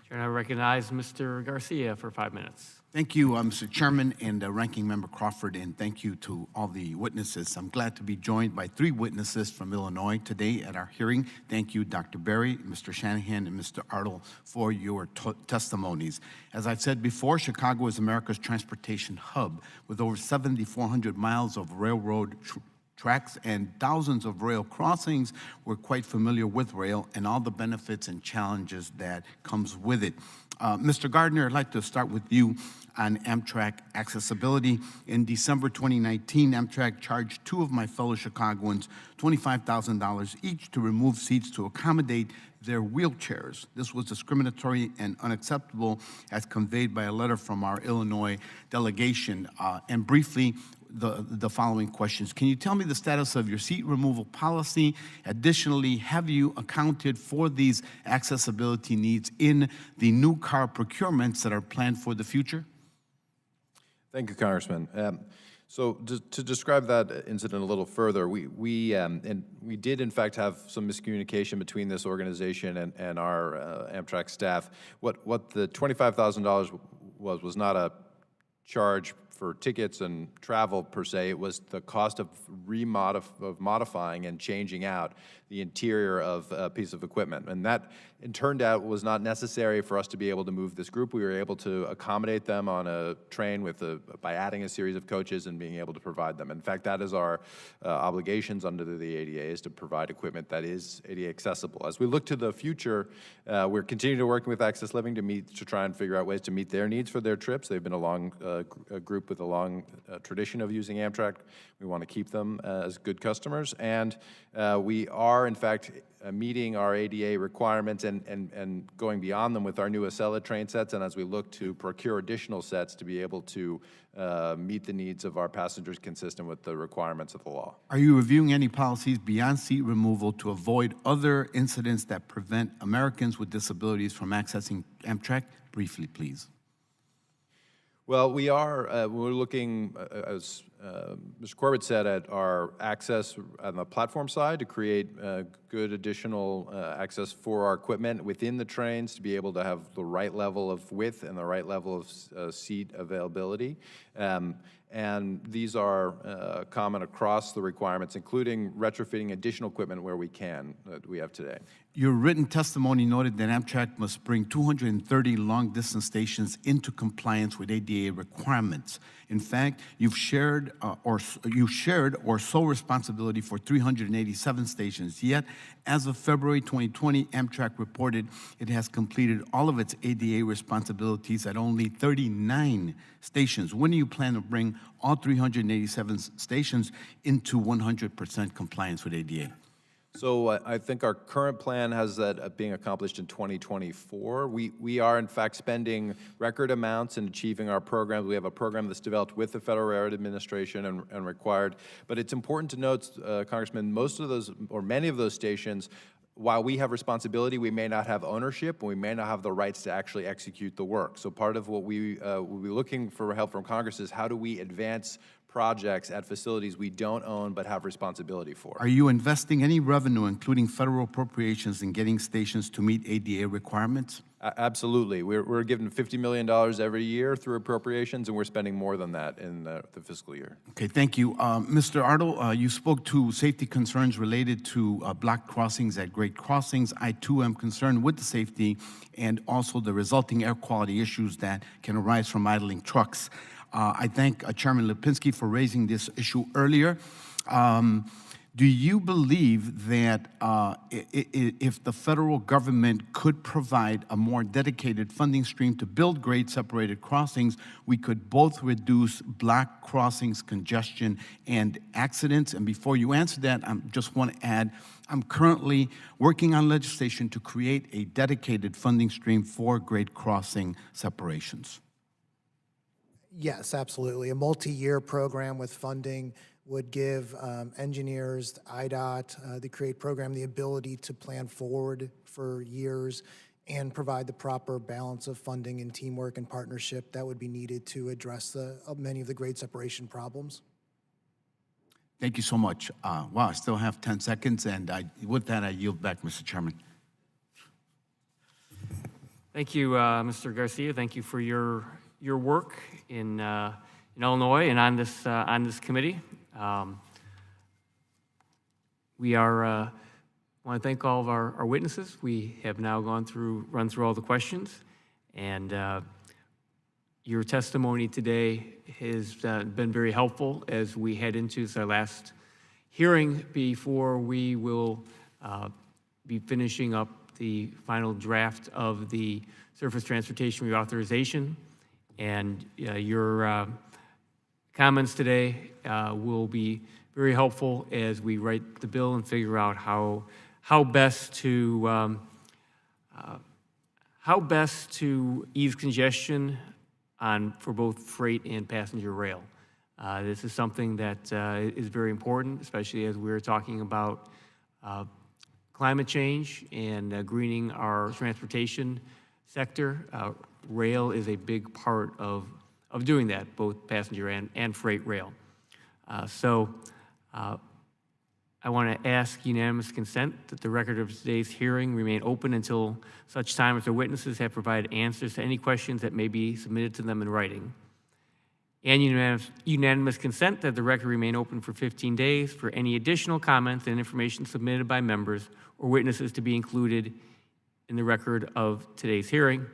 Chair, I recognize Mr. Garcia for 5 minutes. Thank you, Mr. Chairman and Ranking Member Crawford, and thank you to all the witnesses. I'm glad to be joined by 3 witnesses from Illinois today at our hearing. Thank you, Dr. Berry, Mr. Shanahan, and Mr. Artle for your testimonies. As I've said before, Chicago is America's transportation hub with over 7,400 miles of railroad tracks and thousands of rail crossings. We're quite familiar with rail and all the benefits and challenges that comes with it. Mr. Gardner, I'd like to start with you on Amtrak accessibility. In December 2019, Amtrak charged 2 of my fellow Chicagoans $25,000 each to remove seats to accommodate their wheelchairs. This was discriminatory and unacceptable, as conveyed by a letter from our Illinois delegation. And briefly, the following questions. Can you tell me the status of your seat removal policy? Additionally, have you accounted for these accessibility needs in the new car procurements that are planned for the future? Thank you, Congressman. So to describe that incident a little further, we did in fact have some miscommunication between this organization and our Amtrak staff. What the $25,000 was not a charge for tickets and travel per se. It was the cost of modifying and changing out the interior of a piece of equipment. And that, it turned out, was not necessary for us to be able to move this group. We were able to accommodate them on a train by adding a series of coaches and being able to provide them. In fact, that is our obligations under the ADA, is to provide equipment that is ADA accessible. As we look to the future, we're continuing to work with Access Living to try and figure out ways to meet their needs for their trips. They've been a group with a long tradition of using Amtrak. We want to keep them as good customers, and we are, in fact, meeting our ADA requirements and going beyond them with our new Acela train sets, and as we look to procure additional sets to be able to meet the needs of our passengers consistent with the requirements of the law. Are you reviewing any policies beyond seat removal to avoid other incidents that prevent Americans with disabilities from accessing Amtrak? Briefly, please. Well, we're looking, as Mr. Corbett said, at our access on the platform side to create good additional access for our equipment within the trains to be able to have the right level of width and the right level of seat availability. And these are common across the requirements, including retrofitting additional equipment where we can, that we have today. Your written testimony noted that Amtrak must bring 230 long-distance stations into compliance with ADA requirements. In fact, you've shared or sole responsibility for 387 stations. Yet, as of February 2020, Amtrak reported it has completed all of its ADA responsibilities at only 39 stations. When do you plan to bring all 387 stations into 100% compliance with ADA? So I think our current plan has that being accomplished in 2024. We are, in fact, spending record amounts in achieving our program. We have a program that's developed with the Federal Railroad Administration and required. But it's important to note, Congressman, most of those, or many of those stations, while we have responsibility, we may not have ownership, and we may not have the rights to actually execute the work. So part of what we will be looking for help from Congress is how do we advance projects at facilities we don't own but have responsibility for. Are you investing any revenue, including federal appropriations, in getting stations to meet ADA requirements? Absolutely. We're given $50 million every year through appropriations, and we're spending more than that in the fiscal year. Okay, thank you. Mr. Ardo, you spoke to safety concerns related to block crossings at grade crossings. I, too, am concerned with the safety and also the resulting air quality issues that can arise from idling trucks. I thank Chairman Lipinski for raising this issue earlier. Do you believe that if the federal government could provide a more dedicated funding stream to build grade-separated crossings, we could both reduce block crossings congestion and accidents? And before you answer that, I just want to add, I'm currently working on legislation to create a dedicated funding stream for grade crossing separations. Yes, absolutely. A multi-year program with funding would give engineers, IDOT, the CREATE program, the ability to plan forward for years and provide the proper balance of funding and teamwork and partnership that would be needed to address many of the grade separation problems. Thank you so much. Wow, I still have 10 seconds, and with that, I yield back, Mr. Chairman. Thank you, Mr. Garcia. Thank you for your work in Illinois and on this committee. We want to thank all of our witnesses. We have now run through all the questions, and your testimony today has been very helpful as we head into our last hearing before we will be finishing up the final draft of the Surface Transportation Reauthorization. And your comments today will be very helpful as we write the bill and figure out how best to ease congestion for both freight and passenger rail. This is something that is very important, especially as we're talking about climate change and greening our transportation sector. Rail is a big part of doing that, both passenger and freight rail. I want to ask unanimous consent that the record of today's hearing remain open until such time as the witnesses have provided answers to any questions that may be submitted to them in writing. And unanimous consent that the record remain open for 15 days for any additional comments and information submitted by members or witnesses to be included in the record of today's hearing.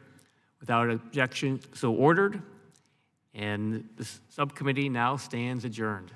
Without objection, so ordered, and the subcommittee now stands adjourned.